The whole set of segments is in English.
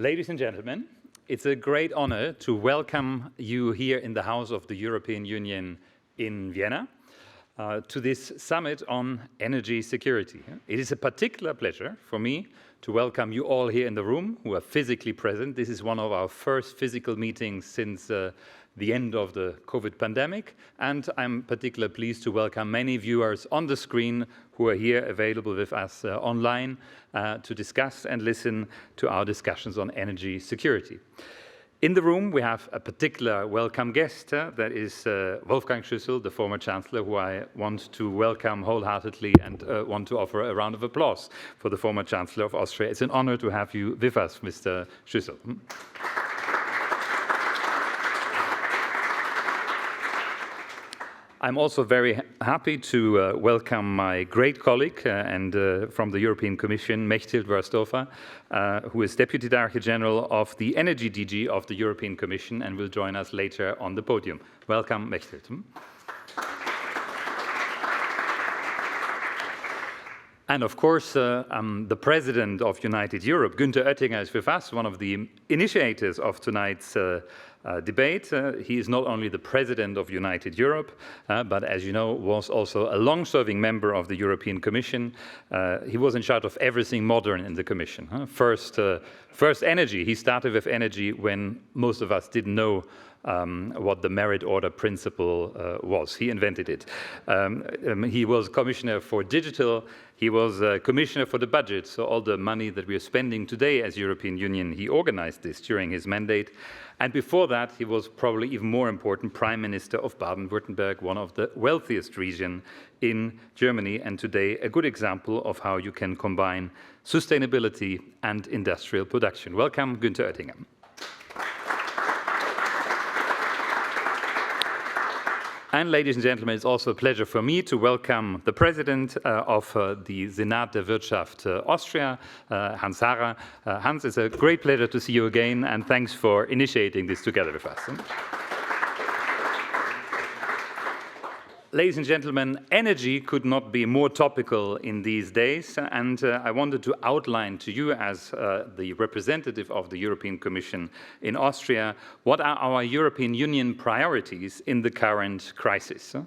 Ladies and gentlemen, it's a great honor to welcome you here in the House of the European Union in Vienna to this summit on energy security. It is a particular pleasure for me to welcome you all here in the room who are physically present. This is one of our first physical meetings since the end of the COVID pandemic, and I'm particularly pleased to welcome many viewers on the screen who are here available with us online to discuss and listen to our discussions on energy security. In the room, we have a particular welcome guest, that is Wolfgang Schüssel, the former Chancellor, who I want to welcome wholeheartedly and want to offer a round of applause for the former Chancellor of Austria. It's an honor to have you with us, Mr. Schüssel. I'm also very happy to welcome my great colleague and from the European Commission, Mechthild Worsdorfer, who is Deputy Director General of the Energy DG of the European Commission and will join us later on the podium. Welcome, Mechthild. And of course, the President of United Europe, Günther Oettinger, is with us, one of the initiators of tonight's debate. He is not only the President of United Europe, but as you know, was also a long-serving member of the European Commission. He was in charge of everything modern in the Commission. First energy. He started with energy when most of us didn't know what the merit order principle was. He invented it. He was Commissioner for Digital. He was Commissioner for the budget. So all the money that we are spending today as European Union, he organized this during his mandate. And before that, he was probably even more important, Prime Minister of Baden-Württemberg, one of the wealthiest regions in Germany, and today a good example of how you can combine sustainability and industrial production. Welcome, Günther Oettinger. And ladies and gentlemen, it's also a pleasure for me to welcome the President of the Senat der Wirtschaft Austria, Hans Harrer. Hans, it's a great pleasure to see you again, and thanks for initiating this together with us. Ladies and gentlemen, energy could not be more topical in these days, and I wanted to outline to you as the representative of the European Commission in Austria, what are our European Union priorities in the current crisis. And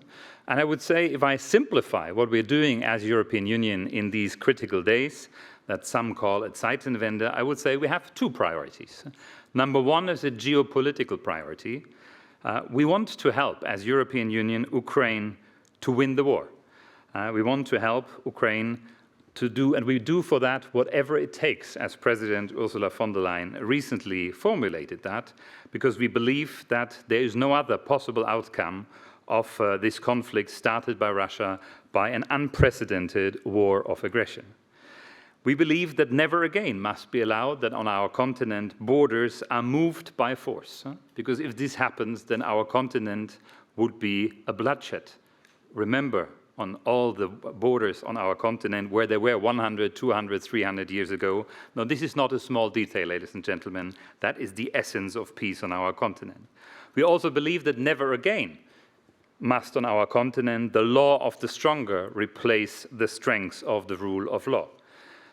I would say, if I simplify what we're doing as European Union in these critical days, that some call a Zeitenwende, I would say we have two priorities. Number one is a geopolitical priority. We want to help, as European Union, Ukraine to win the war. We want to help Ukraine to do, and we do for that whatever it takes, as President Ursula von der Leyen recently formulated that, because we believe that there is no other possible outcome of this conflict started by Russia by an unprecedented war of aggression. We believe that never again must be allowed that on our continent borders are moved by force, because if this happens, then our continent would be a bloodshed. Remember, on all the borders on our continent where they were 100, 200, 300 years ago. Now, this is not a small detail, ladies and gentlemen. That is the essence of peace on our continent. We also believe that never again must on our continent the law of the stronger replace the strength of the rule of law.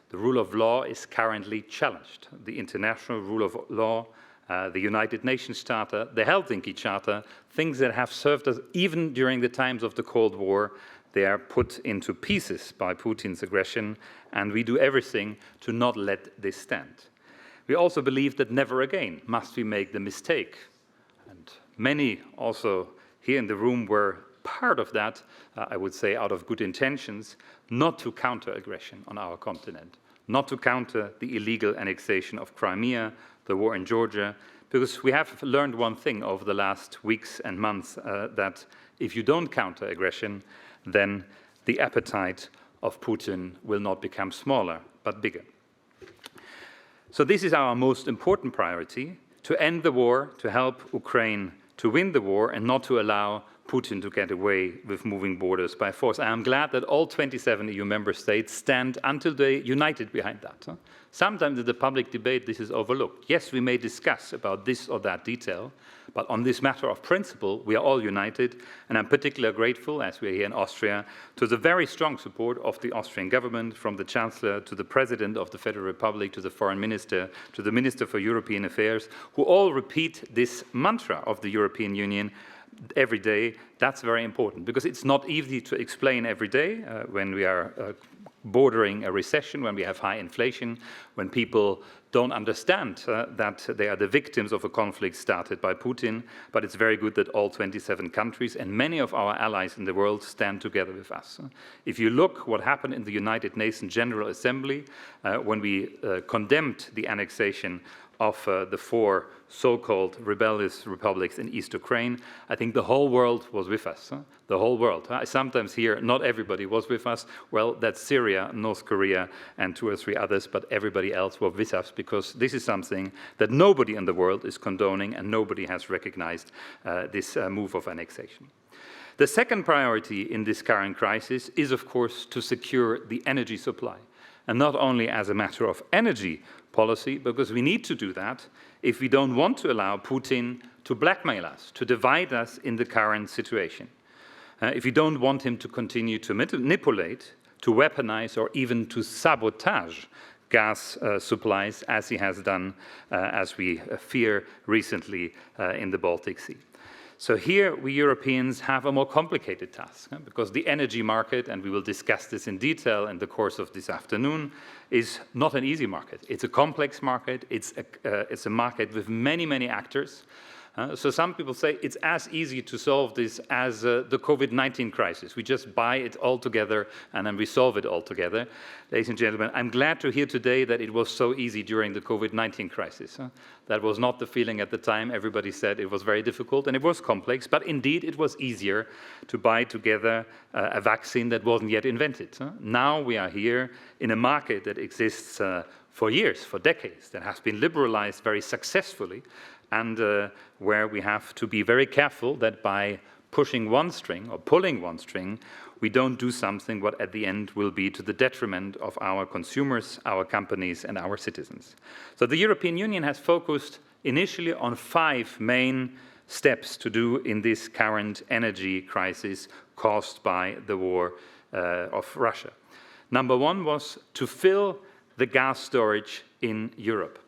The rule of law is currently challenged. The international rule of law, the United Nations Charter, the Helsinki Charter, things that have served us even during the times of the Cold War, they are put into pieces by Putin's aggression, and we do everything to not let this stand. We also believe that never again must we make the mistake, and many also here in the room were part of that, I would say out of good intentions, not to counter aggression on our continent, not to counter the illegal annexation of Crimea, the war in Georgia, because we have learned one thing over the last weeks and months, that if you don't counter aggression, then the appetite of Putin will not become smaller, but bigger. So this is our most important priority, to end the war, to help Ukraine to win the war, and not to allow Putin to get away with moving borders by force. I am glad that all 27 EU member states stand until today united behind that. Sometimes in the public debate this is overlooked. Yes, we may discuss about this or that detail, but on this matter of principle, we are all united, and I'm particularly grateful, as we are here in Austria, to the very strong support of the Austrian government, from the Chancellor to the President of the Federal Republic, to the Foreign Minister, to the Minister for European Affairs, who all repeat this mantra of the European Union every day. That's very important, because it's not easy to explain every day when we are bordering a recession, when we have high inflation, when people don't understand that they are the victims of a conflict started by Putin. But it's very good that all 27 countries and many of our allies in the world stand together with us. If you look what happened in the United Nations General Assembly when we condemned the annexation of the 4 so-called rebellious republics in East Ukraine, I think the whole world was with us. The whole world. I sometimes hear not everybody was with us. Well, that's Syria, North Korea, and 2 or 3 others, but everybody else was with us, because this is something that nobody in the world is condoning, and nobody has recognized this move of annexation. The second priority in this current crisis is, of course, to secure the energy supply. And not only as a matter of energy policy, because we need to do that if we don't want to allow Putin to blackmail us, to divide us in the current situation. If we don't want him to continue to manipulate, to weaponize, or even to sabotage gas supplies, as he has done, as we fear recently in the Baltic Sea. So here we Europeans have a more complicated task, because the energy market, and we will discuss this in detail in the course of this afternoon, is not an easy market. It's a complex market. It's a market with many, many actors. So some people say it's as easy to solve this as the COVID-19 crisis. We just buy it all together and then we solve it all together. Ladies and gentlemen, I'm glad to hear today that it was so easy during the COVID-19 crisis. That was not the feeling at the time. Everybody said it was very difficult and it was complex, but indeed it was easier to buy together a vaccine that wasn't yet invented. Now we are here in a market that exists for years, for decades, that has been liberalized very successfully, and where we have to be very careful that by pushing one string or pulling one string, we don't do something what at the end will be to the detriment of our consumers, our companies, and our citizens. So the European Union has focused initially on 5 main steps to do in this current energy crisis caused by the war of Russia. Number 1 was to fill the gas storage in Europe.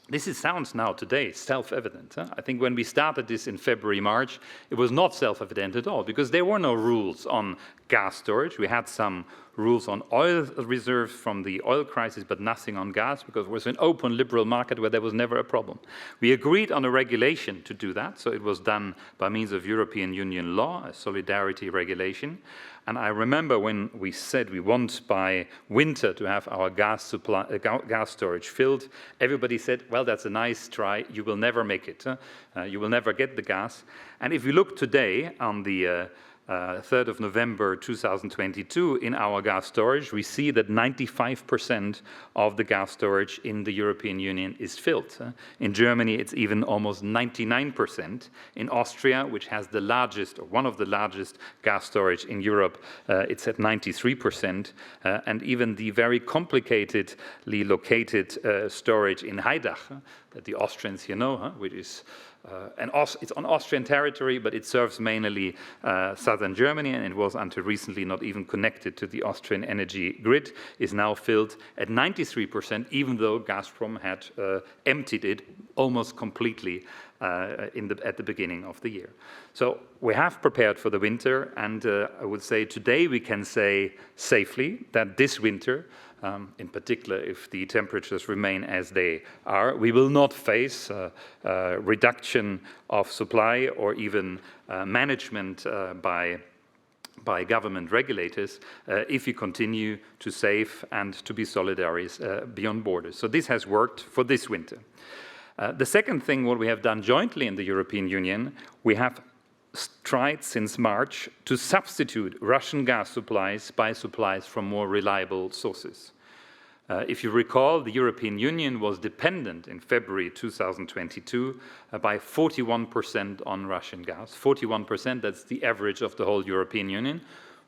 This sounds now today self-evident. I think when we started this in February, March, it was not self-evident at all, because there were no rules on gas storage. We had some rules on oil reserves from the oil crisis, but nothing on gas, because it was an open liberal market where there was never a problem. We agreed on a regulation to do that, so it was done by means of European Union law, a solidarity regulation. And I remember when we said we want by winter to have our gas storage filled, everybody said, well, that's a nice try, you will never make it. You will never get the gas. And if we look today on the 3rd of November 2022 in our gas storage, we see that 95% of the gas storage in the European Union is filled. In Germany, it's even almost 99%. In Austria, which has the largest, or one of the largest gas storage in Europe, it's at 93%. And even the very complicatedly located storage in Haidach, that the Austrians here know, which is it's on Austrian territory, but it serves mainly southern Germany, and it was until recently not even connected to the Austrian energy grid, is now filled at 93%, even though Gazprom had emptied it almost completely at the beginning of the year. So we have prepared for the winter, and I would say today we can say safely that this winter, in particular if the temperatures remain as they are, we will not face reduction of supply or even management by government regulators if we continue to save and to be solidarious beyond borders. So this has worked for this winter. The second thing, what we have done jointly in the European Union, we have tried since March to substitute Russian gas supplies by supplies from more reliable sources. If you recall, the European Union was dependent in February 2022 by 41% on Russian gas. 41%, that's the average of the whole European Union.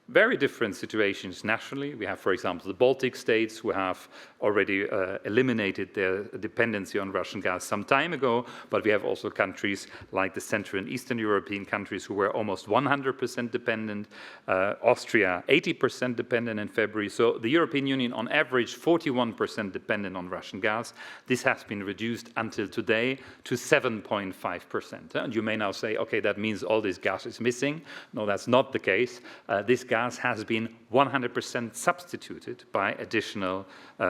Very different situations nationally. We have, for example, the Baltic states who have already eliminated their dependency on Russian gas some time ago, but we have also countries like the Central and Eastern European countries who were almost 100% dependent, Austria 80% dependent in February. So the European Union on average 41% dependent on Russian gas. This has been reduced until today to 7.5%. And you may now say, okay, that means all this gas is missing. No, that's not the case. This gas has been 100% substituted by additional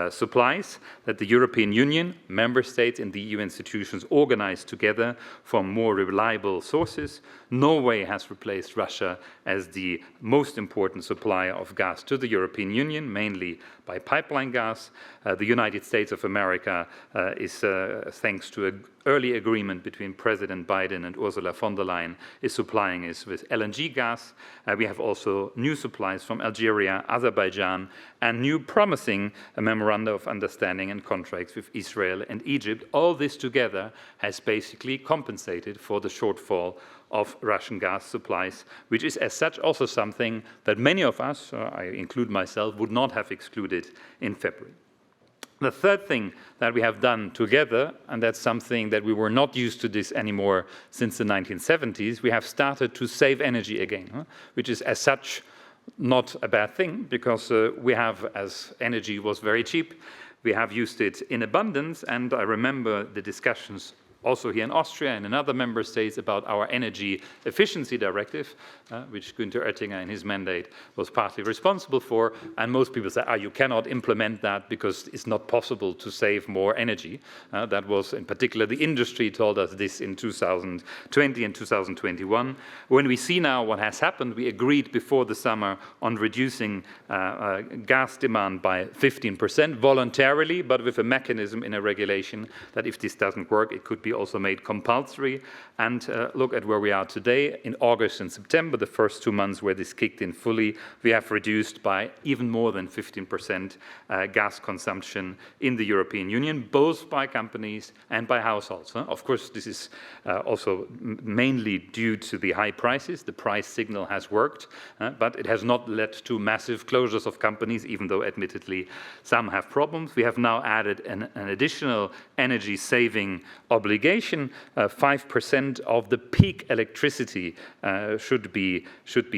supplies that the European Union, member states and the EU institutions organize together from more reliable sources. Norway has replaced Russia as the most important supplier of gas to the European Union, mainly by pipeline gas. The United States of America is, thanks to an early agreement between President Biden and Ursula von der Leyen, is supplying us with LNG gas. We have also new supplies from Algeria, Azerbaijan, and new promising memoranda of understanding and contracts with Israel and Egypt. All this together has basically compensated for the shortfall of Russian gas supplies, which is as such also something that many of us, I include myself, would not have excluded in February. The third thing that we have done together, and that's something that we were not used to this anymore since the 1970s, we have started to save energy again, which is as such not a bad thing, because we have, as energy was very cheap, we have used it in abundance. And I remember the discussions also here in Austria and in other member states about our energy efficiency directive, which Günther Oettinger in his mandate was partly responsible for. And most people say, you cannot implement that because it's not possible to save more energy. That was, in particular, the industry told us this in 2020 and 2021. When we see now what has happened, we agreed before the summer on reducing gas demand by 15% voluntarily, but with a mechanism in a regulation that if this doesn't work, it could be also made compulsory. And look at where we are today. In August and September, the first 2 months where this kicked in fully, we have reduced by even more than 15% gas consumption in the European Union, both by companies and by households. Of course, this is also mainly due to the high prices. The price signal has worked, but it has not led to massive closures of companies, even though admittedly some have problems. We have now added an additional energy saving obligation. 5% of the peak electricity should be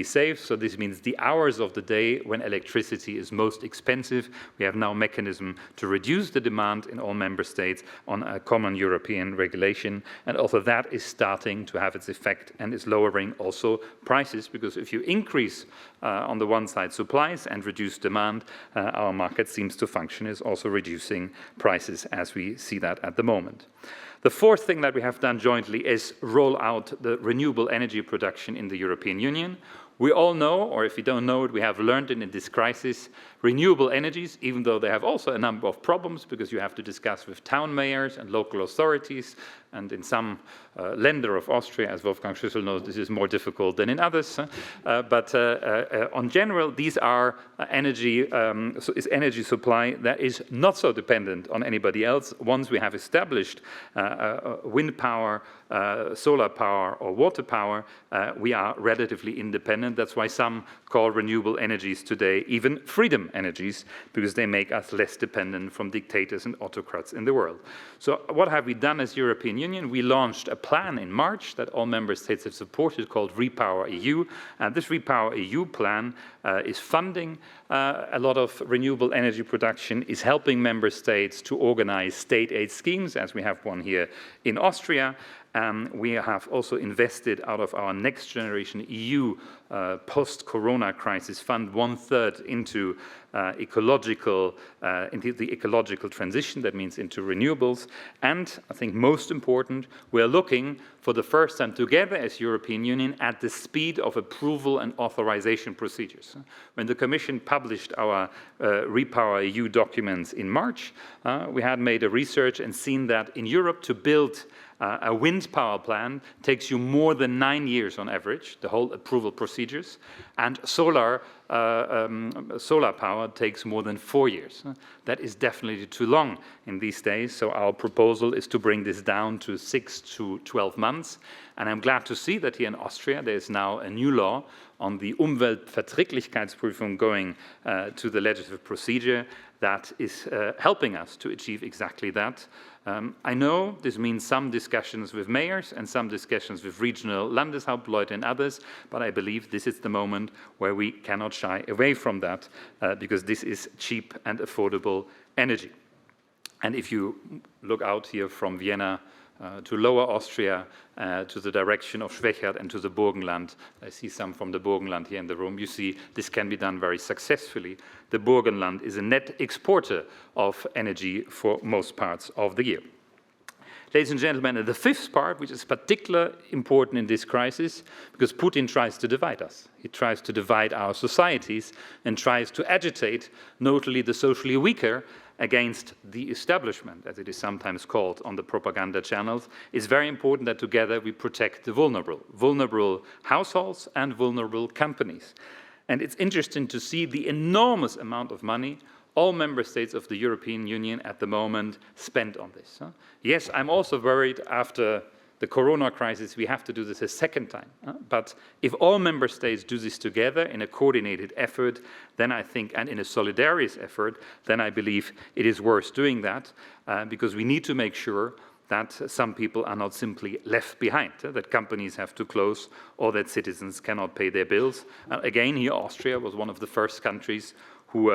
saved. So this means the hours of the day when electricity is most expensive. We have now a mechanism to reduce the demand in all member states on a common European regulation. And also that is starting to have its effect and is lowering also prices, because if you increase on the one side supplies and reduce demand, our market seems to function is also reducing prices as we see that at the moment. The fourth thing that we have done jointly is roll out the renewable energy production in the European Union. We all know, or if you don't know it, we have learned it in this crisis, renewable energies, even though they have also a number of problems, because you have to discuss with town mayors and local authorities, and in some Länder of Austria, as Wolfgang Schüssel knows, this is more difficult than in others. But on general, these are energy supply that is not so dependent on anybody else. Once we have established wind power, solar power, or water power, we are relatively independent. That's why some call renewable energies today even freedom energies, because they make us less dependent from dictators and autocrats in the world. So what have we done as European Union? We launched a plan in March that all member states have supported called REPower EU. And this REPower EU plan is funding a lot of renewable energy production, is helping member states to organize state aid schemes, as we have one here in Austria. We have also invested out of our Next Generation EU post-corona crisis fund 1/3 into the ecological transition, that means into renewables. And I think most important, we're looking for the first time together as European Union at the speed of approval and authorization procedures. When the Commission published our REPower EU documents in March, we had made a research and seen that in Europe to build A wind power plant takes you more than 9 years on average, the whole approval procedures, and solar power takes more than 4 years. That is definitely too long in these days, so our proposal is to bring this down to 6 to 12 months. And I'm glad to see that here in Austria there is now a new law on the Umweltverträglichkeitsprüfung going to the legislative procedure that is helping us to achieve exactly that. I know this means some discussions with mayors and some discussions with regional Landeshauptleute and others, but I believe this is the moment where we cannot shy away from that because this is cheap and affordable energy. And if you look out here from Vienna to Lower Austria, to the direction of Schwechat and to the Burgenland. I see some from the Burgenland here in the room. You see this can be done very successfully. The Burgenland is a net exporter of energy for most parts of the year. Ladies and gentlemen, the fifth part, which is particularly important in this crisis, because Putin tries to divide us. He tries to divide our societies and tries to agitate, notably the socially weaker, against the establishment, as it is sometimes called on the propaganda channels. It's very important that together we protect the vulnerable households and vulnerable companies. And it's interesting to see the enormous amount of money all member states of the European Union at the moment spend on this. Yes, I'm also worried after the corona crisis, we have to do this a second time. But if all member states do this together in a coordinated effort, then I think, and in a solidarious effort, then I believe it is worth doing that because we need to make sure that some people are not simply left behind, that companies have to close or that citizens cannot pay their bills. Again, here Austria was one of the first countries who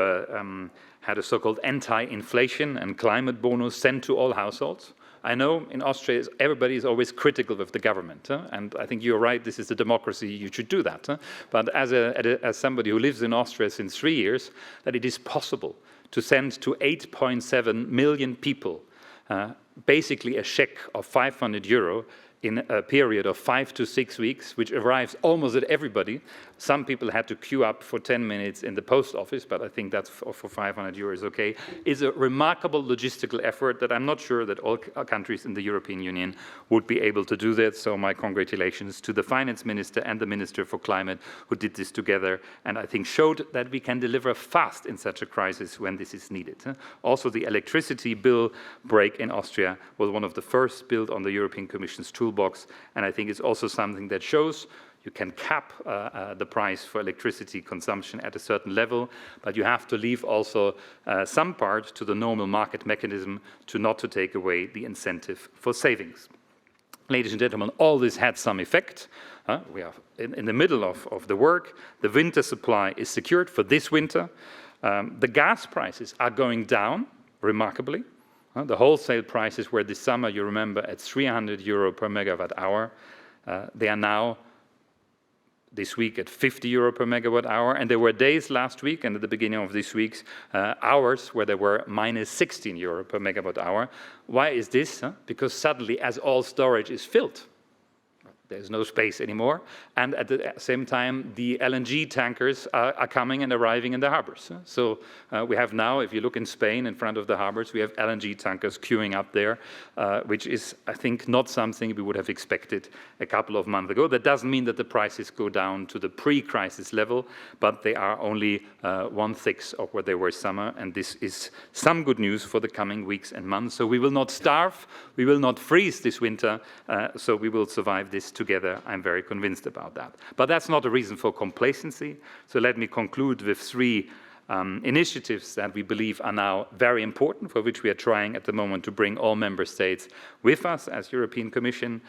had a so-called anti-inflation and climate bonus sent to all households. I know in Austria everybody is always critical of the government, and I think you're right, this is a democracy, you should do that. But as somebody who lives in Austria since 3 years, that it is possible to send to 8.7 million people basically a check of 500 euro in a period of 5 to 6 weeks, which arrives almost at everybody. Some people had to queue up for 10 minutes in the post office, but I think that's for 500 euros okay. It's a remarkable logistical effort that I'm not sure that all countries in the European Union would be able to do that. So my congratulations to the finance minister and the minister for climate who did this together, and I think showed that we can deliver fast in such a crisis when this is needed. Also, the electricity bill break in Austria was one of the first built on the European Commission's toolbox, and I think it's also something that shows you can cap the price for electricity consumption at a certain level, but you have to leave also some part to the normal market mechanism to not to take away the incentive for savings. Ladies and gentlemen, all this had some effect. We are in the middle of the work. The winter supply is secured for this winter. The gas prices are going down remarkably. The wholesale prices were this summer, you remember, at 300 euro per megawatt hour. They are now this week at 50 euro per megawatt hour, and there were days last week and at the beginning of this week's hours where there were minus 16 euro per megawatt hour. Why is this? Because suddenly, as all storage is filled, there's no space anymore, and at the same time, the LNG tankers are coming and arriving in the harbors. So we have now, if you look in Spain, in front of the harbors, we have LNG tankers queuing up there, which is, I think, not something we would have expected a couple of months ago. That doesn't mean that the prices go down to the pre-crisis level, but they are only 1/6 of what they were summer, and this is some good news for the coming weeks and months. So we will not starve, we will not freeze this winter, so we will survive this together. I'm very convinced about that. But that's not a reason for complacency. So let me conclude with 3 initiatives that we believe are now very important, for which we are trying at the moment to bring all member states with us as European Commission.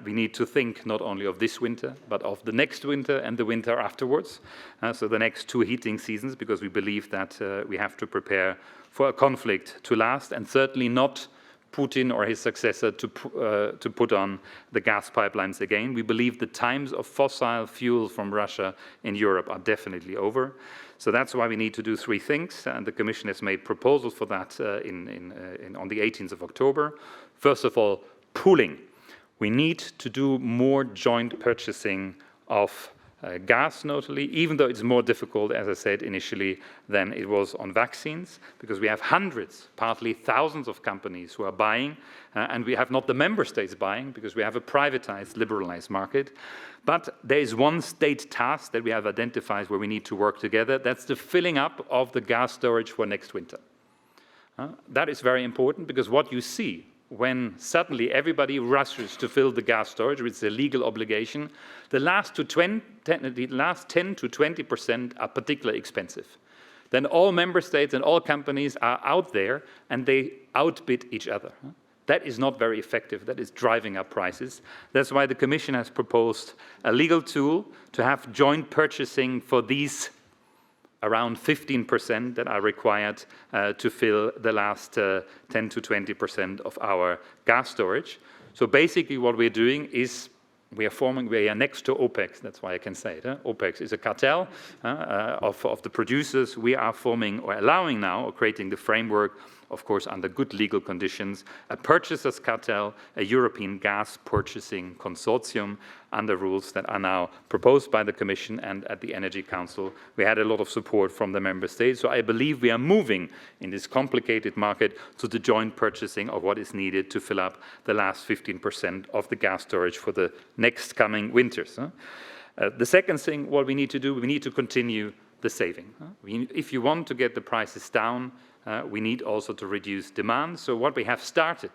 We need to think not only of this winter, but of the next winter and the winter afterwards. So the next 2 heating seasons, because we believe that we have to prepare for a conflict to last, and certainly not Putin or his successor to put on the gas pipelines again. We believe the times of fossil fuel from Russia in Europe are definitely over. So that's why we need to do 3 things, and the Commission has made proposals for that on the 18th of October. First of all, pooling. We need to do more joint purchasing of gas, notably, even though it's more difficult, as I said initially, than it was on vaccines, because we have hundreds, partly thousands of companies who are buying, and we have not the member states buying, because we have a privatized, liberalized market. But there is one state task that we have identified where we need to work together. That's the filling up of the gas storage for next winter. That is very important, because what you see when suddenly everybody rushes to fill the gas storage, which is a legal obligation, the last 10 to 20% are particularly expensive. Then all member states and all companies are out there and they outbid each other. That is not very effective. That is driving up prices. That's why the Commission has proposed a legal tool to have joint purchasing for these around 15% that are required to fill the last 10 to 20% of our gas storage. So basically what we're doing is we are next to OPEC, that's why I can say it. OPEC is a cartel of the producers. We are forming or allowing now, or creating the framework, of course, under good legal conditions, a purchasers' cartel, a European gas purchasing consortium under rules that are now proposed by the Commission, and at the Energy Council we had a lot of support from the member states. So I believe we are moving in this complicated market to the joint purchasing of what is needed to fill up the last 15% of the gas storage for the next coming winters. The second thing, what we need to do, we need to continue the saving. If you want to get the prices down, we need also to reduce demand. So what we have started,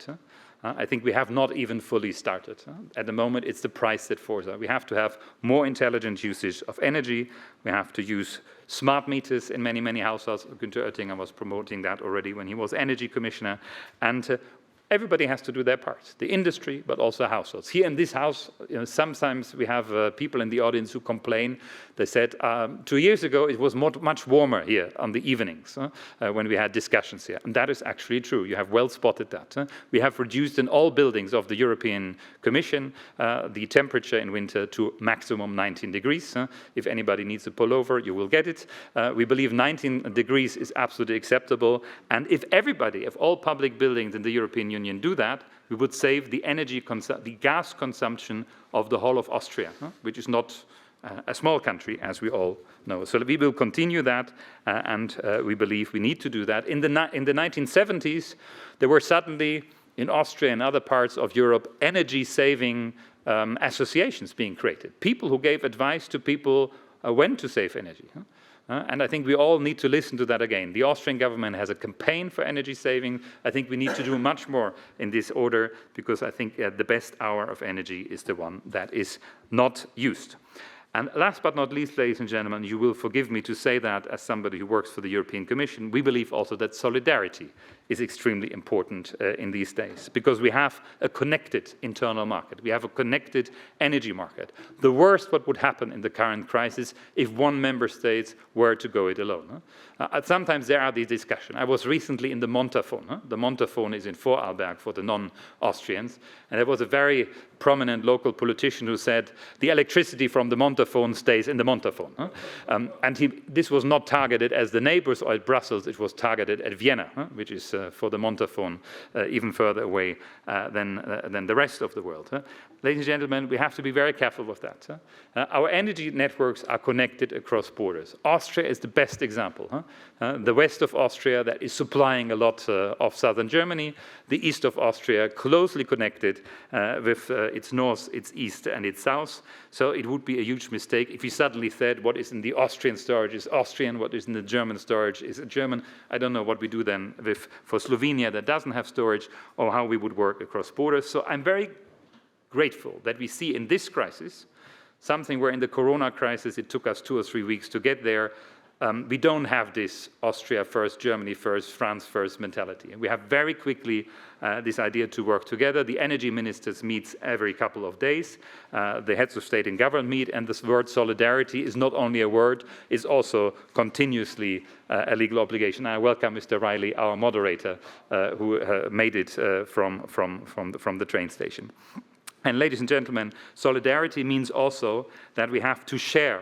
I think we have not even fully started. At the moment, it's the price that forces us. We have to have more intelligent usage of energy. We have to use smart meters in many, many households. Günther Oettinger was promoting that already when he was Energy Commissioner. And everybody has to do their part, the industry, but also households. Here in this house, sometimes we have people in the audience who complain. They said 2 years ago it was much warmer here on the evenings when we had discussions here. And that is actually true. You have well spotted that. We have reduced in all buildings of the European Commission the temperature in winter to maximum 19 degrees. If anybody needs a pullover, you will get it. We believe 19 degrees is absolutely acceptable. And if all public buildings in the European Union do that, we would save the the gas consumption of the whole of Austria, which is not a small country, as we all know. So we will continue that, and we believe we need to do that. In the 1970s, there were suddenly, in Austria and other parts of Europe, energy-saving associations being created. People who gave advice to people when to save energy. And I think we all need to listen to that again. The Austrian government has a campaign for energy saving. I think we need to do much more in this order, because I think the best hour of energy is the one that is not used. And last but not least, ladies and gentlemen, you will forgive me to say that as somebody who works for the European Commission, we believe also that solidarity is extremely important in these days, because we have a connected internal market. We have a connected energy market. The worst what would happen in the current crisis if one member state were to go it alone. Sometimes there are these discussions. I was recently in the Montafon. The Montafon is in Vorarlberg for the non-Austrians, and there was a very prominent local politician who said the electricity from the Montafon stays in the Montafon. And this was not targeted as the neighbors or at Brussels, it was targeted at Vienna, which is for the Montafon even further away than the rest of the world. Ladies and gentlemen, we have to be very careful with that. Our energy networks are connected across borders. Austria is the best example. The west of Austria that is supplying a lot of southern Germany, the east of Austria closely connected with its north, its east and its south. So it would be a huge mistake if we suddenly said what is in the Austrian storage is Austrian, what is in the German storage is German. I don't know what we do then for Slovenia that doesn't have storage, or how we would work across borders. So I'm very grateful that we see in this crisis something where in the Corona crisis it took us 2 or 3 weeks to get there. We don't have this Austria first, Germany first, France first mentality. And we have very quickly this idea to work together. The energy ministers meet every couple of days. The heads of state and government meet, and this word solidarity is not only a word, it's also continuously a legal obligation. I welcome Mr. Riley, our moderator, who made it from the train station. And ladies and gentlemen, solidarity means also that we have to share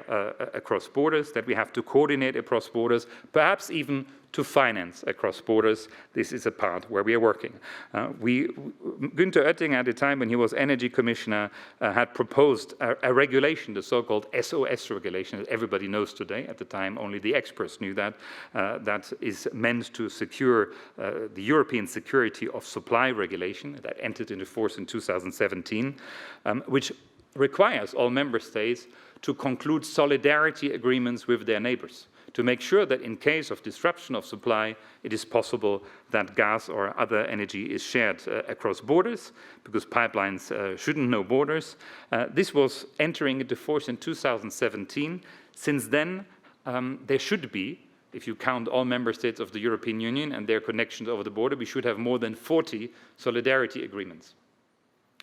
across borders, that we have to coordinate across borders, perhaps even to finance across borders. This is a part where we are working. Günther Oettinger, at the time when he was Energy Commissioner, had proposed a regulation, the so-called SOS regulation, that everybody knows today. At the time, only the experts knew that. That is meant to secure the European security of supply regulation that entered into force in 2017, which requires all member states to conclude solidarity agreements with their neighbors, to make sure that in case of disruption of supply, it is possible that gas or other energy is shared across borders, because pipelines shouldn't know borders. This was entering into force in 2017. Since then, there should be, if you count all member states of the European Union and their connections over the border, we should have more than 40 solidarity agreements.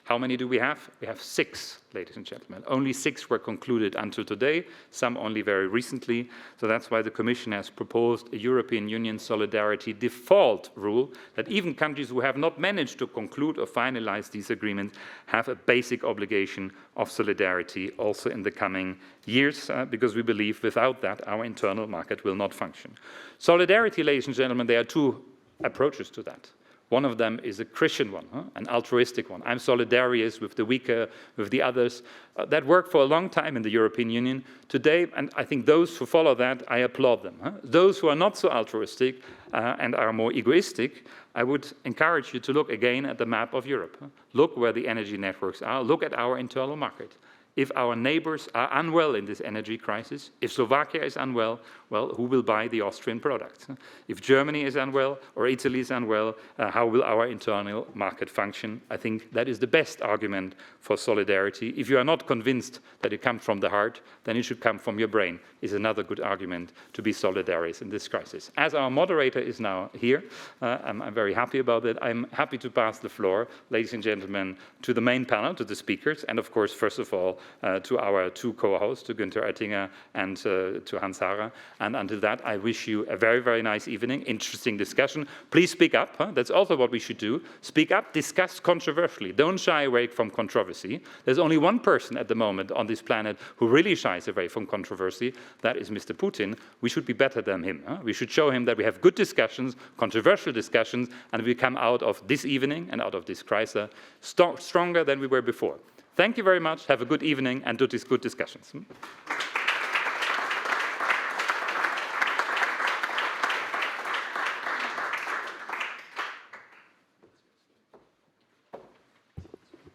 How many do we have? We have 6, ladies and gentlemen. Only 6 were concluded until today, some only very recently. So that's why the Commission has proposed a European Union solidarity default rule, that even countries who have not managed to conclude or finalize these agreements have a basic obligation of solidarity also in the coming years, because we believe without that our internal market will not function. Solidarity, ladies and gentlemen, there are 2 approaches to that. One of them is a Christian one, an altruistic one. I'm solidarious with the weaker, with the others. That worked for a long time in the European Union. Today, and I think those who follow that, I applaud them. Those who are not so altruistic and are more egoistic, I would encourage you to look again at the map of Europe. Look where the energy networks are. Look at our internal market. If our neighbors are unwell in this energy crisis, if Slovakia is unwell, well, who will buy the Austrian products? If Germany is unwell or Italy is unwell, how will our internal market function? I think that is the best argument for solidarity. If you are not convinced that it comes from the heart, then it should come from your brain, is another good argument to be solidarious in this crisis. As our moderator is now here, I'm very happy about it. I'm happy to pass the floor, ladies and gentlemen, to the main panel, to the speakers, and of course, first of all, to our 2 co-hosts, to Günther Oettinger and to Hans-Harrer. And until that, I wish you a very, very nice evening, interesting discussion. Please speak up. That's also what we should do. Speak up, discuss controversially. Don't shy away from controversy. There's only one person at the moment on this planet who really shies away from controversy. That is Mr. Putin. We should be better than him. We should show him that we have good discussions, controversial discussions, and we come out of this evening and out of this crisis stronger than we were before. Thank you very much. Have a good evening and do these good discussions.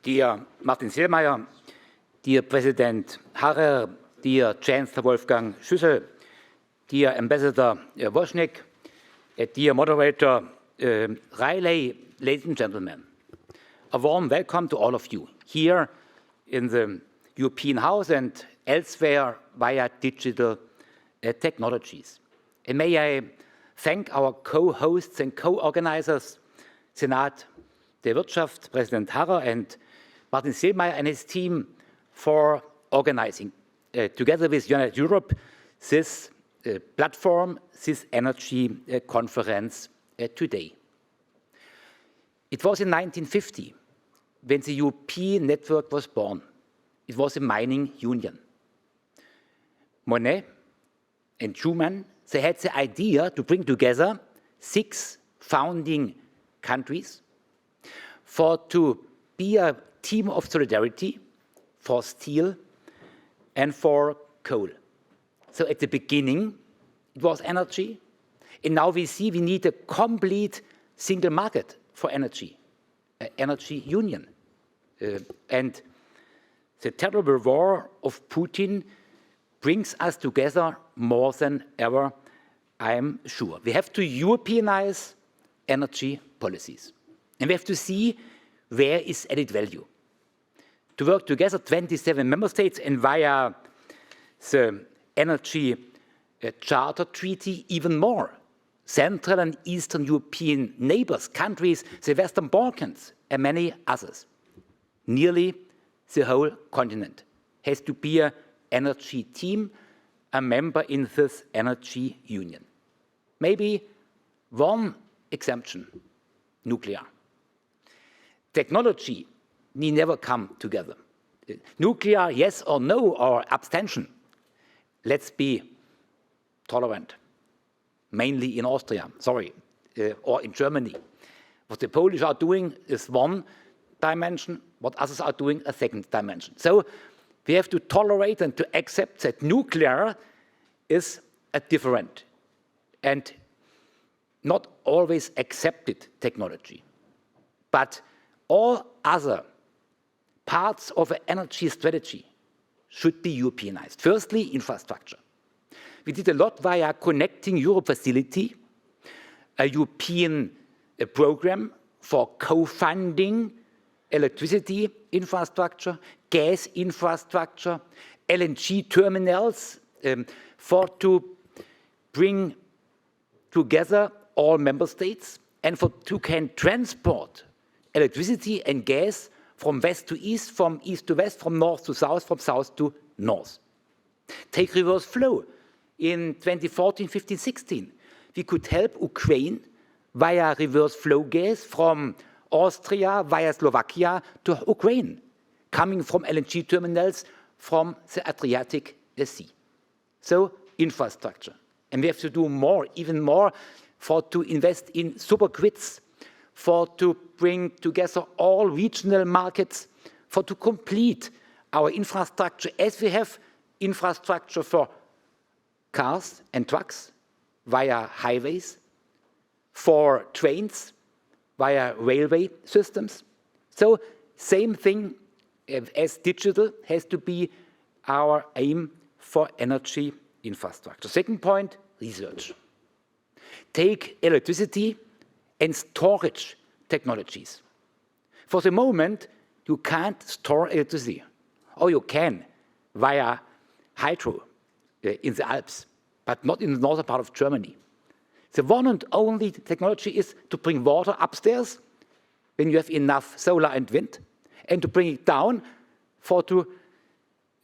Dear Martin Selmayr, dear President Harrer, dear Chancellor Wolfgang Schüssel, dear Ambassador Woźnik, dear Moderator Riley, ladies and gentlemen, a warm welcome to all of you here in the European House and elsewhere via digital technologies. And may I thank our co-hosts and co-organizers, Senat, der Wirtschaft, President Harrer and Martin Selmayr and his team for organizing, together with United Europe, this platform, this energy conference today. It was in 1950 when the European network was born. It was a mining union. Monet and Schuman, they had the idea to bring together 6 founding countries to be a team of solidarity for steel and for coal. So at the beginning, it was energy, and now we see we need a complete single market for energy, an energy union. And the terrible war of Putin brings us together more than ever, I am sure. We have to Europeanize energy policies. And we have to see where is added value. To work together, 27 member states, and via the Energy Charter Treaty, even more. Central and Eastern European neighbors, countries, the Western Balkans, and many others. Nearly the whole continent has to be an energy team, a member in this energy union. Maybe one exemption, nuclear. Technology need never come together. Nuclear, yes or no, or abstention. Let's be tolerant. mainly in Austria, or in Germany. What the Polish are doing is one dimension, what others are doing a second dimension. So we have to tolerate and to accept that nuclear is a different and not always accepted technology. But all other parts of an energy strategy should be Europeanized. Firstly, infrastructure. We did a lot via Connecting Europe facility, a European program for co-funding electricity infrastructure, gas infrastructure, LNG terminals, to bring together all member states and to can transport electricity and gas from west to east, from east to west, from north to south, from south to north. Take reverse flow. In 2014, 15, 16, we could help Ukraine via reverse flow gas from Austria via Slovakia to Ukraine, coming from LNG terminals from the Adriatic Sea. So infrastructure. And we have to do more, even more, to invest in supergrids, to bring together all regional markets, to complete our infrastructure as we have infrastructure for cars and trucks via highways, for trains via railway systems. So same thing as digital has to be our aim for energy infrastructure. Second point, research. Take electricity and storage technologies. For the moment, you can't store electricity, or you can via hydro in the Alps, but not in the northern part of Germany. The one and only technology is to bring water upstairs when you have enough solar and wind, and to bring it down to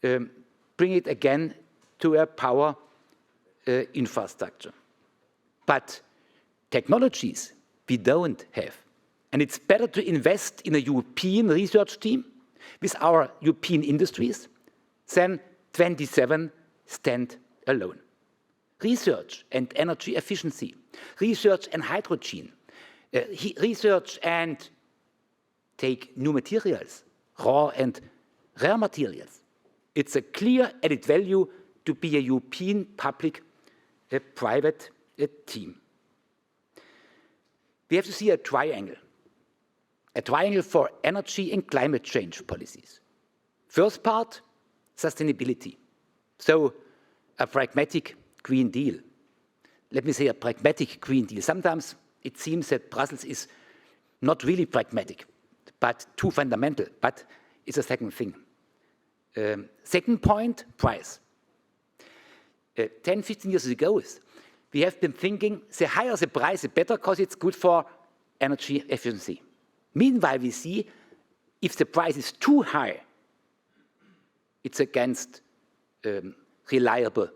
bring it again to a power infrastructure. But technologies we don't have. And it's better to invest in a European research team with our European industries than 27 stand alone. Research and energy efficiency, research and hydrogen, research and take new materials, raw and rare materials. It's a clear added value to be a European public-private team. We have to see a triangle for energy and climate change policies. First part, sustainability. So a pragmatic Green Deal. Let me say a pragmatic Green Deal. Sometimes it seems that Brussels is not really pragmatic, but too fundamental, but it's a second thing. Second point, price. 10, 15 years ago, we have been thinking the higher the price, the better, because it's good for energy efficiency. Meanwhile, we see if the price is too high, it's against reliable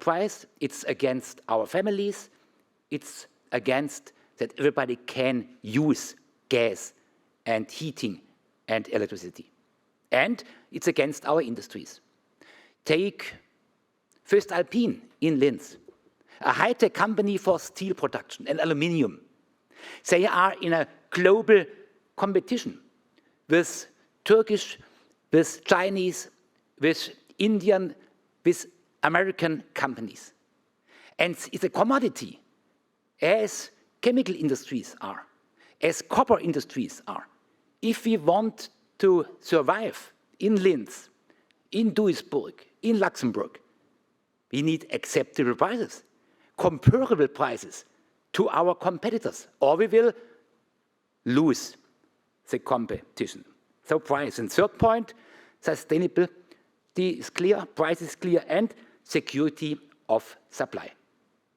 price, it's against our families, it's against that everybody can use gas and heating and electricity. And it's against our industries. Take First Alpine in Linz, a high-tech company for steel production and aluminium. They are in a global competition with Turkish, with Chinese, with Indian, with American companies. And it's a commodity, as chemical industries are, as copper industries are. If we want to survive in Linz, in Duisburg, in Luxembourg, we need acceptable prices, comparable prices to our competitors, or we will lose the competition. So price. And third point, sustainability is clear, price is clear, and security of supply.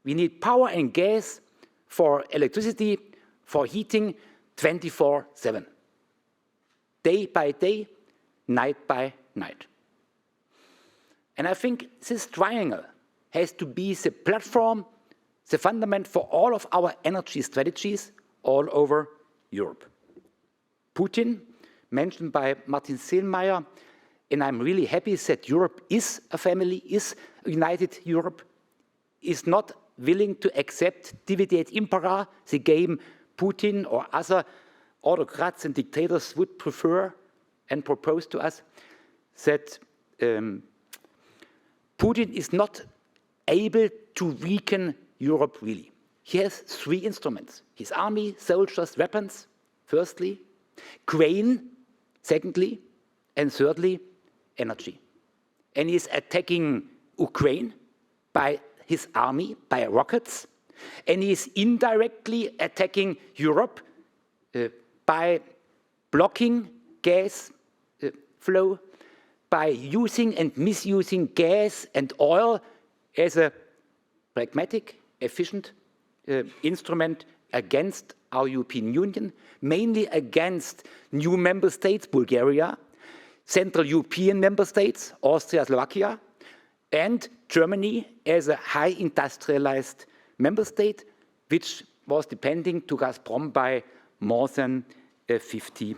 We need power and gas for electricity, for heating, 24/7. Day by day, night by night. And I think this triangle has to be the platform, the fundament for all of our energy strategies all over Europe. Putin, mentioned by Martin Selmayr, and I'm really happy that Europe is a family, is a united Europe, is not willing to accept dividend impera the game Putin or other autocrats and dictators would prefer and propose to us, that Putin is not able to weaken Europe really. He has three instruments: his army, soldiers, weapons, firstly, grain, secondly, and thirdly, energy. And he's attacking Ukraine by his army, by rockets, and he's indirectly attacking Europe by blocking gas flow, by using and misusing gas and oil as a pragmatic, efficient instrument against our European Union, mainly against new member states, Bulgaria, Central European member states, Austria, Slovakia, and Germany as a high industrialized member state, which was depending to Gazprom by more than 50%.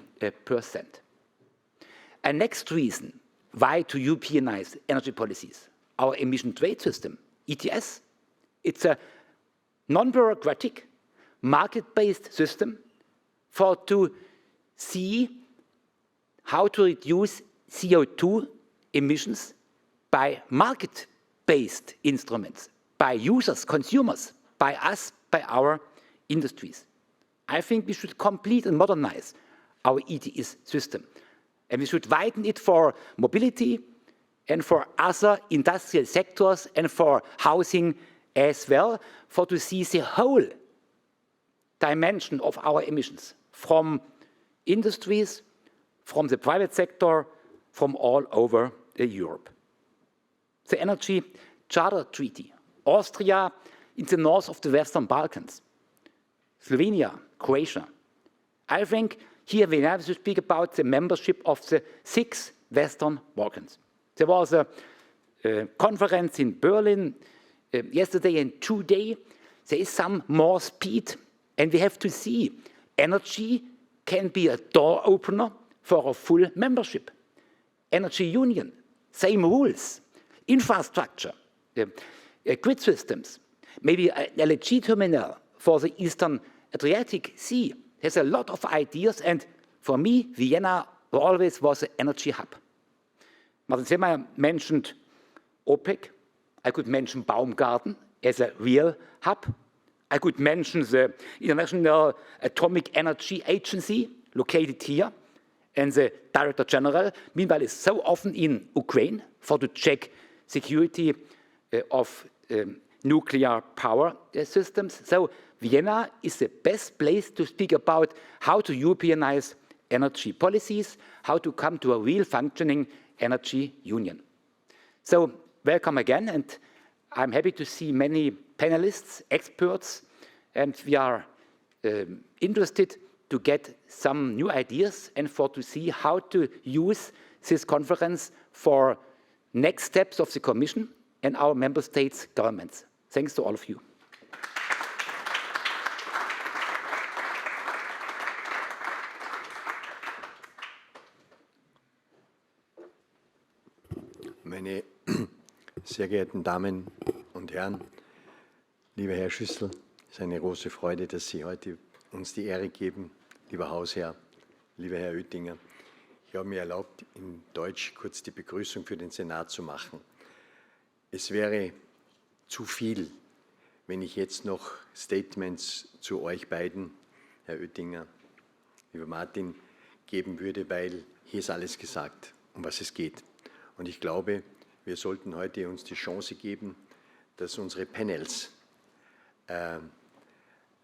A next reason why to Europeanize energy policies, our emission trade system, ETS. It's a non-bureaucratic, market-based system to see how to reduce CO2 emissions by market-based instruments, by users, consumers, by us, by our industries. I think we should complete and modernize our ETS system. And we should widen it for mobility and for other industrial sectors and for housing as well, for to see the whole dimension of our emissions from industries, from the private sector, from all over Europe. The Energy Charter Treaty, Austria in the north of the Western Balkans, Slovenia, Croatia. I think here we have to speak about the membership of the 6 Western Balkans. There was a conference in Berlin yesterday and today. There is some more speed, and we have to see energy can be a door opener for a full membership. Energy union, same rules, infrastructure, grid systems, maybe an LNG terminal for the Eastern Adriatic Sea. There's a lot of ideas, and for me, Vienna always was an energy hub. Martin Selmayr mentioned OPEC. I could mention Baumgarten as a real hub. I could mention the International Atomic Energy Agency, located here, and the Director General, meanwhile, is so often in Ukraine for to check security of nuclear power systems. So Vienna is the best place to speak about how to Europeanize energy policies, how to come to a real functioning energy union. So welcome again, and I'm happy to see many panelists, experts, and we are interested to get some new ideas and to see how to use this conference for next steps of the Commission and our member states' governments. Thanks to all of you. Meine sehr geehrten Damen und Herren, lieber Herr Schüssel, es ist eine große Freude, dass Sie heute uns die Ehre geben, lieber Hausherr, lieber Herr Oettinger. Ich habe mir erlaubt, in Deutsch kurz die Begrüßung für den Senat zu machen. Es wäre zu viel, wenn ich jetzt noch Statements zu euch beiden, Herr Oettinger, lieber Martin, geben würde, weil hier ist alles gesagt, um was es geht. Und ich glaube, wir sollten heute uns die Chance geben, dass unsere Panels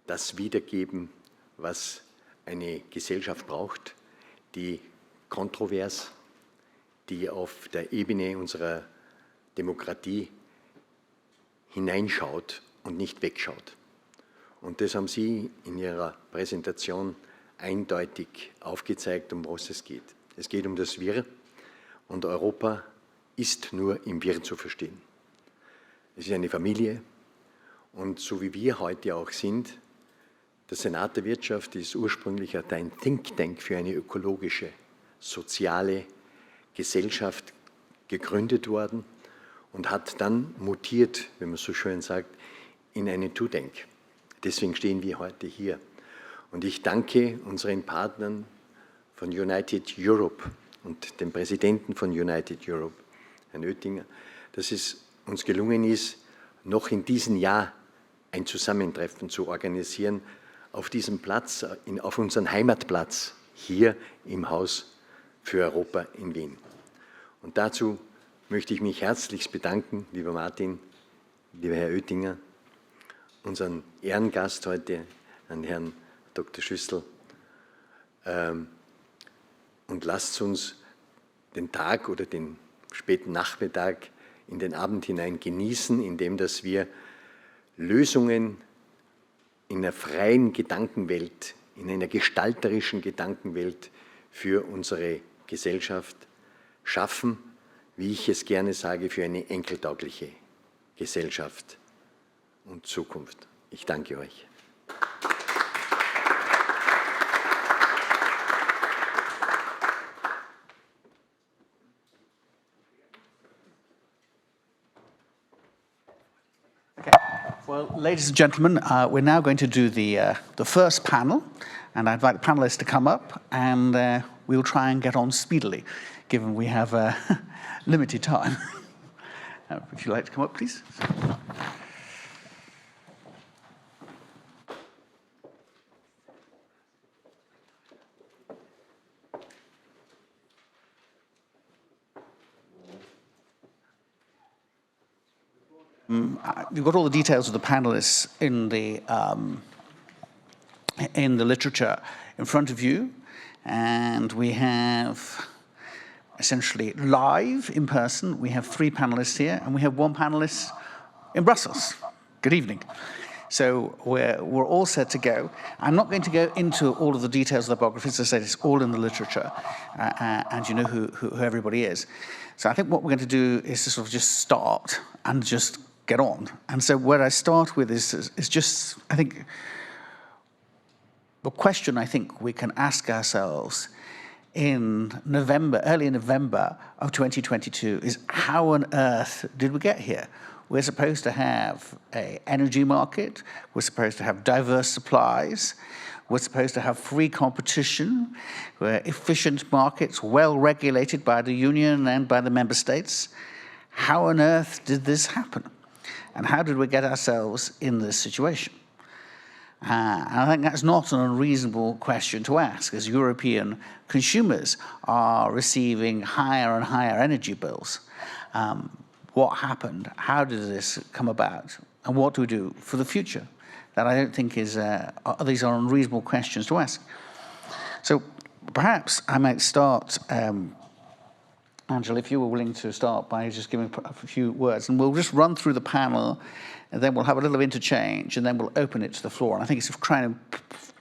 das wiedergeben, was eine Gesellschaft braucht, die kontrovers, die auf der Ebene unserer Demokratie hineinschaut und nicht wegschaut. Und das haben Sie in Ihrer Präsentation eindeutig aufgezeigt, um was es geht. Es geht um das Wir, und Europa ist nur im Wir zu verstehen. Es ist eine Familie, und so wie wir heute auch sind, der Senat der Wirtschaft ist ursprünglich ein Think Tank für eine ökologische, soziale Gesellschaft gegründet worden und hat dann mutiert, wenn man so schön sagt, in einen Tudenk. Deswegen stehen wir heute hier. Und ich danke unseren Partnern von United Europe und dem Präsidenten von United Europe, Herrn Oettinger, dass es uns gelungen ist, noch in diesem Jahr ein Zusammentreffen zu organisieren auf diesem Platz, auf unserem Heimatplatz hier im Haus für Europa in Wien. Und dazu möchte ich mich herzlichst bedanken, lieber Martin, lieber Herr Oettinger, unseren Ehrengast heute, an Herrn Dr. Schüssel. Und lasst uns den Tag oder den späten Nachmittag in den Abend hinein genießen, indem dass wir Lösungen in einer freien Gedankenwelt, in einer gestalterischen Gedankenwelt für unsere Gesellschaft schaffen, wie ich es gerne sage, für eine enkeltaugliche Gesellschaft und Zukunft. Ich danke euch. Well, ladies and gentlemen, we're now going to do the first panel, and I invite the panelists to come up, and we'll try and get on speedily, given we have limited time. If you'd like to come up, please. You've got all the details of the panelists in the literature in front of you, and we have essentially live in person. We have 3 panelists here, and we have 1 panelist in Brussels. Good evening. So we're all set to go. I'm not going to go into all of the details of the biographies. As I said, it's all in the literature, and you know who everybody is. So I think what we're going to do is to sort of just start and just get on. And so where I start with is just, I think, the question I think we can ask ourselves in November, early November of 2022 is how on earth did we get here? We're supposed to have an energy market. We're supposed to have diverse supplies. We're supposed to have free competition. We're efficient markets, well regulated by the Union and by the member states. How on earth did this happen? And how did we get ourselves in this situation? And I think that's not an unreasonable question to ask, as European consumers are receiving higher and higher energy bills. What happened? How did this come about? And what do we do for the future? That I don't think is, these are unreasonable questions to ask. So perhaps I might start, Angela, if you were willing to start by just giving a few words, and we'll just run through the panel, and then we'll have a little interchange, and then we'll open it to the floor. And I think it's kind of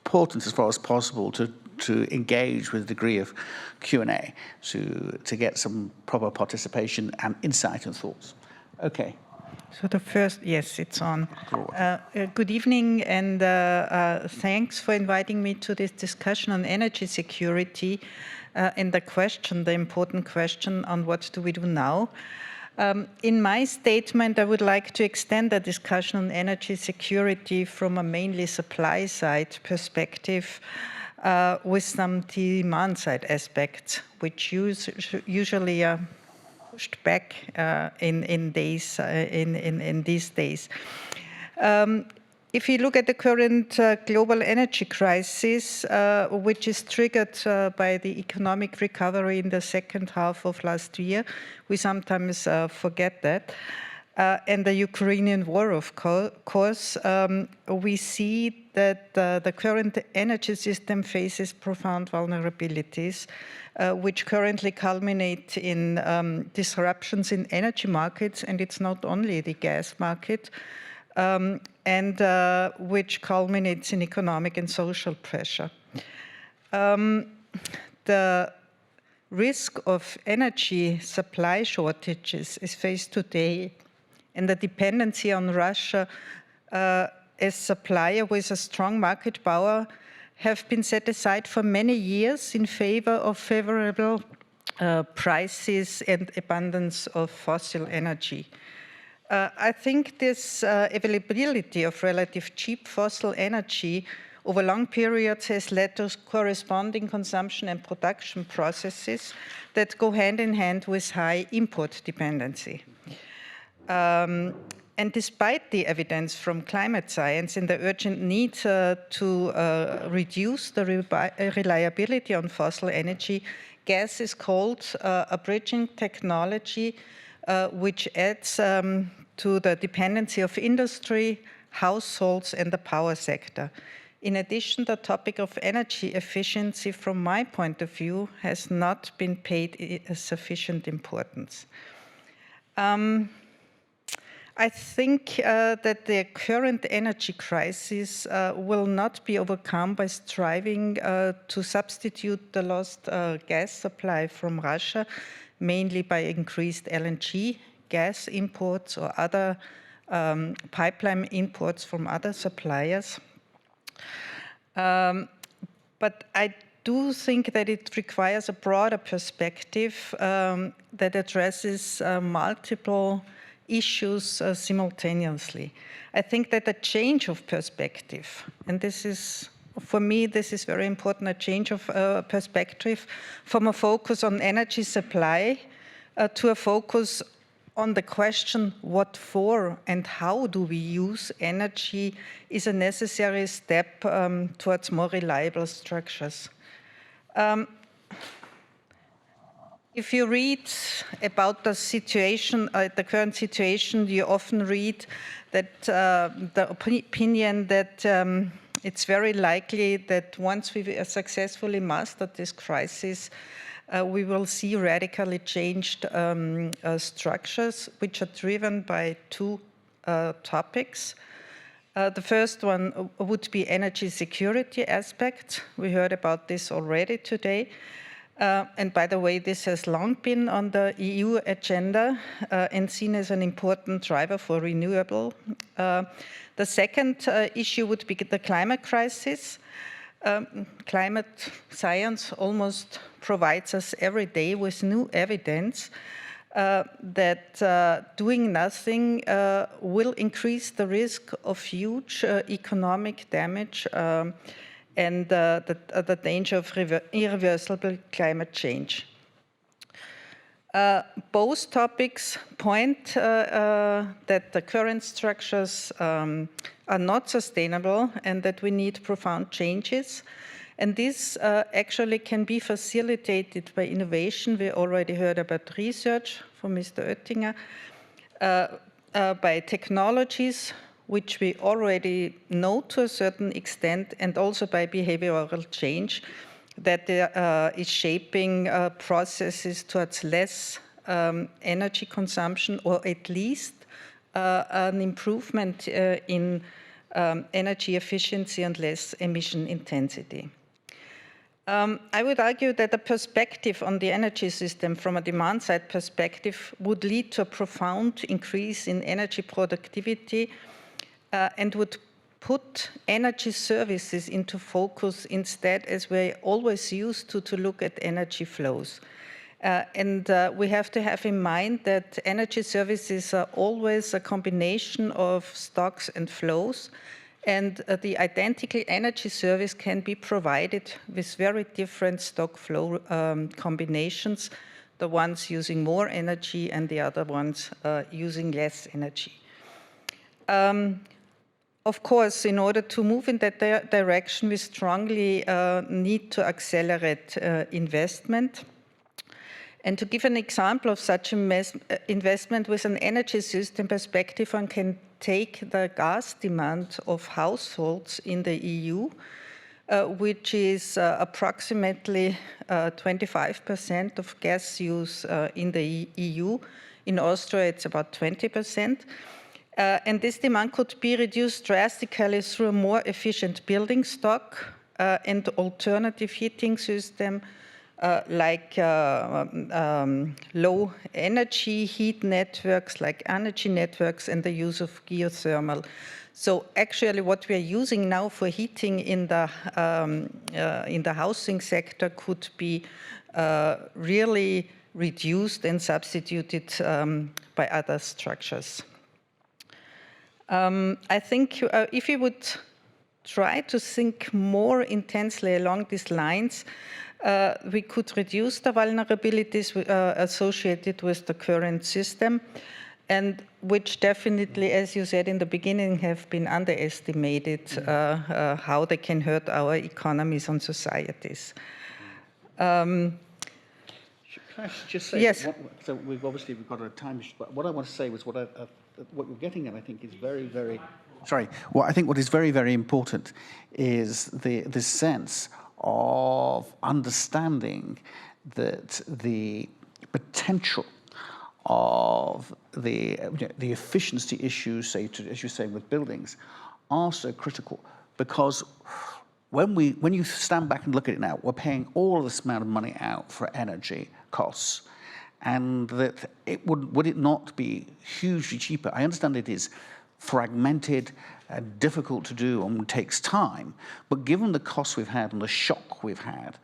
important as far as possible to engage with a degree of Q&A to get some proper participation and insight and thoughts. Okay. So the first, yes, it's on. Good evening, and thanks for inviting me to this discussion on energy security and the important question on what do we do now. In my statement, I would like to extend the discussion on energy security from a mainly supply side perspective with some demand side aspects, which usually are pushed back in these days. If you look at the current global energy crisis, which is triggered by the economic recovery in the second half of last year, we sometimes forget that, and the Ukrainian war, of course, we see that the current energy system faces profound vulnerabilities, which currently culminate in disruptions in energy markets, and it's not only the gas market, and which culminates in economic and social pressure. The risk of energy supply shortages is faced today, and the dependency on Russia as supplier with a strong market power have been set aside for many years in favor of favorable prices and abundance of fossil energy. I think this availability of relative cheap fossil energy over long periods has led to corresponding consumption and production processes that go hand in hand with high import dependency. And despite the evidence from climate science and the urgent need to reduce the reliability on fossil energy, gas is called a bridging technology which adds to the dependency of industry, households, and the power sector. In addition, the topic of energy efficiency, from my point of view, has not been paid sufficient importance. I think that the current energy crisis will not be overcome by striving to substitute the lost gas supply from Russia, mainly by increased LNG gas imports or other pipeline imports from other suppliers. But I do think that it requires a broader perspective that addresses multiple issues simultaneously. I think that a change of perspective, and this is, for me, this is very important, a change of perspective from a focus on energy supply to a focus on the question what for and how do we use energy is a necessary step towards more reliable structures. If you read about the situation, the current situation, you often read that the opinion that it's very likely that once we successfully mastered this crisis, we will see radically changed structures, which are driven by two topics. The first one would be energy security aspect. We heard about this already today. And by the way, this has long been on the EU agenda and seen as an important driver for renewable. The second issue would be the climate crisis. Climate science almost provides us every day with new evidence that doing nothing will increase the risk of huge economic damage and the danger of irreversible climate change. Both topics point that the current structures are not sustainable and that we need profound changes. And this actually can be facilitated by innovation. We already heard about research from Mr. Oettinger, by technologies, which we already know to a certain extent, and also by behavioral change that is shaping processes towards less energy consumption, or at least an improvement in energy efficiency and less emission intensity. I would argue that the perspective on the energy system from a demand side perspective would lead to a profound increase in energy productivity and would put energy services into focus instead, as we're always used to look at energy flows. And we have to have in mind that energy services are always a combination of stocks and flows, and the identical energy service can be provided with very different stock flow combinations, the ones using more energy and the other ones using less energy. Of course, in order to move in that direction, we strongly need to accelerate investment. And to give an example of such investment with an energy system perspective, one can take the gas demand of households in the EU, which is approximately 25% of gas use in the EU. In Austria, it's about 20%. And this demand could be reduced drastically through a more efficient building stock and alternative heating system like low energy heat networks, like energy networks, and the use of geothermal. So actually what we are using now for heating in the housing sector could be really reduced and substituted by other structures. I think if you would try to think more intensely along these lines, we could reduce the vulnerabilities associated with the current system, and which definitely, as you said in the beginning, have been underestimated, how they can hurt our economies and societies. Can I just say, yes. So we've got a time issue, but what I want to say was what you're getting at, I think, is very, very, sorry, what is very, very important is this sense of understanding that the potential of the efficiency issues, say, as you're saying with buildings, are so critical, because when you stand back and look at it now, we're paying all of this amount of money out for energy costs, and that would it not be hugely cheaper? I understand it is fragmented, difficult to do, and takes time. But given the costs we've had and the shock we've had,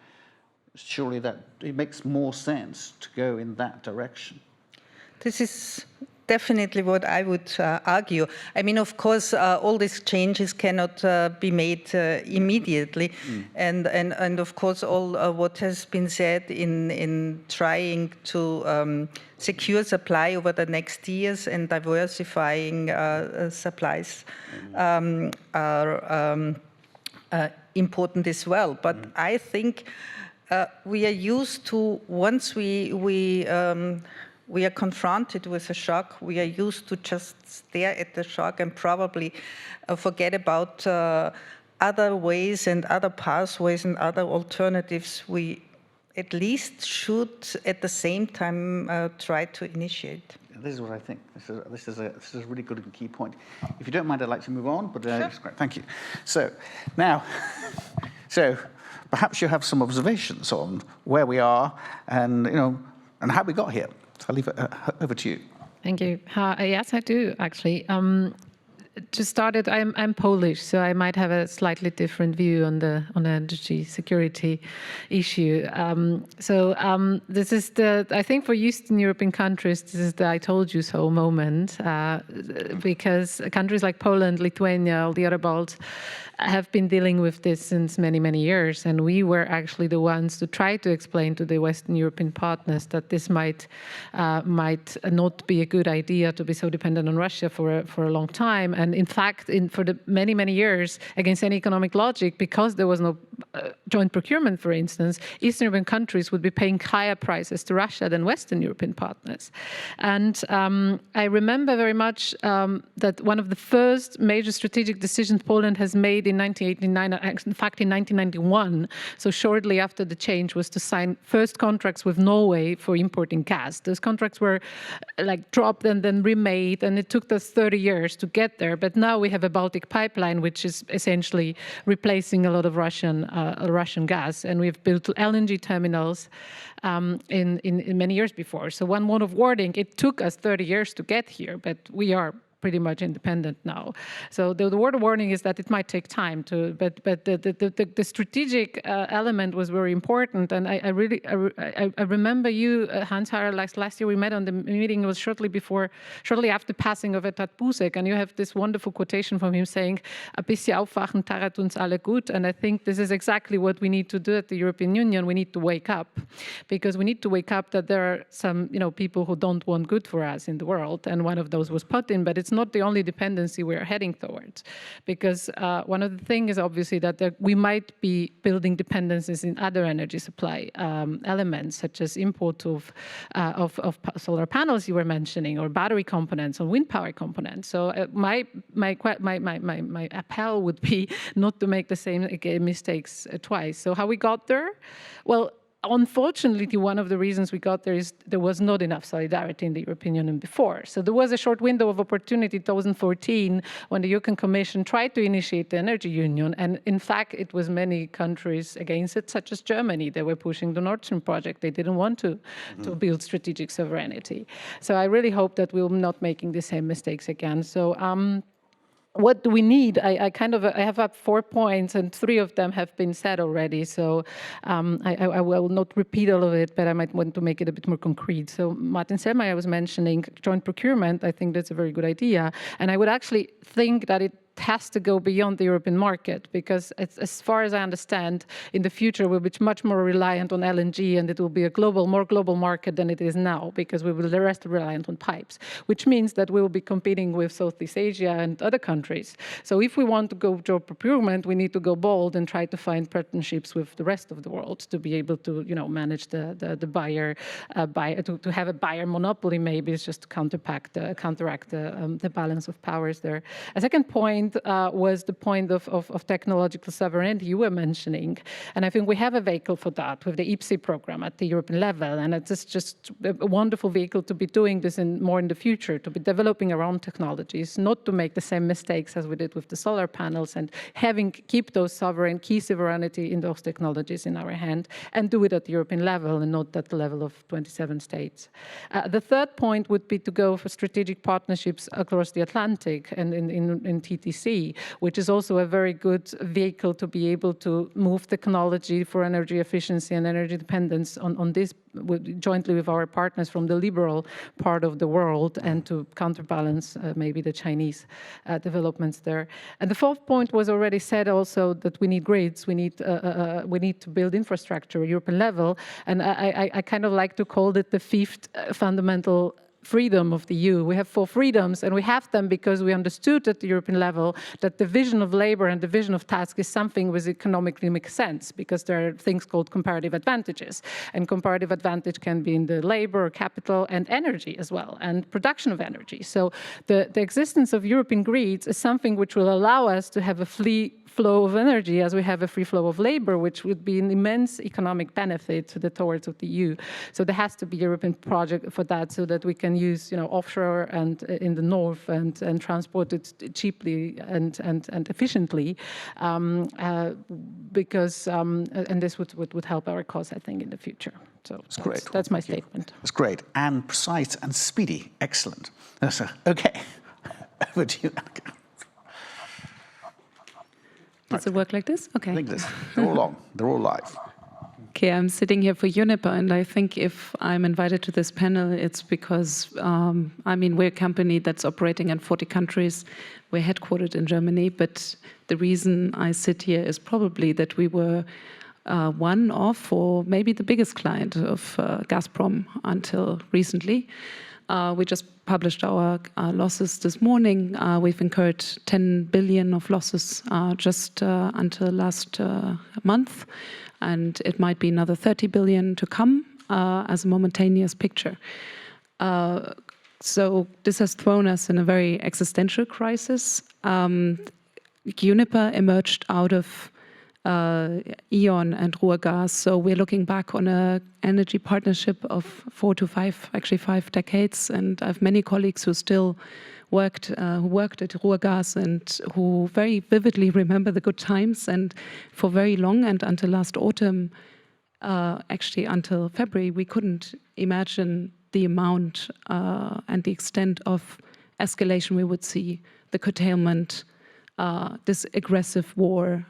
surely that it makes more sense to go in that direction. This is definitely what I would argue. I mean, of course, all these changes cannot be made immediately, and of course, all what has been said in trying to secure supply over the next years and diversifying supplies are important as well. But I think we are used to, once we are confronted with a shock, we are used to just stare at the shock and probably forget about other ways and other pathways and other alternatives we at least should at the same time try to initiate. This is what I think. This is a really good and key point. If you don't mind, I'd like to move on, but it's great. Thank you. So now, perhaps you have some observations on where we are and and how we got here. So I'll leave it over to you. Thank you. Yes, I do, actually. To start it, I'm Polish, so I might have a slightly different view on the energy security issue. This is I think for Eastern European countries, this is the I told you so moment, because countries like Poland, Lithuania, all the other Balts have been dealing with this since many, many years. And we were actually the ones to try to explain to the Western European partners that this might not be a good idea to be so dependent on Russia for a long time. And in fact, for the many, many years, against any economic logic, because there was no joint procurement, for instance, Eastern European countries would be paying higher prices to Russia than Western European partners. And I remember very much that one of the first major strategic decisions Poland has made in 1989, in fact in 1991, so shortly after the change, was to sign first contracts with Norway for importing gas. Those contracts were like dropped and then remade, and it took us 30 years to get there. But now we have a Baltic pipeline, which is essentially replacing a lot of Russian gas, and we've built LNG terminals in many years before. So one word of warning: it took us 30 years to get here, but we are pretty much independent now. So the word of warning is that it might take time to, but the strategic element was very important. And I remember you, Hans-Harald, last year we met on the meeting. It was shortly after passing of Etat Busek, and you have this wonderful quotation from him saying, "A bisschen aufwachen tarat uns alle gut." And I think this is exactly what we need to do at the European Union. We need to wake up, because we need to wake up that there are some people who don't want good for us in the world, and one of those was Putin. But it's not the only dependency we are heading towards, because one of the things is obviously that we might be building dependencies in other energy supply elements, such as import of solar panels you were mentioning, or battery components, or wind power components. So my appel would be not to make the same mistakes twice. So how we got there? Well, unfortunately, one of the reasons we got there is there was not enough solidarity in the European Union before. So there was a short window of opportunity in 2014 when the European Commission tried to initiate the energy union. And in fact, it was many countries against it, such as Germany. They were pushing the Nord Stream project. They didn't want to build strategic sovereignty. So I really hope that we're not making the same mistakes again. So what do we need? I have up 4 points, and 3 of them have been said already. So I will not repeat all of it, but I might want to make it a bit more concrete. So Martin Selmayr was mentioning joint procurement. I think that's a very good idea. And I would actually think that it has to go beyond the European market, because as far as I understand, in the future we'll be much more reliant on LNG, and it will be a more global market than it is now, because we will the rest reliant on pipes, which means that we will be competing with Southeast Asia and other countries. So if we want to go joint procurement, we need to go bold and try to find partnerships with the rest of the world to be able to, manage the buyer, to have a buyer monopoly. Maybe it's just to counteract the balance of powers there. A second point was the point of technological sovereignty you were mentioning. And I think we have a vehicle for that with the IPCEI program at the European level. And it's just a wonderful vehicle to be doing this more in the future, to be developing our own technologies, not to make the same mistakes as we did with the solar panels, and keep those key sovereignty in those technologies in our hand, and do it at the European level and not at the level of 27 states. The third point would be to go for strategic partnerships across the Atlantic and in TTC, which is also a very good vehicle to be able to move technology for energy efficiency and energy dependence on this jointly with our partners from the liberal part of the world, and to counterbalance maybe the Chinese developments there. And the fourth point was already said also, that we need grids, we need to build infrastructure at European level, and I kind of like to call it the fifth fundamental freedom of the EU. We have 4 freedoms, and we have them because we understood at the European level that division of labor and division of task is something which economically makes sense, because there are things called comparative advantages. And comparative advantage can be in the labor, capital, and energy as well, and production of energy. So the existence of European grids is something which will allow us to have a free flow of energy as we have a free flow of labor, which would be an immense economic benefit to the towards of the EU. So there has to be a European project for that, so that we can use offshore and in the north and transport it cheaply and efficiently, because and this would help our cause, I think, in the future. So that's great. That's my statement. That's great, and precise and speedy. Excellent. Okay, over to you, Annika. Does it work like this? Okay. Like this. They're all long. They're all live. Okay, I'm sitting here for Uniper, and I think if I'm invited to this panel, it's because, we're a company that's operating in 40 countries. We're headquartered in Germany, but the reason I sit here is probably that we were one of, or maybe the biggest client of Gazprom until recently. We just published our losses this morning. We've incurred 10 billion of losses just until last month, and it might be another 30 billion to come as a momentaneous picture. So this has thrown us in a very existential crisis. Uniper emerged out of E.ON and Ruhrgas. So we're looking back on an energy partnership of 4 to 5, actually 5 decades. And I have many colleagues who still worked at Ruhrgas and who very vividly remember the good times. And for very long, and until last autumn, actually until February, we couldn't imagine the amount and the extent of escalation we would see, the curtailment, this aggressive war.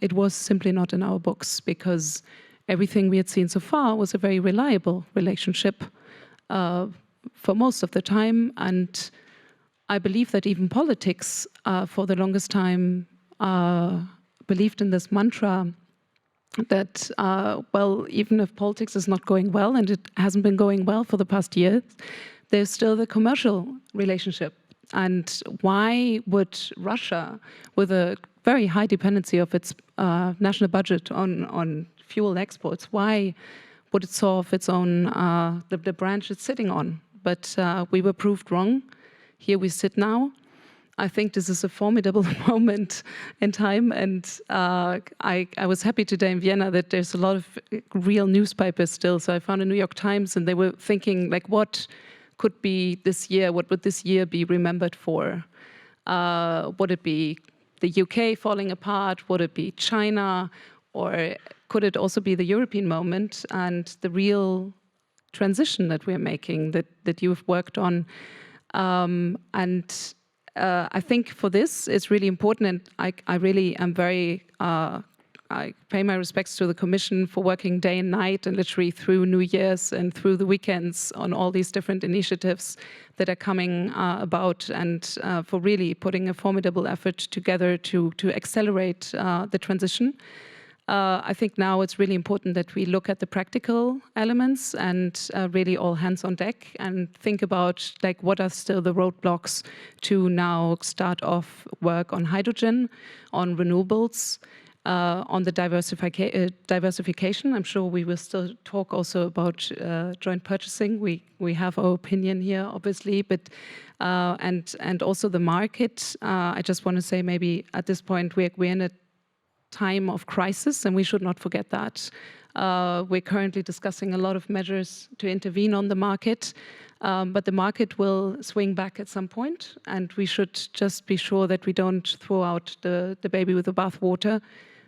It was simply not in our books, because everything we had seen so far was a very reliable relationship for most of the time. And I believe that even politics for the longest time believed in this mantra that, even if politics is not going well, and it hasn't been going well for the past years, there's still the commercial relationship. And why would Russia, with a very high dependency of its national budget on fuel exports, why would it solve its own, the branch it's sitting on? But we were proved wrong. Here we sit now. I think this is a formidable moment in time, and I was happy today in Vienna that there's a lot of real newspapers still. So I found a New York Times, and they were thinking, like, what could be this year? What would this year be remembered for? Would it be the UK falling apart? Would it be China? Or could it also be the European moment and the real transition that we're making, that you've worked on? And I think for this, it's really important, and I really am very, I pay my respects to the Commission for working day and night and literally through New Year's and through the weekends on all these different initiatives that are coming about, and for really putting a formidable effort together to accelerate the transition. I think now it's really important that we look at the practical elements and really all hands on deck and think about like what are still the roadblocks to now start off work on hydrogen, on renewables, on the diversification. I'm sure we will still talk also about joint purchasing. We have our opinion here, obviously, but and also the market. I just want to say maybe at this point we're in a time of crisis, and we should not forget that. We're currently discussing a lot of measures to intervene on the market, but the market will swing back at some point, and we should just be sure that we don't throw out the baby with the bathwater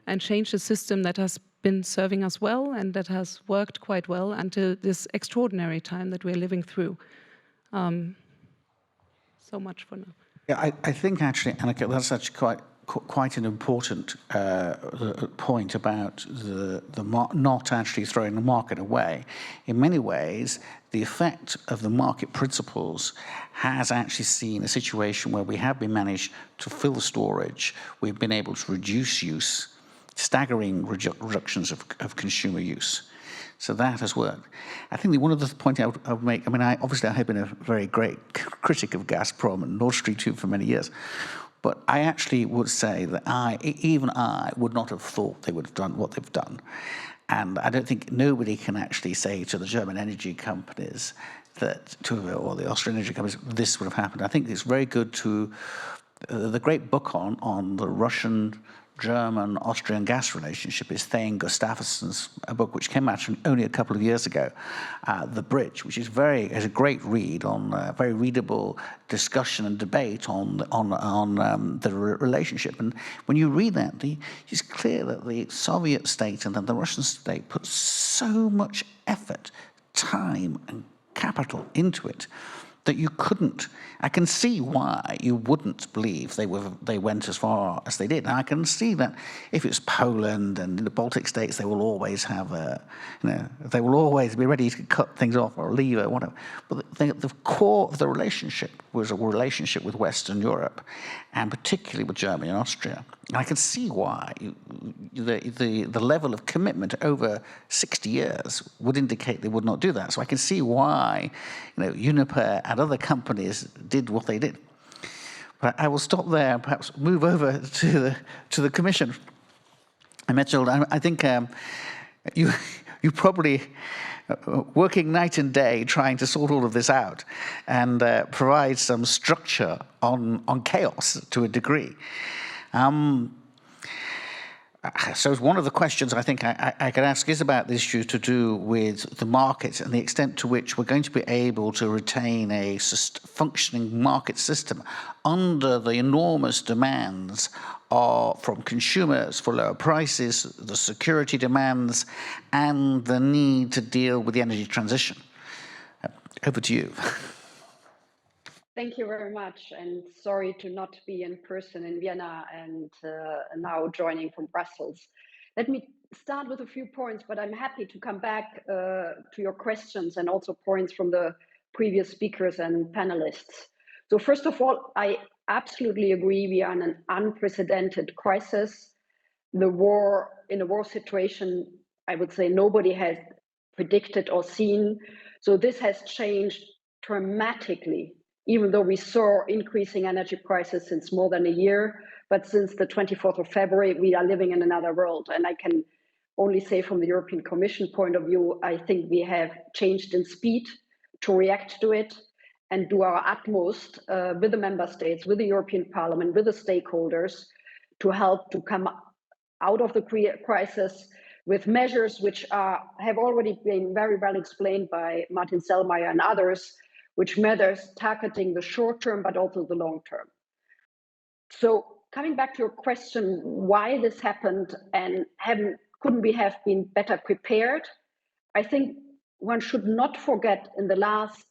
and change the system that has been serving us well and that has worked quite well until this extraordinary time that we're living through. So much for now. Yeah, I think actually, Annika, that's actually quite an important point about not actually throwing the market away. In many ways, the effect of the market principles has actually seen a situation where we have been managed to fill storage, we've been able to reduce use, staggering reductions of consumer use. So that has worked. I think one of the points I would make, I mean, I have been a very great critic of Gazprom and Nord Stream 2 for many years. But I actually would say that even I would not have thought they would have done what they've done. And I don't think nobody can actually say to the German energy companies or the Austrian energy companies, this would have happened. I think it's very good to, the great book on the Russian, German, Austrian gas relationship is Thane Gustafsson's book, which came out only a couple of years ago, The Bridge, which is a great read on very readable discussion and debate on the relationship. And when you read that, it's clear that the Soviet state and then the Russian state put so much effort, time, and capital into it that you couldn't. I can see why you wouldn't believe they went as far as they did. And I can see that if it's Poland and the Baltic states, they will always have they will always be ready to cut things off or leave or whatever. But the core of the relationship was a relationship with Western Europe, and particularly with Germany and Austria. And I can see why the level of commitment over 60 years would indicate they would not do that. So I can see why Uniper and other companies did what they did. But I will stop there and perhaps move over to the Commission. Mitchell, I think you probably working night and day trying to sort all of this out and provide some structure on chaos to a degree. So one of the questions I think I could ask is about the issue to do with the market and the extent to which we're going to be able to retain a functioning market system under the enormous demands from consumers for lower prices, the security demands, and the need to deal with the energy transition. Over to you. Thank you very much, and sorry to not be in person in Vienna and now joining from Brussels. Let me start with a few points, but I'm happy to come back to your questions and also points from the previous speakers and panelists. So first of all, I absolutely agree we are in an unprecedented crisis. In a war situation, I would say nobody has predicted or seen. So this has changed dramatically, even though we saw increasing energy prices since more than a year. But since the 24th of February, we are living in another world. And I can only say from the European Commission point of view, I think we have changed in speed to react to it and do our utmost with the member states, with the European Parliament, with the stakeholders to help to come out of the crisis with measures which have already been very well explained by Martin Selmayr and others, which measures targeting the short term, but also the long term. So coming back to your question, why this happened and couldn't we have been better prepared? I think one should not forget in the last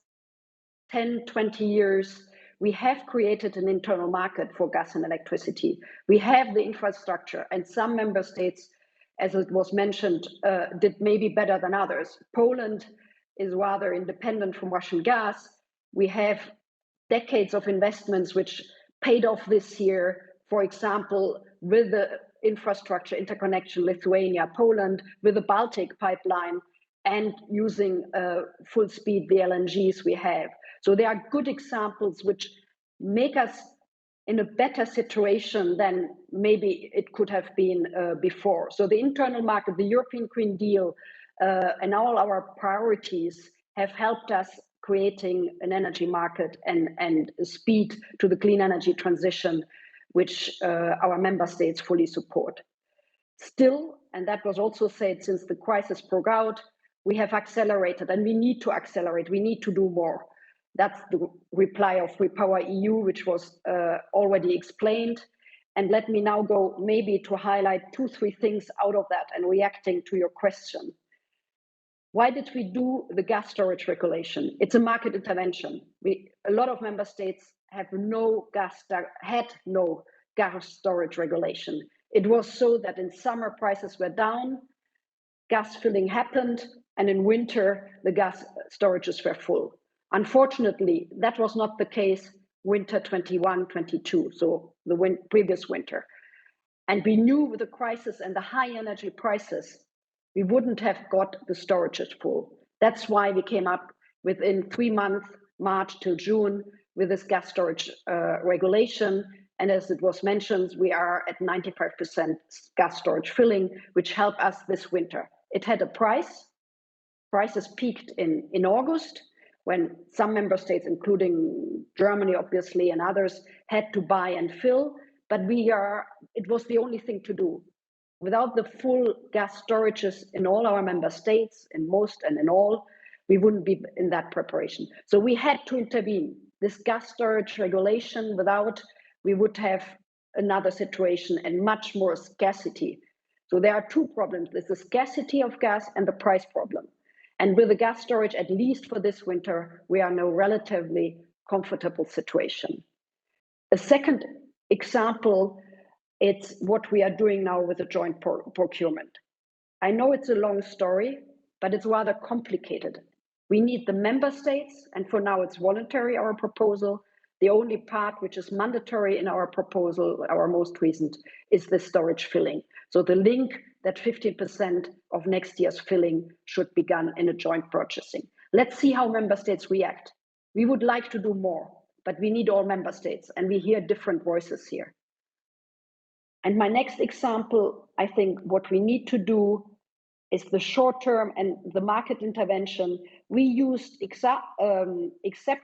10, 20 years, we have created an internal market for gas and electricity. We have the infrastructure, and some member states, as it was mentioned, did maybe better than others. Poland is rather independent from Russian gas. We have decades of investments which paid off this year, for example, with the infrastructure interconnection Lithuania, Poland, with the Baltic pipeline, and using full speed the LNGs we have. So there are good examples which make us in a better situation than maybe it could have been before. So the internal market, the European Green Deal, and all our priorities have helped us creating an energy market and speed to the clean energy transition, which our member states fully support. Still, and that was also said since the crisis broke out, we have accelerated and we need to accelerate, we need to do more. That's the reply of Repower EU, which was already explained. And let me now go maybe to highlight 2-3 things out of that and reacting to your question. Why did we do the gas storage regulation? It's a market intervention. A lot of member states had no gas storage regulation. It was so that in summer prices were down, gas filling happened, and in winter the gas storages were full. Unfortunately, that was not the case winter 21-22, so the previous winter. And we knew with the crisis and the high energy prices, we wouldn't have got the storages full. That's why we came up within 3 months, March till June, with this gas storage regulation. And as it was mentioned, we are at 95% gas storage filling, which helped us this winter. It had a price. Prices peaked in August, when some member states, including Germany, obviously, and others, had to buy and fill. But it was the only thing to do. Without the full gas storages in all our member states, in most and in all, we wouldn't be in that preparation. So we had to intervene. This gas storage regulation, without, we would have another situation and much more scarcity. So there are 2 problems. There's the scarcity of gas and the price problem. And with the gas storage, at least for this winter, we are in a relatively comfortable situation. A second example, it's what we are doing now with the joint procurement. I know it's a long story, but it's rather complicated. We need the member states, and for now it's voluntary, our proposal. The only part which is mandatory in our proposal, our most recent, is the storage filling. So the link that 15% of next year's filling should be done in a joint purchasing. Let's see how member states react. We would like to do more, but we need all member states, and we hear different voices here. And my next example, I think what we need to do is the short term and the market intervention. We used, except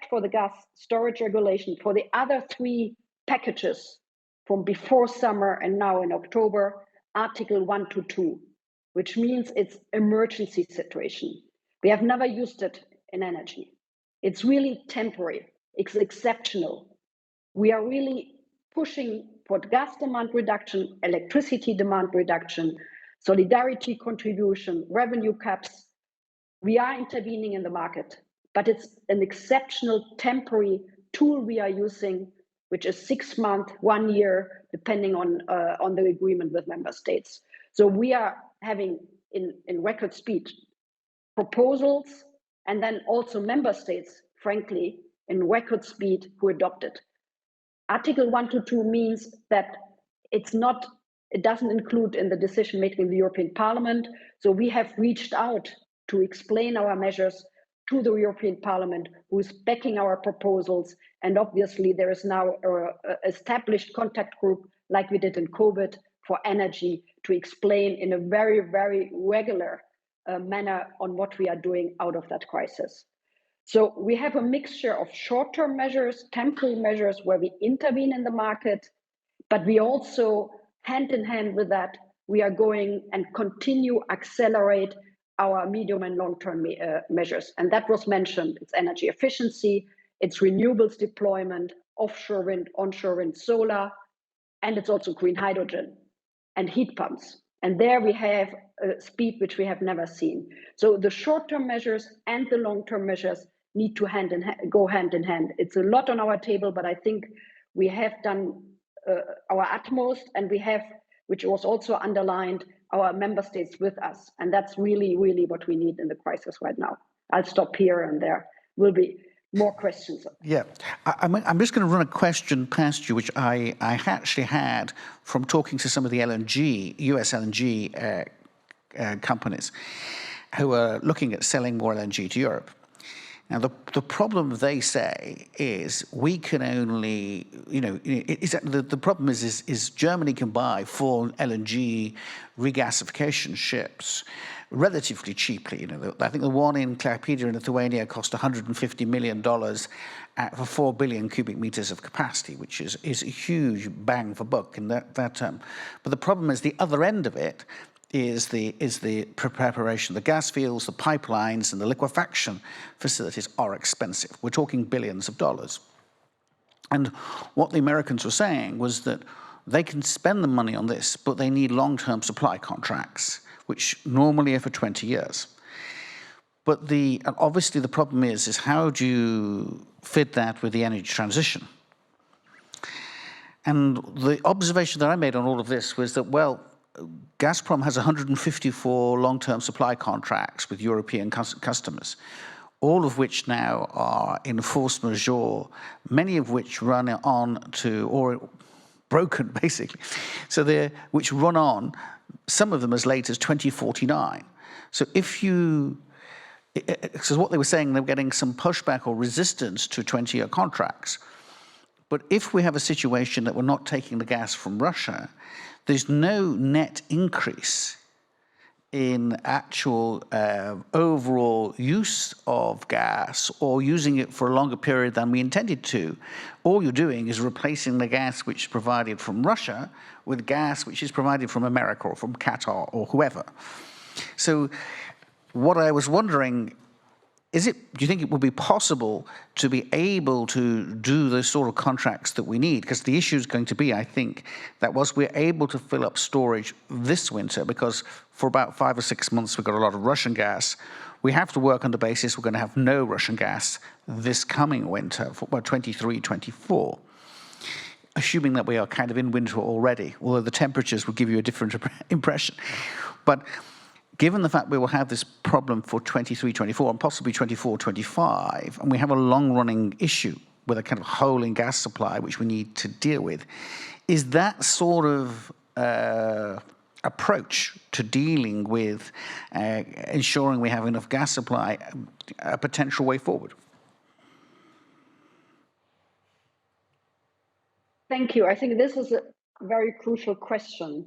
for the gas storage regulation, for the other 3 packages from before summer and now in October, Article 1 to 2, which means it's emergency situation. We have never used it in energy. It's really temporary, it's exceptional. We are really pushing for gas demand reduction, electricity demand reduction, solidarity contribution, revenue caps. We are intervening in the market, but it's an exceptional temporary tool we are using, which is 6 months, 1 year, depending on the agreement with member states. So we are having in record speed proposals, and then also member states, frankly, in record speed who adopt it. Article 1 to 2 means that it doesn't include in the decision making in the European Parliament. So we have reached out to explain our measures to the European Parliament, who is backing our proposals. And obviously there is now an established contact group, like we did in COVID, for energy, to explain in a very, very regular manner on what we are doing out of that crisis. So we have a mixture of short-term measures, temporary measures where we intervene in the market, but we also, hand in hand with that, we are going and continue accelerate our medium and long-term measures. And that was mentioned. It's energy efficiency, it's renewables deployment, offshore wind, onshore wind, solar, and it's also green hydrogen and heat pumps. And there we have a speed which we have never seen. So the short-term measures and the long-term measures need to go hand in hand. It's a lot on our table, but I think we have done our utmost, and we have, which was also underlined, our member states with us. And that's really, really what we need in the crisis right now. I'll stop here, and there will be more questions. Yeah, I'm just going to run a question past you, which I actually had from talking to some of the US LNG companies who are looking at selling more LNG to Europe. Now, the problem they say is we can only, the problem is Germany can buy 4 LNG regasification ships relatively cheaply. I think the one in Klaipeda in Lithuania cost $150 million for 4 billion cubic meters of capacity, which is a huge bang for buck in that term. But the problem is the other end of it is the preparation. The gas fields, the pipelines, and the liquefaction facilities are expensive. We're talking billions of dollars. And what the Americans were saying was that they can spend the money on this, but they need long-term supply contracts, which normally are for 20 years. But obviously the problem is how do you fit that with the energy transition? And the observation that I made on all of this was that, well, Gazprom has 154 long-term supply contracts with European customers, all of which now are in force majeure, many of which run on to, or broken basically, which run on, some of them as late as 2049. So so what they were saying, they were getting some pushback or resistance to 20-year contracts. But if we have a situation that we're not taking the gas from Russia, there's no net increase in actual overall use of gas or using it for a longer period than we intended to. All you're doing is replacing the gas which is provided from Russia with gas which is provided from America or from Qatar or whoever. So what I was wondering, do you think it would be possible to be able to do the sort of contracts that we need? Because the issue is going to be, I think, that once we're able to fill up storage this winter, because for about 5 or 6 months we've got a lot of Russian gas, we have to work on the basis we're going to have no Russian gas this coming winter, for 23, 24. Assuming that we are kind of in winter already, although the temperatures will give you a different impression. But given the fact we will have this problem for 23, 24, and possibly 24, 25, and we have a long-running issue with a kind of hole in gas supply which we need to deal with, is that sort of approach to dealing with ensuring we have enough gas supply a potential way forward? Thank you. I think this is a very crucial question.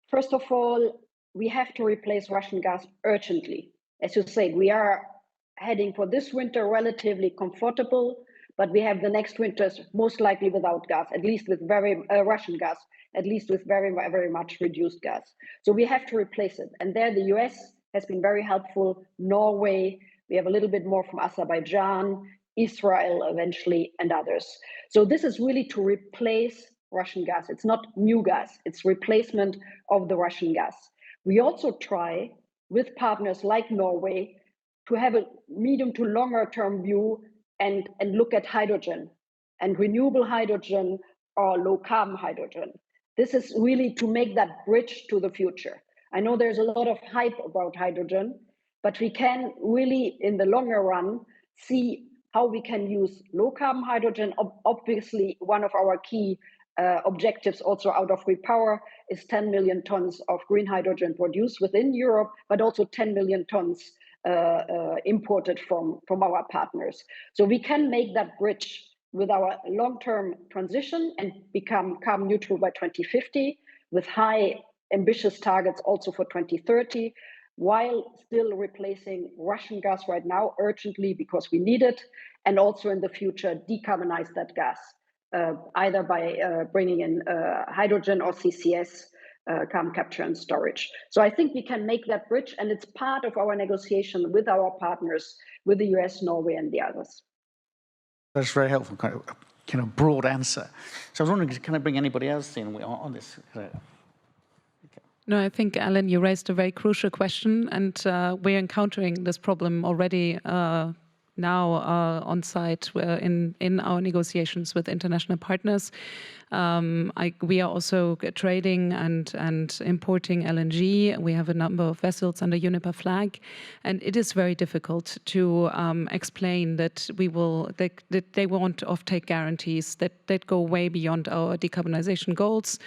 First of all, we have to replace Russian gas urgently. As you said, we are heading for this winter relatively comfortable, but we have the next winters most likely without gas, at least with Russian gas, at least with very, very much reduced gas. So we have to replace it. And there the US has been very helpful. Norway, we have a little bit more from Azerbaijan, Israel eventually, and others. So this is really to replace Russian gas. It's not new gas, it's replacement of the Russian gas. We also try with partners like Norway to have a medium to longer term view and look at hydrogen and renewable hydrogen or low carbon hydrogen. This is really to make that bridge to the future. I know there's a lot of hype about hydrogen, but we can really in the longer run see how we can use low carbon hydrogen. Obviously, one of our key objectives also out of Repower is 10 million tons of green hydrogen produced within Europe, but also 10 million tons imported from our partners. So we can make that bridge with our long-term transition and become carbon neutral by 2050 with high ambitious targets also for 2030, while still replacing Russian gas right now urgently because we need it, and also in the future decarbonize that gas. Either by bringing in hydrogen or CCS, carbon capture and storage. So I think we can make that bridge, and it's part of our negotiation with our partners, with the US, Norway, and the others. That's very helpful, kind of broad answer. So I was wondering, can I bring anybody else in on this? Okay. No, I think, Alan, you raised a very crucial question, and we're encountering this problem already now on site in our negotiations with international partners. We are also trading and importing LNG. We have a number of vessels under Uniper flag, and it is very difficult to explain that that they want offtake guarantees that go way beyond our decarbonization goals.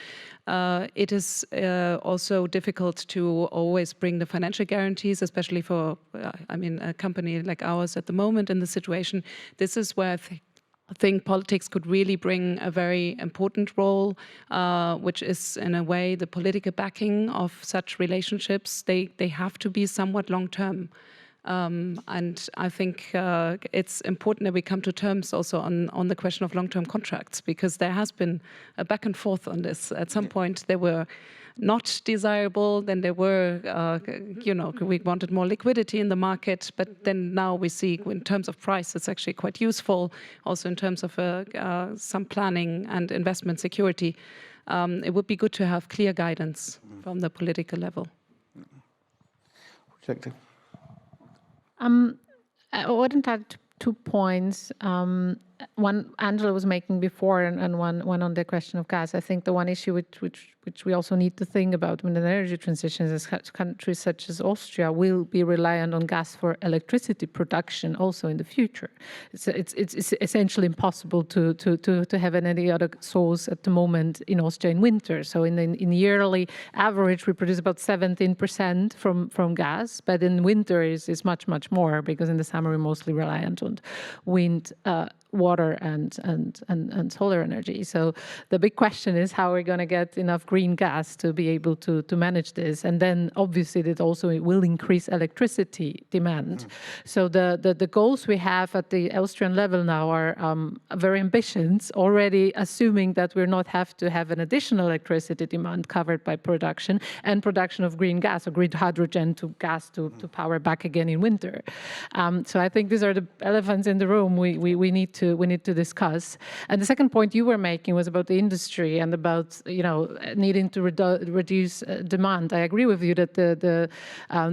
It is also difficult to always bring the financial guarantees, especially for, a company like ours at the moment in the situation. This is where I think politics could really bring a very important role, which is in a way the political backing of such relationships. They have to be somewhat long-term. And I think it's important that we come to terms also on the question of long-term contracts, because there has been a back and forth on this. At some point, they were not desirable, then there were, we wanted more liquidity in the market, but then now we see in terms of price, it's actually quite useful, also in terms of some planning and investment security. It would be good to have clear guidance from the political level. I wouldn't add 2 points. One Angela was making before, and one on the question of gas. I think the one issue which we also need to think about when the energy transition is countries such as Austria will be reliant on gas for electricity production also in the future. It's essentially impossible to have any other source at the moment in Austria in winter. So in yearly average, we produce about 17% from gas, but in winter is much more, because in the summer we're mostly reliant on wind, water and solar energy. So the big question is how we're going to get enough green gas to be able to manage this. And then obviously it also will increase electricity demand. So the goals we have at the Austrian level now are very ambitious, already assuming that we're not have to have an additional electricity demand covered by production of green gas or green hydrogen to gas to power back again in winter. So I think these are the elephants in the room we need to discuss. And the second point you were making was about the industry and about needing to reduce demand. I agree with you that the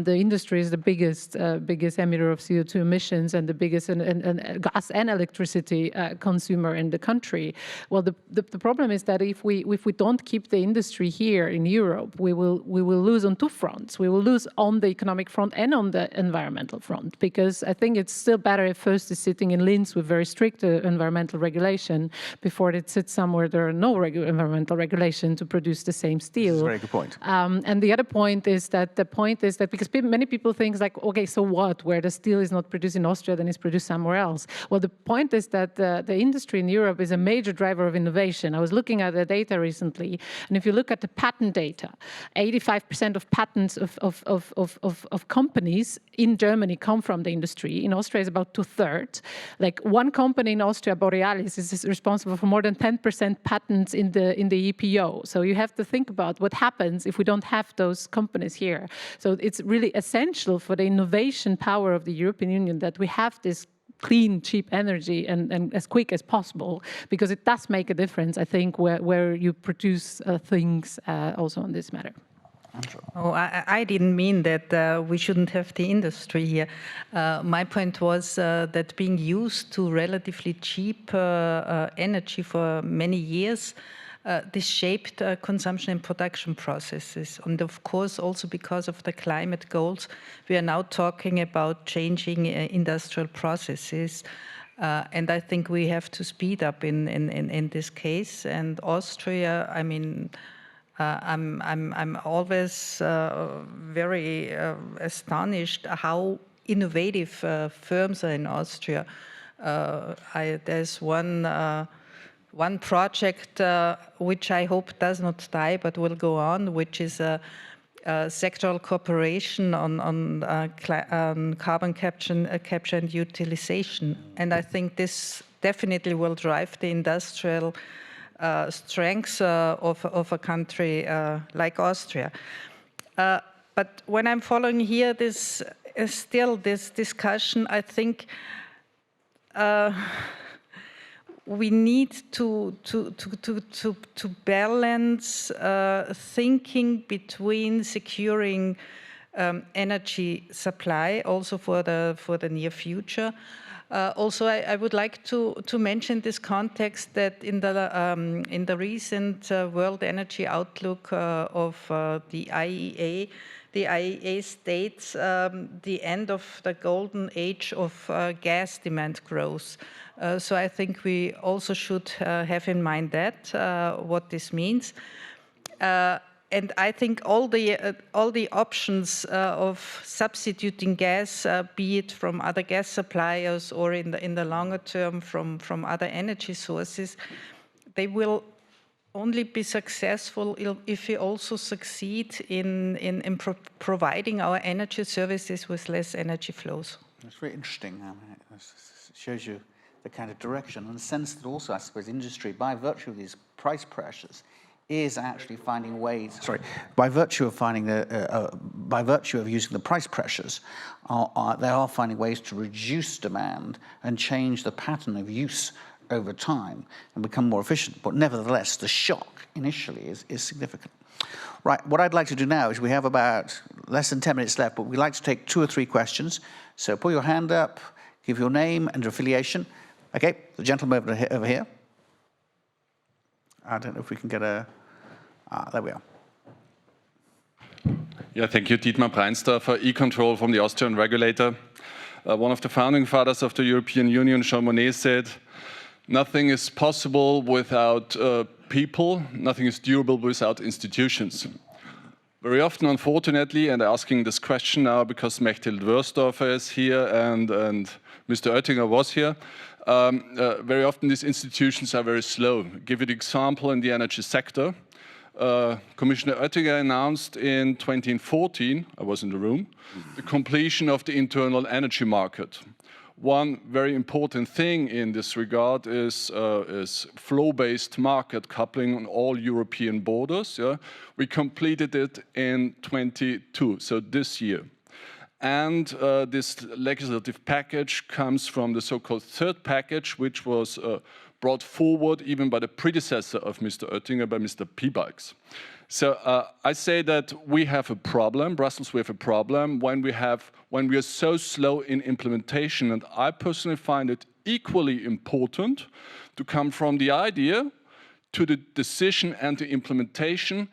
industry is the biggest emitter of CO2 emissions and the biggest and gas and electricity consumer in the country. Well, the problem is that if we don't keep the industry here in Europe, we will lose on two fronts. We will lose on the economic front and on the environmental front, because I think it's still better if first is sitting in Linz with very strict environmental regulation before it sits somewhere there are no environmental regulation to produce the same steel. That's a very good point. And the other point is that because many people think like, okay, so what? Where the steel is not produced in Austria, then it's produced somewhere else. Well, the point is that the industry in Europe is a major driver of innovation. I was looking at the data recently, and if you look at the patent data, 85% of patents of companies in Germany come from the industry. In Austria, it's about 2/3. Like one company in Austria, Borealis, is responsible for more than 10% patents in the EPO. So you have to think about what happens if we don't have those companies here. So it's really essential for the innovation power of the European Union that we have this clean, cheap energy and as quick as possible, because it does make a difference, I think, where you produce things also on this matter. Oh, I didn't mean that we shouldn't have the industry here. My point was that being used to relatively cheap energy for many years, this shaped consumption and production processes. And of course, also because of the climate goals, we are now talking about changing industrial processes. And I think we have to speed up in this case. And Austria, I mean, I'm always very astonished how innovative firms are in Austria. There's one project which I hope does not die but will go on, which is a sectoral cooperation on carbon capture and utilization. And I think this definitely will drive the industrial strengths of a country like Austria. But when I'm following here this discussion, I think we need to balance thinking between securing energy supply also for the near future, Also, I would like to mention this context that in the recent World Energy Outlook of the IEA states the end of the golden age of gas demand growth. So I think we also should have in mind that what this means. And I think all the options of substituting gas, be it from other gas suppliers or in the longer term from other energy sources, they will only be successful if we also succeed in providing our energy services with less energy flows. That's very interesting. It shows you the kind of direction and the sense that also, I suppose, industry, by virtue of these price pressures, is actually finding ways. By virtue of using the price pressures, they are finding ways to reduce demand and change the pattern of use over time and become more efficient. But nevertheless, the shock initially is significant. Right. What I'd like to do now is we have about less than 10 minutes left, but we'd like to take 2 or 3 questions. So put your hand up, give your name and your affiliation. Okay, the gentleman over here. I don't know if we can get a. There we are. Yeah, thank you. Dietmar Breinsdorfer, E-Control from the Austrian regulator. One of the founding fathers of the European Union, Jean Monnet, said, "Nothing is possible without people, nothing is durable without institutions." Very often, unfortunately, and asking this question now because Mechthild Wörsdorfer is here and Mr. Oettinger was here, very often these institutions are very slow. I'll give you an example in the energy sector. Commissioner Oettinger announced in 2014, I was in the room, the completion of the internal energy market. One very important thing in this regard is flow-based market coupling on all European borders. Yeah? We completed it in 22, so this year. And this legislative package comes from the so-called third package, which was brought forward even by the predecessor of Mr. Oettinger, by Mr. Piebalgs. So I say that we have a problem, Brussels, we have a problem when we are so slow in implementation. And I personally find it equally important to come from the idea to the decision and the implementation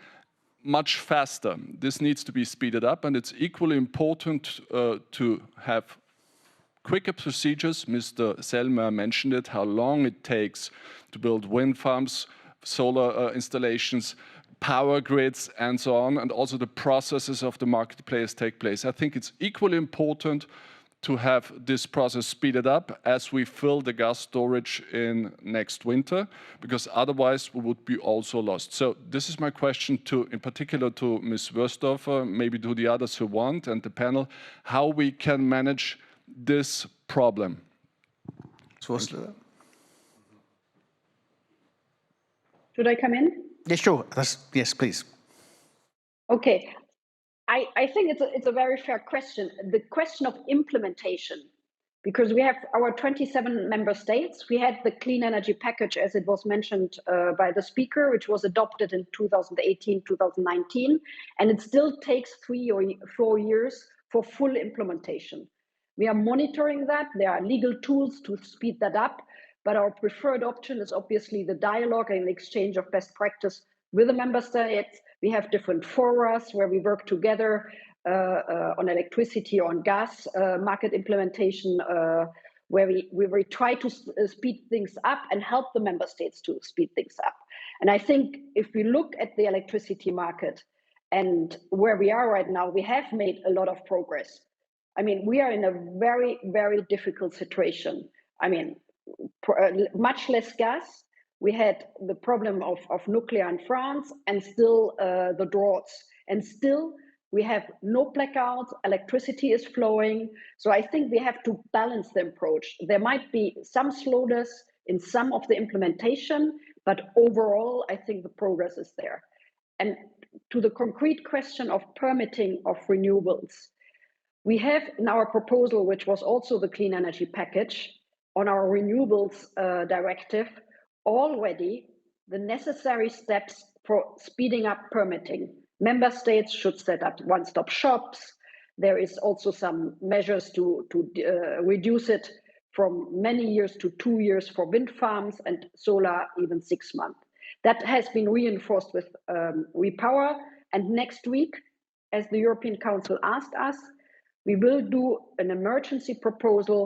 much faster. This needs to be speeded up, and it's equally important to have quicker procedures. Mr. Selmayr mentioned it, how long it takes to build wind farms, solar installations, power grids, and so on, and also the processes of the market players take place. I think it's equally important to have this process speeded up as we fill the gas storage in next winter, because otherwise we would be also lost. So this is my question in particular to Ms. Wörsdorfer, maybe to the others who want, and the panel, how we can manage this problem. Should I come in? Yeah, sure. Yes, please. Okay. I think it's a very fair question. The question of implementation, because we have our 27 member states. We had the clean energy package, as it was mentioned by the speaker, which was adopted in 2018, 2019, and it still takes 3 or 4 years for full implementation. We are monitoring that. There are legal tools to speed that up, but our preferred option is obviously the dialogue and exchange of best practice with the member states. We have different forums where we work together on electricity, on gas market implementation, where we try to speed things up and help the member states to speed things up. And I think if we look at the electricity market and where we are right now, we have made a lot of progress. I mean, we are in a very, very difficult situation. I mean, much less gas. We had the problem of nuclear in France and still the droughts. And still we have no blackouts, electricity is flowing. So I think we have to balance the approach. There might be some slowness in some of the implementation, but overall, I think the progress is there. And to the concrete question of permitting of renewables, we have in our proposal, which was also the clean energy package, on our renewables directive, already the necessary steps for speeding up permitting. Member states should set up one-stop shops. There is also some measures to reduce it from many years to 2 years for wind farms, and solar even 6 months. That has been reinforced with Repower, and next week, as the European Council asked us, we will do an emergency proposal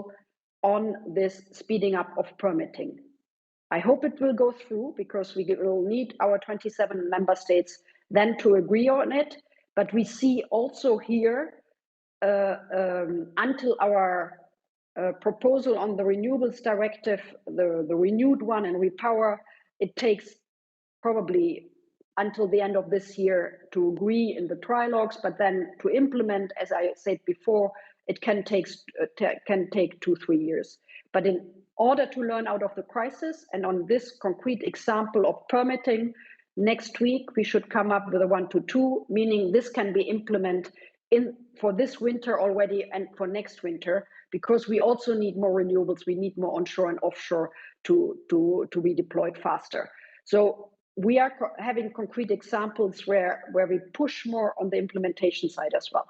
on this speeding up of permitting. I hope it will go through, because we will need our 27 member states then to agree on it. But we see also here, until our proposal on the renewables directive, the renewed one, and Repower, it takes probably until the end of this year to agree in the trilogues, but then to implement, as I said before, it can take 2-3 years. But in order to learn out of the crisis, and on this concrete example of permitting, next week we should come up with a 1 to 2, meaning this can be implemented for this winter already and for next winter, because we also need more renewables, we need more onshore and offshore to be deployed faster. So we are having concrete examples where we push more on the implementation side as well.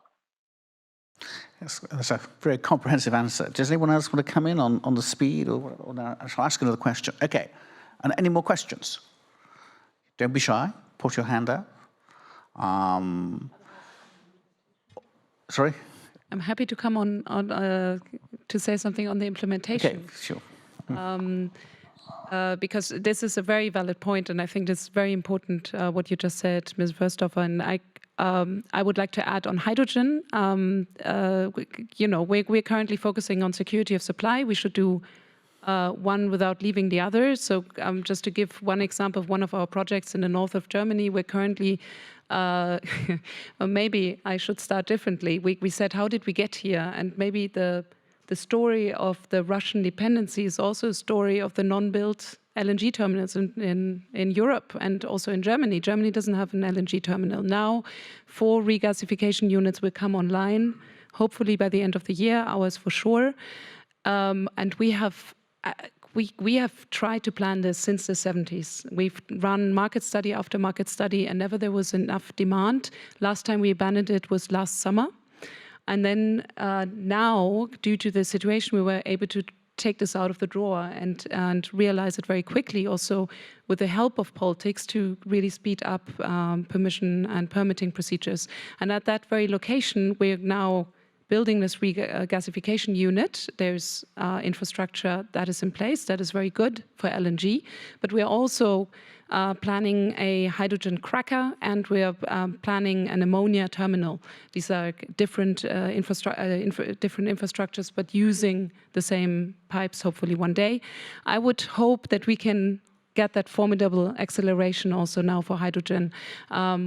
Yes, that's a very comprehensive answer. Does anyone else want to come in on the speed, or shall I ask another question? Okay, and any more questions? Don't be shy, put your hand up. Sorry? I'm happy to come on to say something on the implementation. Okay, sure. Because this is a very valid point, and I think this is very important, what you just said, Ms. Verstoffer, and I would like to add on hydrogen. We're currently focusing on security of supply. We should do one without leaving the other. So just to give one example of one of our projects in the north of Germany, we're currently, or maybe I should start differently. We said, how did we get here? And maybe the story of the Russian dependency is also a story of the non-built LNG terminals in Europe and also in Germany. Germany doesn't have an LNG terminal. Now 4 regasification units will come online, hopefully by the end of the year, ours for sure. And we have tried to plan this since the 70s. We've run market study after market study, and never there was enough demand. Last time we abandoned it was last summer. And then now, due to the situation, we were able to take this out of the drawer and realize it very quickly, also with the help of politics, to really speed up permission and permitting procedures. And at that very location, we're now building this regasification unit. There's infrastructure that is in place that is very good for LNG, but we're also planning a hydrogen cracker, and we're planning an ammonia terminal. These are different infrastructures, but using the same pipes, hopefully one day. I would hope that we can get that formidable acceleration also now for hydrogen,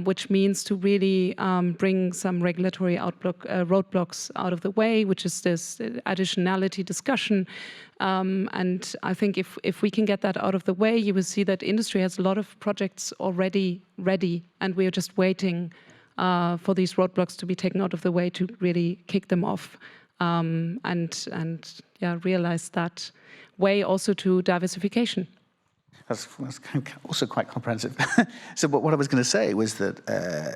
which means to really bring some regulatory roadblocks out of the way, which is this additionality discussion. And I think if we can get that out of the way, you will see that industry has a lot of projects already ready, and we are just waiting for these roadblocks to be taken out of the way to really kick them off, and realize that way also to diversification. That's also quite comprehensive. So what I was going to say was that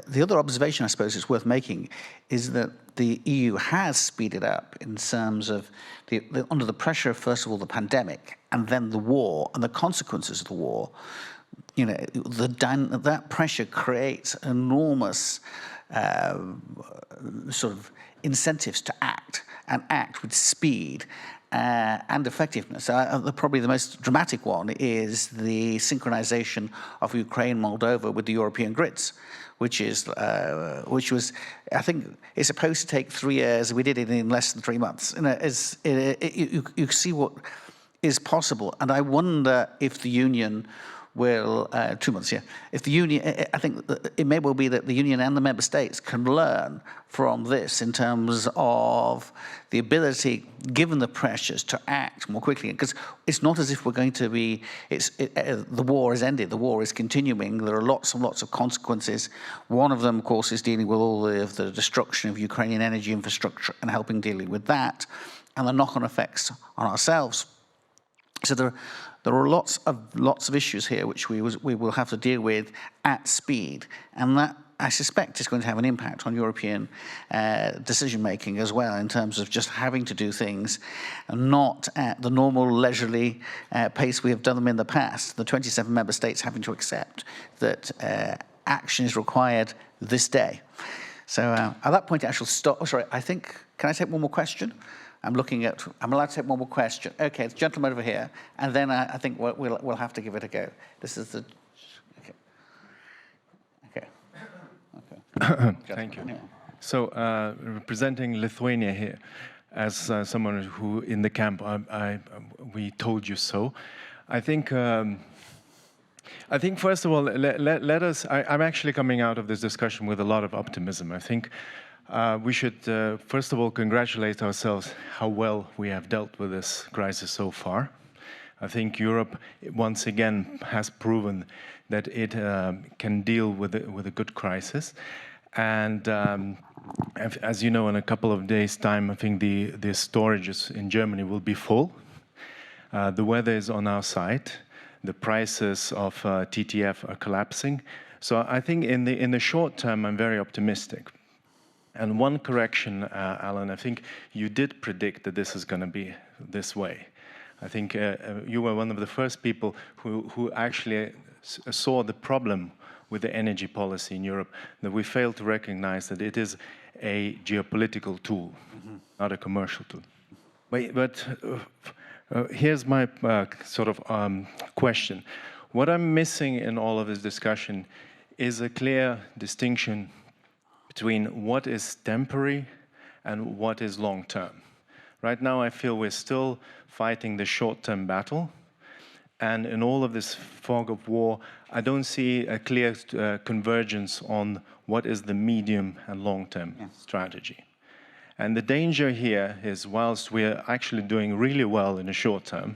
the other observation I suppose is worth making is that the EU has speeded up in terms of under the pressure of, first of all, the pandemic, and then the war and the consequences of the war. That pressure creates enormous sort of incentives to act with speed and effectiveness. Probably the most dramatic one is the synchronization of Ukraine, Moldova with the European grids, which was, I think, is supposed to take 3 years. We did it in less than 3 months. You see what is possible, and I wonder if the Union will 2 months, yeah. If the Union, I think it may well be that the Union and the member states can learn from this in terms of the ability, given the pressures, to act more quickly. Because it's not as if we're going to be, the war is ended, the war is continuing. There are lots and lots of consequences. One of them, of course, is dealing with all of the destruction of Ukrainian energy infrastructure and helping dealing with that, and the knock-on effects on ourselves. So there are lots of issues here which we will have to deal with at speed, and that I suspect it's going to have an impact on European decision-making as well, in terms of just having to do things not at the normal leisurely pace we have done them in the past. The 27 member states having to accept that action is required this day. So at that point, I shall stop. Oh, sorry, I think, can I take one more question? I'm allowed to take one more question. Okay, the gentleman over here, and then I think we'll have to give it a go. This is the, okay. Thank you. So, representing Lithuania here, as someone who in the camp, we told you so. I think first of all, let us. I'm actually coming out of this discussion with a lot of optimism. I think we should first of all congratulate ourselves how well we have dealt with this crisis so far. I think Europe once again has proven that it can deal with a good crisis. And as you know, in a couple of days' time, I think the storages in Germany will be full. The weather is on our side. The prices of TTF are collapsing. So I think in the short term, I'm very optimistic. And one correction, Alan, I think you did predict that this is going to be this way. I think you were one of the first people who actually saw the problem with the energy policy in Europe, that we failed to recognize that it is a geopolitical tool, not a commercial tool. But here's my sort of question. What I'm missing in all of this discussion is a clear distinction between what is temporary and what is long-term. Right now, I feel we're still fighting the short-term battle. And in all of this fog of war, I don't see a clear convergence on what is the medium and long-term strategy. And the danger here is, whilst we're actually doing really well in the short term,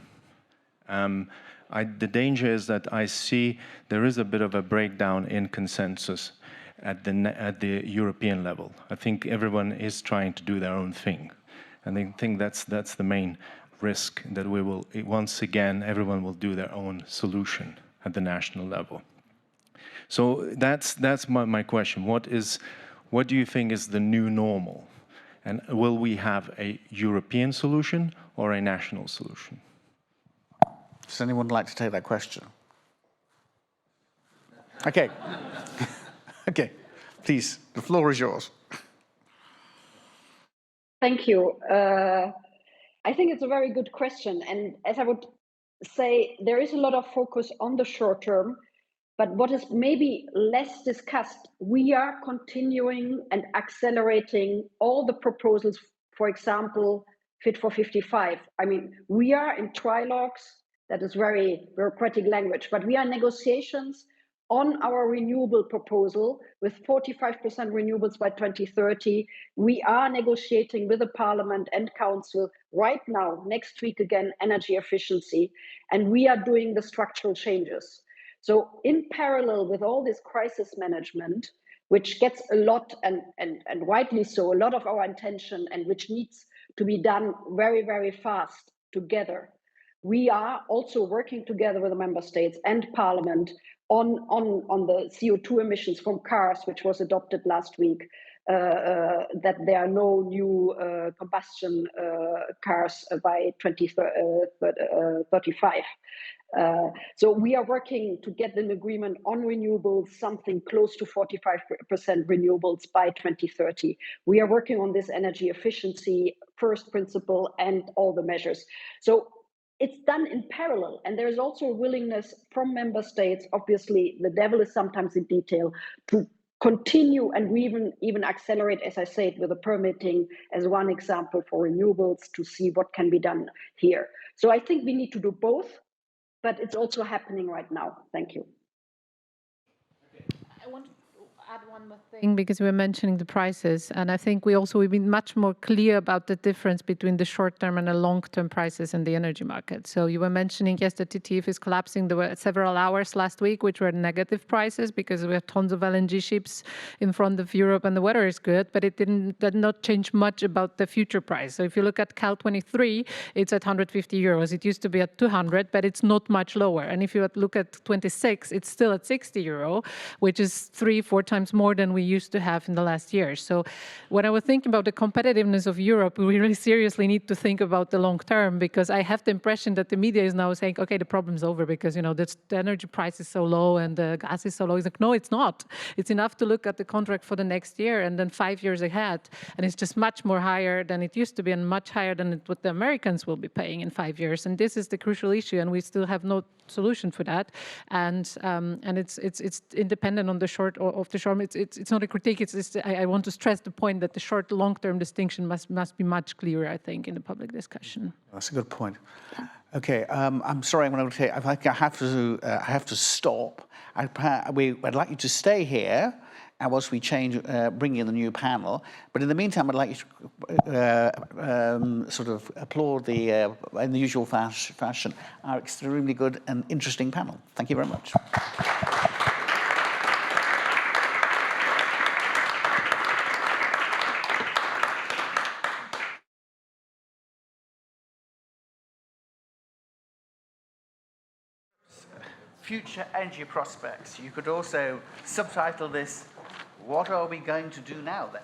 the danger is that I see there is a bit of a breakdown in consensus at the European level. I think everyone is trying to do their own thing. And I think that's the main risk, that we will, once again, everyone will do their own solution at the national level. So that's my question. What do you think is the new normal? And will we have a European solution or a national solution? Does anyone like to take that question? Okay. Okay, please, the floor is yours. Thank you. I think it's a very good question. And as I would say, there is a lot of focus on the short term, but what is maybe less discussed, we are continuing and accelerating all the proposals, for example, Fit for 55. I mean, we are in trilogues, that is very bureaucratic language, but we are in negotiations on our renewable proposal with 45% renewables by 2030. We are negotiating with the Parliament and Council right now, next week again, energy efficiency, and we are doing the structural changes. So in parallel with all this crisis management, which gets a lot, and rightly so, a lot of our attention, and which needs to be done very, very fast together, we are also working together with the member states and Parliament on the CO2 emissions from cars, which was adopted last week, that there are no new combustion cars by 2035. So we are working to get an agreement on renewables, something close to 45% renewables by 2030. We are working on this energy efficiency first principle and all the measures. So it's done in parallel, and there is also a willingness from member states, obviously the devil is sometimes in detail, to continue and we even accelerate, as I said, with the permitting as one example for renewables, to see what can be done here. So I think we need to do both, but it's also happening right now. Thank you. I want to add one more thing, because we were mentioning the prices, and I think we've been much more clear about the difference between the short-term and the long-term prices in the energy market. So you were mentioning, yes, the TTF is collapsing. There were several hours last week which were negative prices because we have tons of LNG ships in front of Europe and the weather is good, but it did not change much about the future price. So if you look at Cal 23, it's at 150 euros. It used to be at 200, but it's not much lower. And if you look at 26, it's still at 60 euro, which is 3-4 times times more than we used to have in the last years. So when I was thinking about the competitiveness of Europe, we really seriously need to think about the long term, because I have the impression that the media is now saying, okay, the problem's over because, the energy price is so low and the gas is so low. It's like, no, it's not. It's enough to look at the contract for the next year and then 5 years ahead. And it's just much more higher than it used to be and much higher than what the Americans will be paying in 5 years. And this is the crucial issue, and we still have no solution for that. And it's independent on the short or of the short. It's not a critique. I want to stress the point that the short long-term distinction must be much clearer, I think, in the public discussion. That's a good point. Okay, I'm sorry, I'm going to take. I think I have to stop. I'd like you to stay here, and whilst we bring in the new panel. But in the meantime, I'd like you to sort of applaud in the usual fashion, our extremely good and interesting panel. Thank you very much. Future energy prospects. You could also subtitle this, "What are we going to do now then?"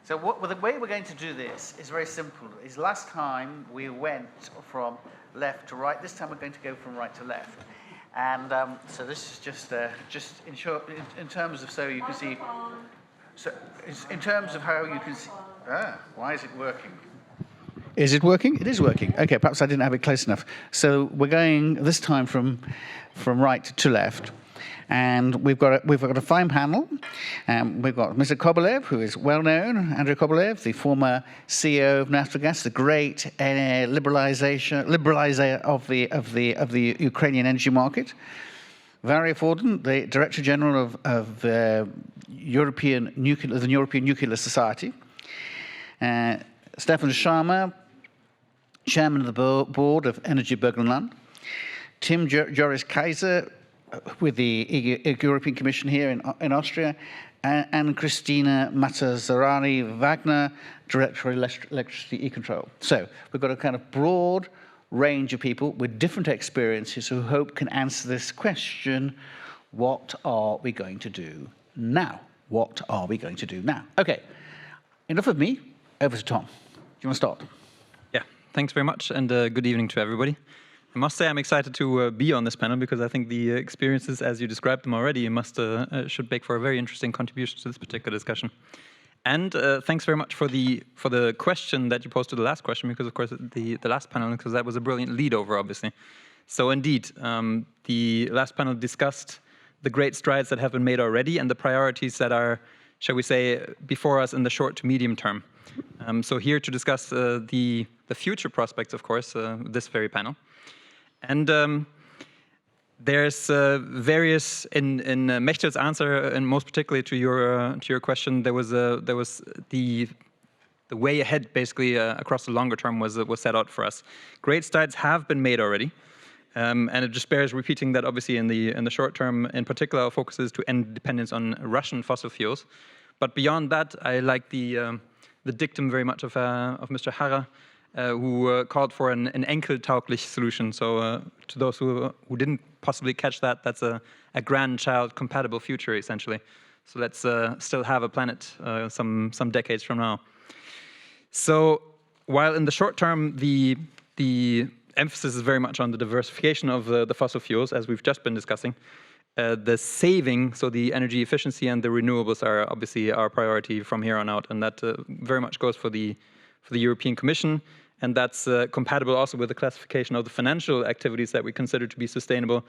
So the way we're going to do this is very simple. Last time we went from left to right. This time we're going to go from right to left. And so this is just in short, in terms of, so you can see, so in terms of how you can see, why is it working? Is it working? It is working. Okay, perhaps I didn't have it close enough. So we're going this time from right to left, and we've got a fine panel. We've got Mr. Kobylev, who is well known, Andrei Kobylev, the former CEO of Natural Gas, the great liberalizer of the Ukrainian energy market. Valery Forden, the Director General of the European Nuclear Society. Stefan Sharma, Chairman of the Board of Energy Burgenland. Tim Joris Kaiser with the European Commission here in Austria, and Christina Matazzarani-Wagner, Director of Electricity E-Control. So we've got a kind of broad range of people with different experiences who hope can answer this question: what are we going to do now? What are we going to do now? Okay, enough of me, over to Tom. Do you want to start? Yeah, thanks very much, and good evening to everybody. I must say I'm excited to be on this panel, because I think the experiences, as you described them already, should make for a very interesting contribution to this particular discussion. And thanks very much for the question that you posed to the last question, because of course the last panel, because that was a brilliant lead over, obviously. So indeed, the last panel discussed the great strides that have been made already and the priorities that are, shall we say, before us in the short to medium term. So here to discuss the future prospects, of course, this very panel. And there's various in Mechtel's answer, and most particularly to your question, there was the way ahead, basically across the longer term was set out for us. Great strides have been made already, and it just bears repeating that obviously in the short term, in particular, our focus is to end dependence on Russian fossil fuels. But beyond that, I like the dictum very much of Mr. Harrer, who called for an enkeltauglich solution. So to those who didn't possibly catch that, that's a grandchild-compatible future, essentially. So let's still have a planet some decades from now. So while in the short term, the emphasis is very much on the diversification of the fossil fuels, as we've just been discussing, the saving, so the energy efficiency and the renewables are obviously our priority from here on out, and that very much goes for the European Commission. And that's compatible also with the classification of the financial activities that we consider to be sustainable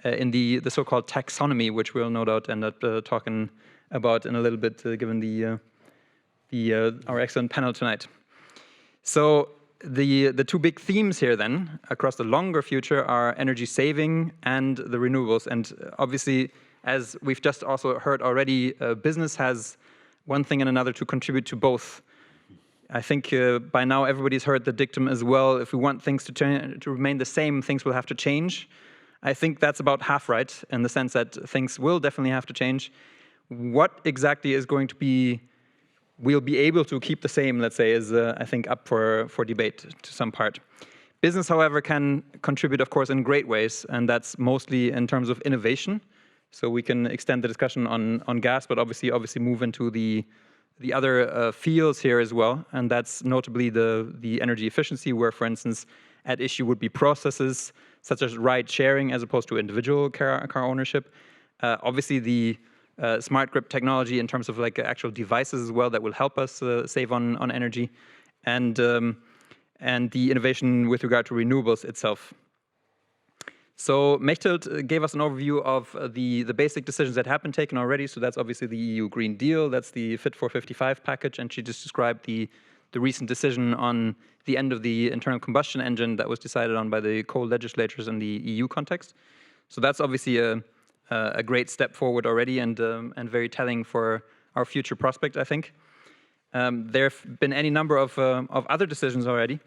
in the so-called taxonomy, which we'll no doubt end up talking about in a little bit, given our excellent panel tonight. So the two big themes here then, across the longer future, are energy saving and the renewables. And obviously, as we've just also heard already, business has one thing and another to contribute to both. I think by now everybody's heard the dictum as well. If we want things to remain the same, things will have to change. I think that's about half right, in the sense that things will definitely have to change. What exactly is going to be, we'll be able to keep the same, let's say, is I think up for debate to some part. Business, however, can contribute, of course, in great ways, and that's mostly in terms of innovation. So we can extend the discussion on gas, but obviously move into the other fields here as well, and that's notably the energy efficiency, where, for instance, at issue would be processes such as ride sharing as opposed to individual car ownership. Obviously, the smart grid technology in terms of like actual devices as well that will help us save on energy, and the innovation with regard to renewables itself. So Mechthild gave us an overview of the basic decisions that have been taken already. So that's obviously the EU Green Deal, that's the Fit for 55 package, and she just described the recent decision on the end of the internal combustion engine that was decided on by the co-legislators in the EU context. So that's obviously a great step forward already, and very telling for our future prospect, I think. There have been any number of other decisions already,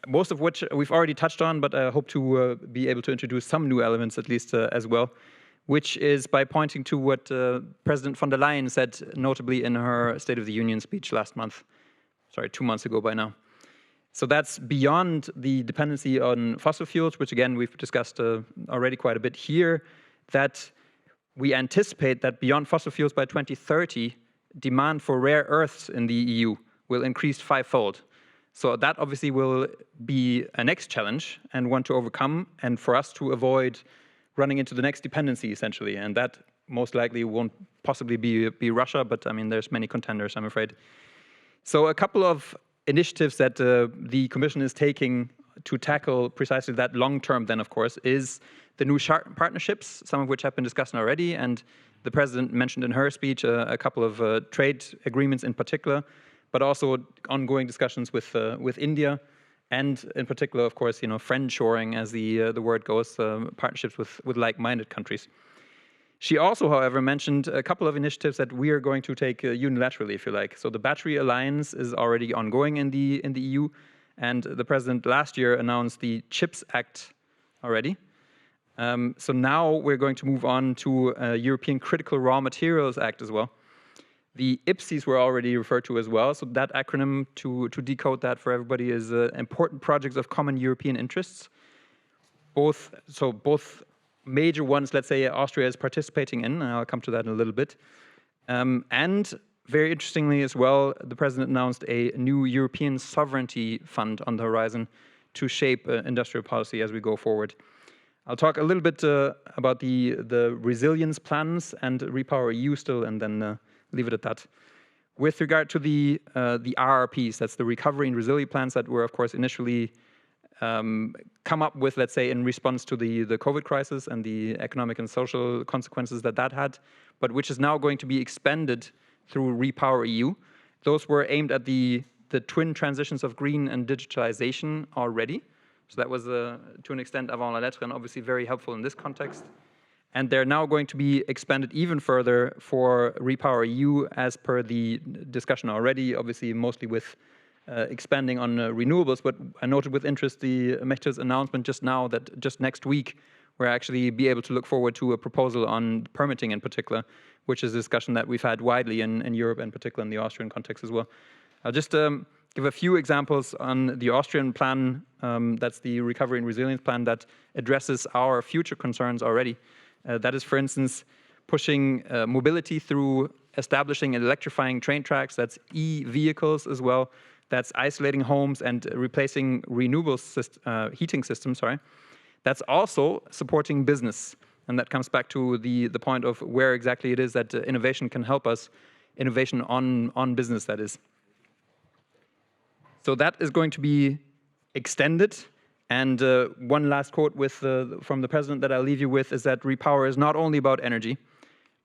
most of which we've already touched on, but I hope to be able to introduce some new elements at least as well, which is by pointing to what President von der Leyen said, notably in her State of the Union speech last month. Sorry, 2 months ago by now. So that's beyond the dependency on fossil fuels, which again, we've discussed already quite a bit here, that we anticipate that beyond fossil fuels by 2030, demand for rare earths in the EU will increase 5-fold. So that obviously will be a next challenge and one to overcome, and for us to avoid running into the next dependency, essentially. And that most likely won't possibly be Russia, but I mean, there's many contenders, I'm afraid. So a couple of initiatives that the Commission is taking to tackle precisely that long term then, of course, is the new partnerships, some of which have been discussed already, and the President mentioned in her speech a couple of trade agreements in particular, but also ongoing discussions with India, and in particular, of course, friendshoring, as the word goes, partnerships with like-minded countries. She also, however, mentioned a couple of initiatives that we are going to take unilaterally, if you like. So the Battery Alliance is already ongoing in the EU, and the President last year announced the CHIPS Act already. So now we're going to move on to a European Critical Raw Materials Act as well. The IPCES were already referred to as well. So that acronym, to decode that for everybody, is Important Projects of Common European Interests. Both major ones, let's say, Austria is participating in, and I'll come to that in a little bit. And very interestingly as well, the President announced a new European Sovereignty Fund on the horizon to shape industrial policy as we go forward. I'll talk a little bit about the resilience plans and Repower EU still, and then leave it at that. With regard to the RRPs, that's the Recovery and Resilience Plans that were, of course, initially come up with, let's say, in response to the COVID crisis and the economic and social consequences that had, but which is now going to be expanded through Repower EU. Those were aimed at the twin transitions of green and digitalization already. So that was, to an extent, avant la lettre, and obviously very helpful in this context. And they're now going to be expanded even further for Repower EU, as per the discussion already, obviously mostly with expanding on renewables. But I noted with interest the Mechthild's announcement just now that just next week we'll actually be able to look forward to a proposal on permitting in particular, which is a discussion that we've had widely in Europe, and particularly in the Austrian context as well. I'll just give a few examples on the Austrian plan. That's the Recovery and Resilience Plan that addresses our future concerns already. That is, for instance, pushing mobility through establishing and electrifying train tracks. That's e-vehicles as well. That's isolating homes and replacing renewable heating systems. That's also supporting business. And that comes back to the point of where exactly it is that innovation can help us, innovation on business, that is. So that is going to be extended. And one last quote from the President that I'll leave you with is that Repower is not only about energy,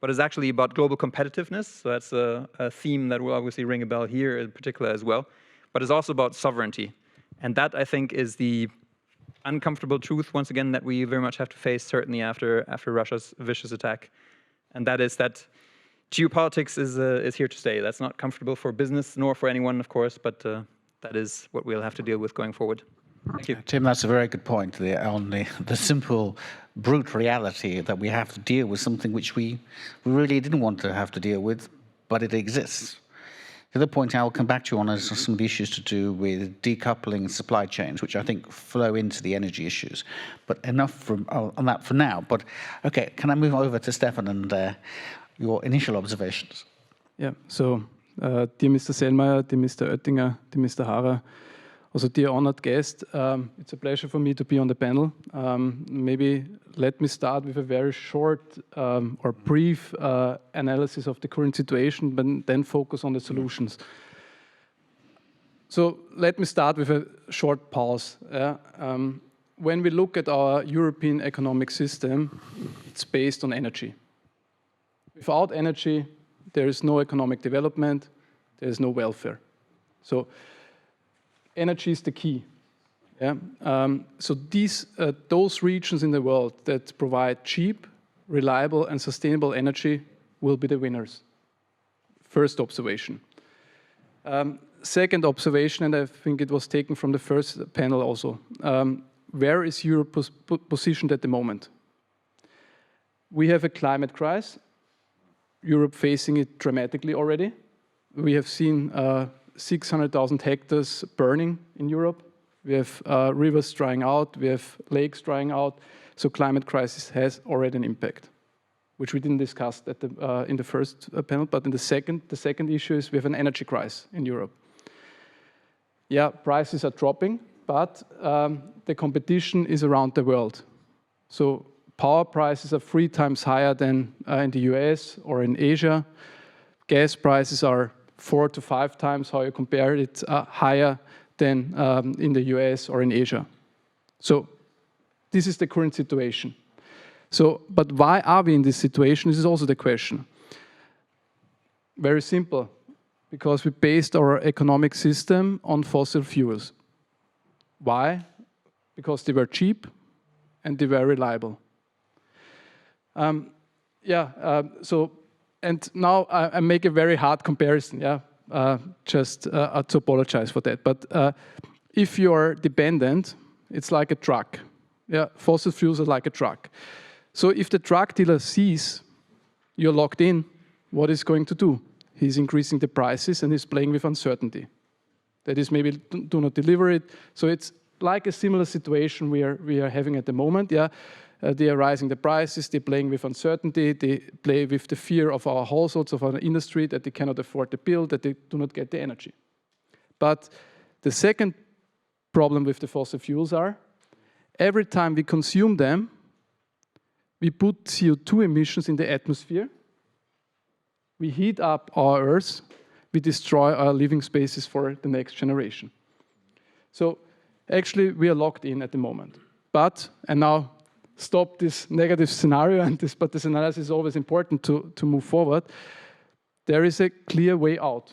but is actually about global competitiveness. So that's a theme that will obviously ring a bell here in particular as well, but it's also about sovereignty. And that, I think, is the uncomfortable truth, once again, that we very much have to face, certainly after Russia's vicious attack. And that is that geopolitics is here to stay. That's not comfortable for business, nor for anyone, of course, but that is what we'll have to deal with going forward. Thank you. Tim, that's a very good point on the simple, brute reality that we have to deal with something which we really didn't want to have to deal with, but it exists. The other point I'll come back to you on is some of the issues to do with decoupling supply chains, which I think flow into the energy issues. But enough on that for now. But okay, can I move over to Stefan and your initial observations? Yeah, so dear Mr. Selmayr, dear Mr. Oettinger, dear Mr. Haarer, also dear honored guest, it's a pleasure for me to be on the panel. Maybe let me start with a very short or brief analysis of the current situation, but then focus on the solutions. So let me start with a short pause. When we look at our European economic system, it's based on energy. Without energy, there is no economic development, there is no welfare. So energy is the key. Yeah? So those regions in the world that provide cheap, reliable, and sustainable energy will be the winners. First observation. Second observation, and I think it was taken from the first panel also. Where is Europe positioned at the moment? We have a climate crisis. Europe facing it dramatically already. We have seen 600,000 hectares burning in Europe. We have rivers drying out. We have lakes drying out. So climate crisis has already an impact, which we didn't discuss in the first panel. But in the second issue is we have an energy crisis in Europe. Yeah, prices are dropping, but the competition is around the world. So power prices are 3 times higher than in the US or in Asia. Gas prices are 4 to 5 times, how you compare it, higher than in the US or in Asia. So this is the current situation. So, but why are we in this situation? This is also the question. Very simple, because we based our economic system on fossil fuels. Why? Because they were cheap and they were reliable. And now I make a very hard comparison, just to apologize for that. But if you're dependent, it's like a truck. Yeah, fossil fuels are like a truck. So if the truck dealer sees you're locked in, what is going to do? He's increasing the prices and he's playing with uncertainty. That is, maybe do not deliver it. So it's like a similar situation we are having at the moment. Yeah. They are raising the prices, they're playing with uncertainty, they play with the fear of our households, of our industry, that they cannot afford the bill, that they do not get the energy. But the second problem with the fossil fuels are, every time we consume them, we put CO2 emissions in the atmosphere, we heat up our Earth, we destroy our living spaces for the next generation. So actually we are locked in at the moment. But, and now, stop this negative scenario, but this analysis is always important to move forward. There is a clear way out.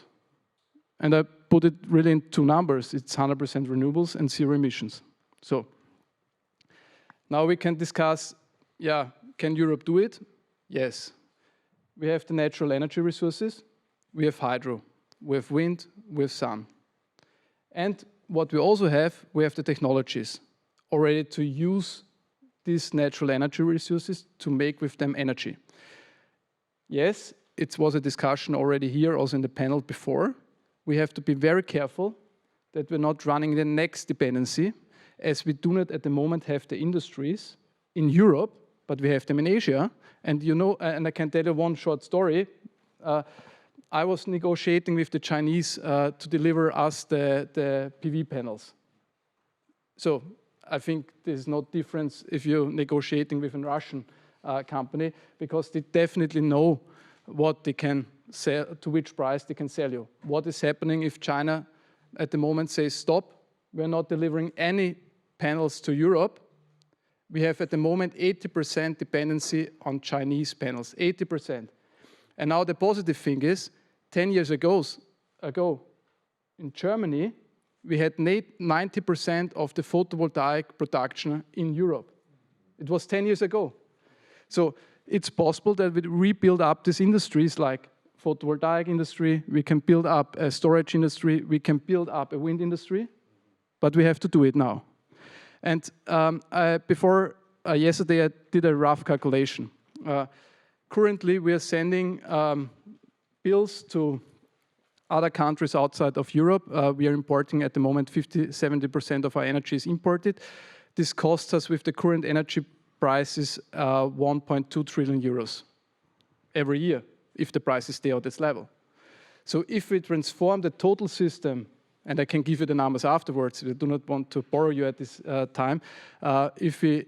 And I put it really in 2 numbers. It's 100% renewables and 0 emissions. So now we can discuss, can Europe do it? Yes. We have the natural energy resources. We have hydro. We have wind. We have sun. And what we also have, we have the technologies already to use these natural energy resources to make with them energy. Yes, it was a discussion already here, also in the panel before. We have to be very careful that we're not running the next dependency, as we do not at the moment have the industries in Europe, but we have them in Asia. And you know, and I can tell you one short story. I was negotiating with the Chinese to deliver us the PV panels. So I think there's no difference if you're negotiating with a Russian company, because they definitely know what they can sell, to which price they can sell you. What is happening if China at the moment says, stop, we're not delivering any panels to Europe? We have at the moment 80% dependency on Chinese panels, 80%. And now the positive thing is, 10 years ago in Germany, we had 90% of the photovoltaic production in Europe. It was 10 years ago. So it's possible that we rebuild up these industries like photovoltaic industry, we can build up a storage industry, we can build up a wind industry, but we have to do it now. And before yesterday, I did a rough calculation. Currently, we are sending bills to other countries outside of Europe. We are importing at the moment 50–70% of our energy is imported. This costs us with the current energy prices 1.2 trillion euros every year if the prices stay at this level. So if we transform the total system, and I can give you the numbers afterwards, I do not want to borrow you at this time, if we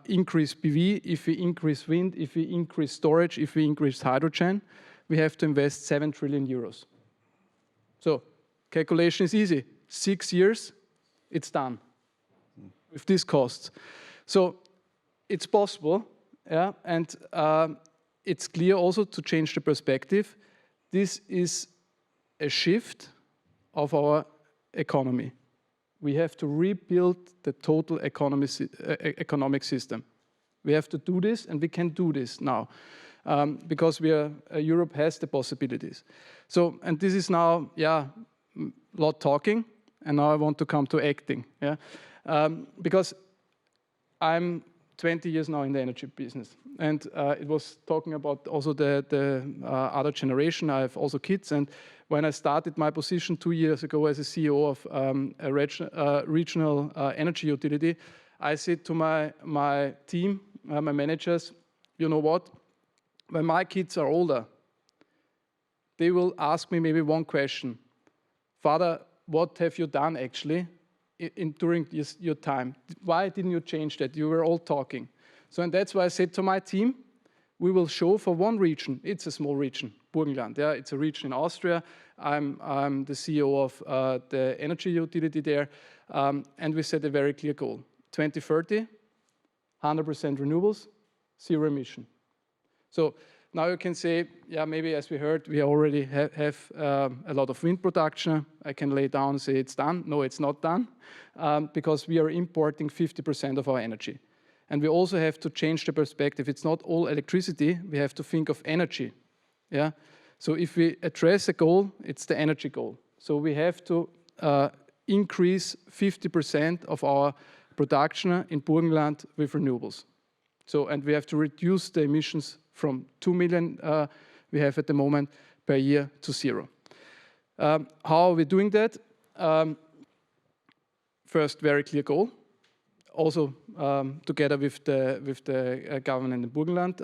increase PV, if we increase wind, if we increase storage, if we increase hydrogen, we have to invest 7 trillion euros. So calculation is easy. 6 years, it's done with these costs. So it's possible, yeah, and it's clear also to change the perspective. This is a shift of our economy. We have to rebuild the total economic system. We have to do this, and we can do this now because Europe has the possibilities. So, and this is now, yeah, a lot talking, and now I want to come to acting, yeah, because I'm 20 years now in the energy business, and it was talking about also the other generation. I have also kids, and when I started my position 2 years ago as a CEO of a regional energy utility, I said to my team, my managers, you know what, when my kids are older, they will ask me maybe one question: Father, what have you done actually during your time? Why didn't you change that? You were all talking. So, and that's why I said to my team, we will show for one region. It's a small region, Burgenland. Yeah, it's a region in Austria. I'm the CEO of the energy utility there, and we set a very clear goal: 2030, 100% renewables, zero emission. So now you can say, yeah, maybe as we heard, we already have a lot of wind production. I can lay down and say it's done. No, it's not done, because we are importing 50% of our energy. And we also have to change the perspective. It's not all electricity. We have to think of energy. Yeah. So if we address a goal, it's the energy goal. So we have to increase 50% of our production in Burgenland with renewables. So, and we have to reduce the emissions from 2 million we have at the moment per year to 0. How are we doing that? First, very clear goal. Also, together with the government in Burgenland,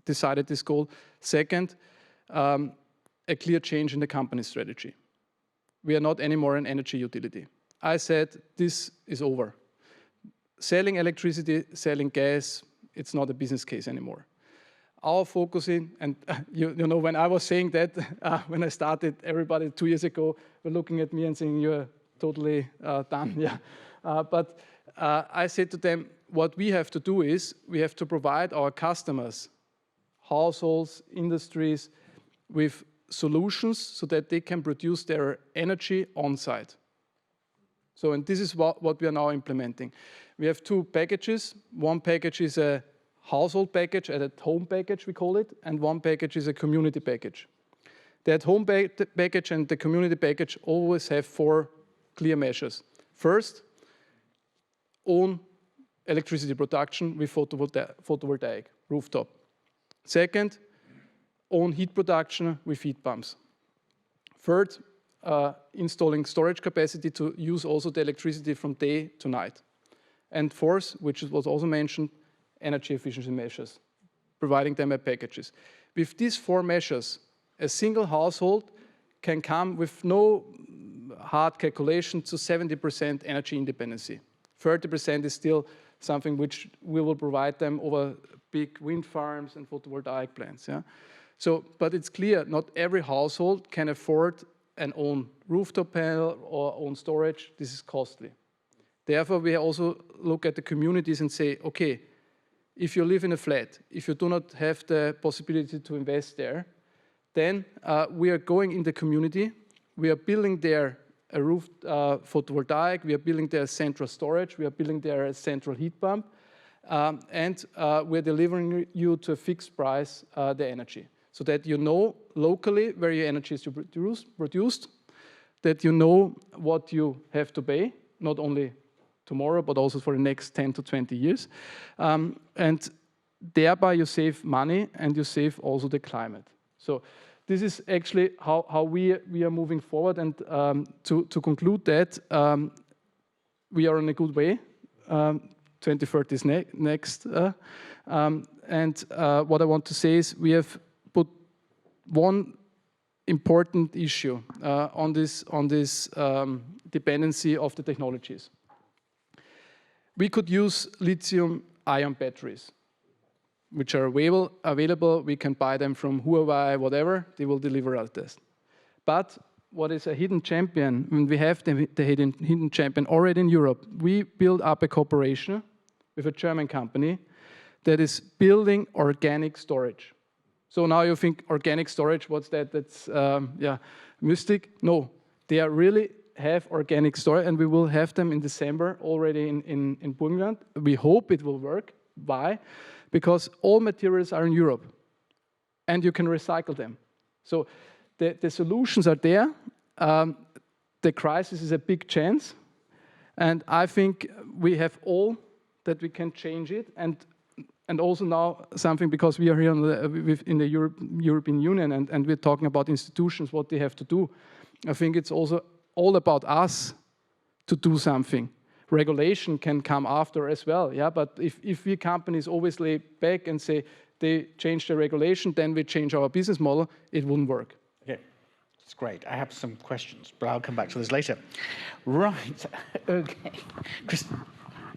decided this goal. Second, a clear change in the company strategy. We are not anymore an energy utility. I said this is over. Selling electricity, selling gas, it's not a business case anymore. Our focusing, and you know, when I was saying that, when I started, everybody 2 years ago were looking at me and saying, you're totally done. Yeah. But I said to them, what we have to do is we have to provide our customers, households, industries, with solutions so that they can produce their energy on site. So, and this is what we are now implementing. We have 2 packages. One package is a household package, an at-home package, we call it, and one package is a community package. The at-home package and the community package always have 4 clear measures. First, own electricity production with photovoltaic rooftop. Second, own heat production with heat pumps. Third, installing storage capacity to use also the electricity from day to night. And fourth, which was also mentioned, energy efficiency measures, providing them as packages. With these 4 measures, a single household can come with no hard calculation to 70% energy independency. 30% is still something which we will provide them over big wind farms and photovoltaic plants. Yeah? So, but it's clear, not every household can afford an own rooftop panel or own storage. This is costly. Therefore, we also look at the communities and say, okay, if you live in a flat, if you do not have the possibility to invest there, then we are going in the community, we are building there a roof photovoltaic, we are building there a central storage, we are building there a central heat pump, and we're delivering you to a fixed price the energy, so that you know locally where your energy is produced, that you know what you have to pay, not only tomorrow, but also for the next 10 to 20 years. And thereby you save money and you save also the climate. So this is actually how we are moving forward. And to conclude that, we are in a good way. 2030 is next. And what I want to say is we have put one important issue on this dependency of the technologies. We could use lithium-ion batteries, which are available. We can buy them from Huawei, whatever. They will deliver us this. But what is a hidden champion? I mean, we have the hidden champion already in Europe. We build up a cooperation with a German company that is building organic storage. So now you think organic storage, what's that? That's mystic. No, they really have organic storage, and we will have them in December already in Burgenland. We hope it will work. Why? Because all materials are in Europe, and you can recycle them. So the solutions are there. The crisis is a big chance, and I think we have all that we can change it, and also now something, because we are here in the European Union, and we're talking about institutions, what they have to do. I think it's also all about us to do something. Regulation can come after as well, yeah. But if we companies always lay back and say they change the regulation, then we change our business model, it wouldn't work. Okay, that's great. I have some questions, but I'll come back to this later. Right. Okay, Chris,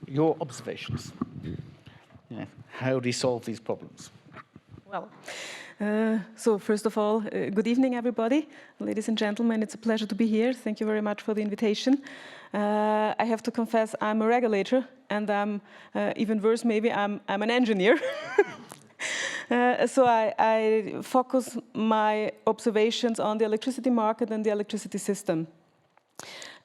your observations. Yeah. How do you solve these problems? Well, so first of all, good evening, everybody. Ladies and gentlemen, it's a pleasure to be here. Thank you very much for the invitation. I have to confess, I'm a regulator, and I'm even worse, maybe I'm an engineer. So I focus my observations on the electricity market and the electricity system.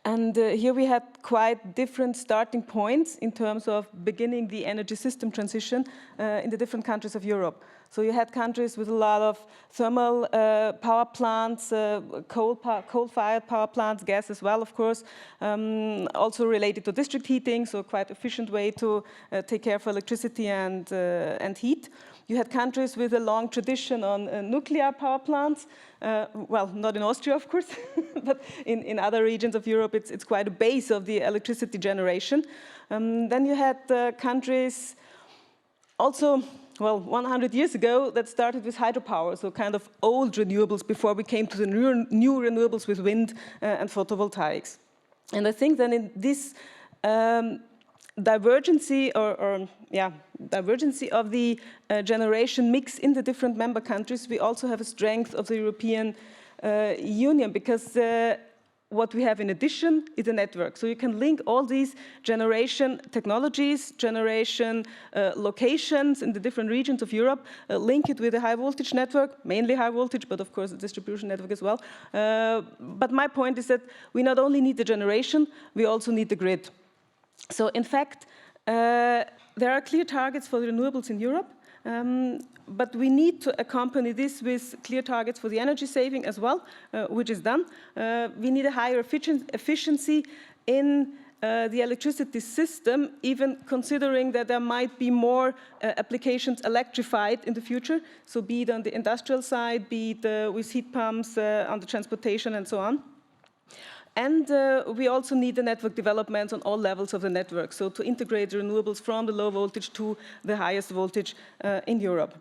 And here we had quite different starting points in terms of beginning the energy system transition in the different countries of Europe. So you had countries with a lot of thermal power plants, coal-fired power plants, gas as well, of course, also related to district heating, so quite efficient way to take care of electricity and heat. You had countries with a long tradition on nuclear power plants. Well, not in Austria, of course, but in other regions of Europe, it's quite a base of the electricity generation. Then you had countries also, well, 100 years ago, that started with hydropower, so kind of old renewables before we came to the new renewables with wind and photovoltaics. And I think that in this divergency of the generation mix in the different member countries, we also have a strength of the European Union, because what we have in addition is a network. So you can link all these generation technologies, generation locations in the different regions of Europe, link it with a high voltage network, mainly high voltage, but of course a distribution network as well. But my point is that we not only need the generation, we also need the grid. So in fact, there are clear targets for the renewables in Europe, but we need to accompany this with clear targets for the energy saving as well, which is done. We need a higher efficiency in the electricity system, even considering that there might be more applications electrified in the future, so be it on the industrial side, be it with heat pumps, on the transportation and so on. And we also need the network developments on all levels of the network, so to integrate the renewables from the low voltage to the highest voltage in Europe.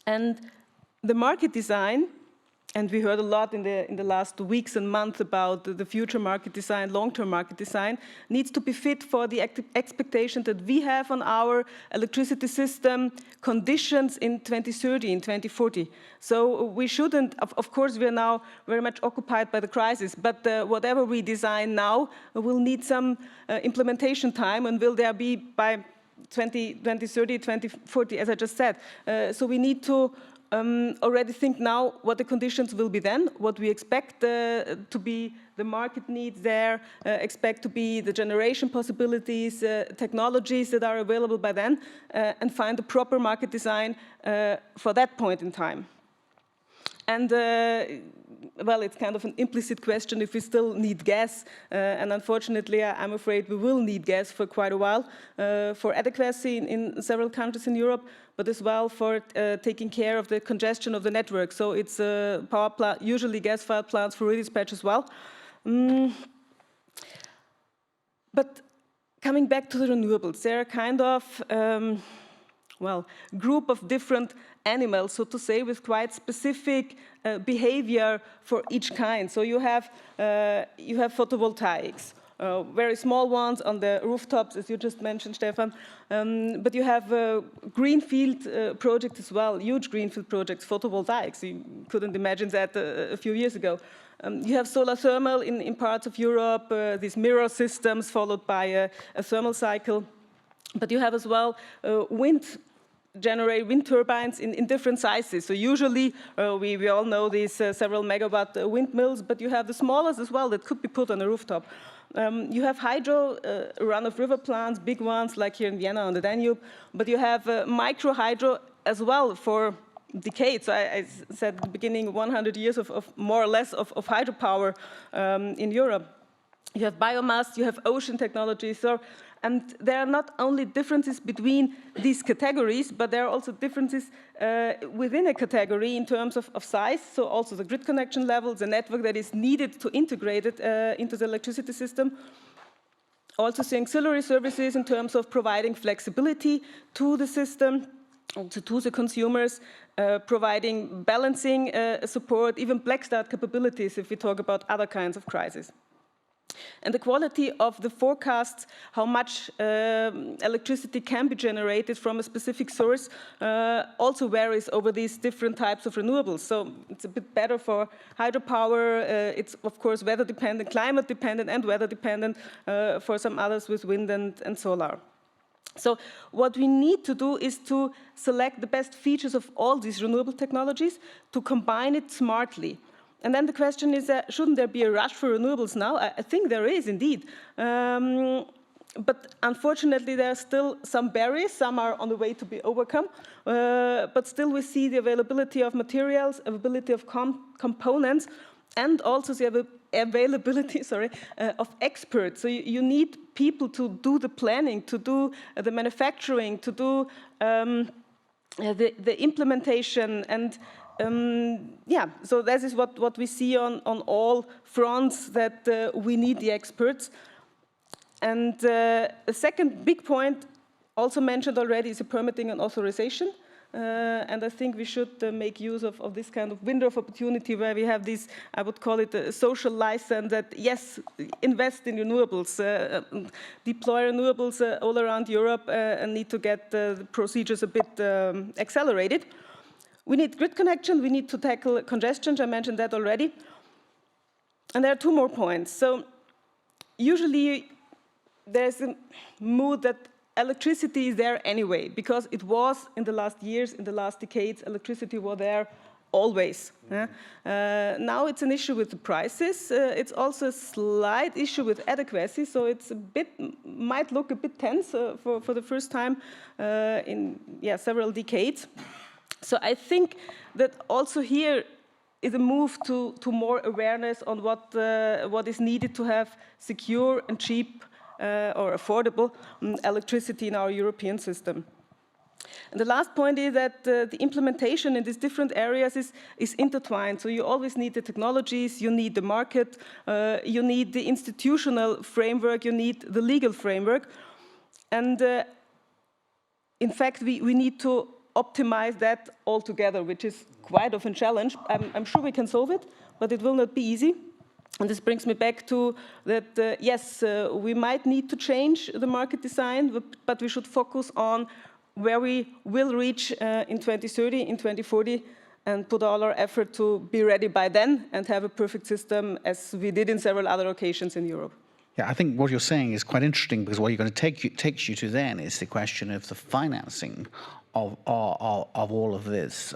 And the market design, and we heard a lot in the last weeks and months about the future market design, long-term market design, needs to be fit for the expectation that we have on our electricity system conditions in 2030, in 2040. So we shouldn't, of course, we are now very much occupied by the crisis, but whatever we design now will need some implementation time, and will there be by 2030, 2040, as I just said. So we need to already think now what the conditions will be then, what we expect to be the market needs there, expect to be the generation possibilities, technologies that are available by then, and find the proper market design for that point in time. And well, it's kind of an implicit question if we still need gas. And unfortunately, I'm afraid we will need gas for quite a while for adequacy in several countries in Europe, but as well for taking care of the congestion of the network. So it's power plant, usually gas-fired plants for redispatch as well. But coming back to the renewables, they're kind of, well, group of different animals, so to say, with quite specific behavior for each kind. So you have photovoltaics, very small ones on the rooftops, as you just mentioned, Stefan. But you have greenfield projects as well, huge greenfield projects, photovoltaics. You couldn't imagine that a few years ago. You have solar thermal in parts of Europe, these mirror systems followed by a thermal cycle. But you have as well wind turbines in different sizes. So usually we all know these several megawatt windmills, but you have the smallest as well that could be put on a rooftop. You have hydro run-of-river plants, big ones like here in Vienna on the Danube, but you have micro hydro as well for decades. So I said at the beginning 100 years of more or less of hydropower in Europe. You have biomass, you have ocean technology. So, and there are not only differences between these categories, but there are also differences within a category in terms of size. So also the grid connection level, the network that is needed to integrate it into the electricity system. Also the ancillary services in terms of providing flexibility to the system, to the consumers, providing balancing support, even black start capabilities if we talk about other kinds of crises. And the quality of the forecasts, how much electricity can be generated from a specific source, also varies over these different types of renewables. So it's a bit better for hydropower. It's, of course, weather dependent, climate dependent, and weather dependent for some others with wind and solar. So what we need to do is to select the best features of all these renewable technologies to combine it smartly. And then the question is, shouldn't there be a rush for renewables now? I think there is indeed. But unfortunately, there are still some barriers. Some are on the way to be overcome. But still we see the availability of materials, availability of components, and also the availability of experts. So you need people to do the planning, to do the manufacturing, to do the implementation. And yeah, so this is what we see on all fronts, that we need the experts. And a second big point, also mentioned already, is the permitting and authorization. And I think we should make use of this kind of window of opportunity where we have this, I would call it a social license that, yes, invest in renewables, deploy renewables all around Europe and need to get the procedures a bit accelerated. We need grid connection, we need to tackle congestion, I mentioned that already. And there are two more points. So usually there's a mood that electricity is there anyway, because it was in the last years, in the last decades, electricity was there always. Now it's an issue with the prices. It's also a slight issue with adequacy, so it's a bit, might look a bit tense for the first time in several decades. So I think that also here is a move to more awareness on what is needed to have secure and cheap or affordable electricity in our European system. And the last point is that the implementation in these different areas is intertwined. So you always need the technologies, you need the market, you need the institutional framework, you need the legal framework. And in fact, we need to optimize that all together, which is quite often a challenge. I'm sure we can solve it, but it will not be easy. And this brings me back to that, yes, we might need to change the market design, but we should focus on where we will reach in 2030, in 2040, and put all our effort to be ready by then and have a perfect system as we did in several other occasions in Europe. Yeah, I think what you're saying is quite interesting, because what you're going to takes you to then is the question of the financing of all of this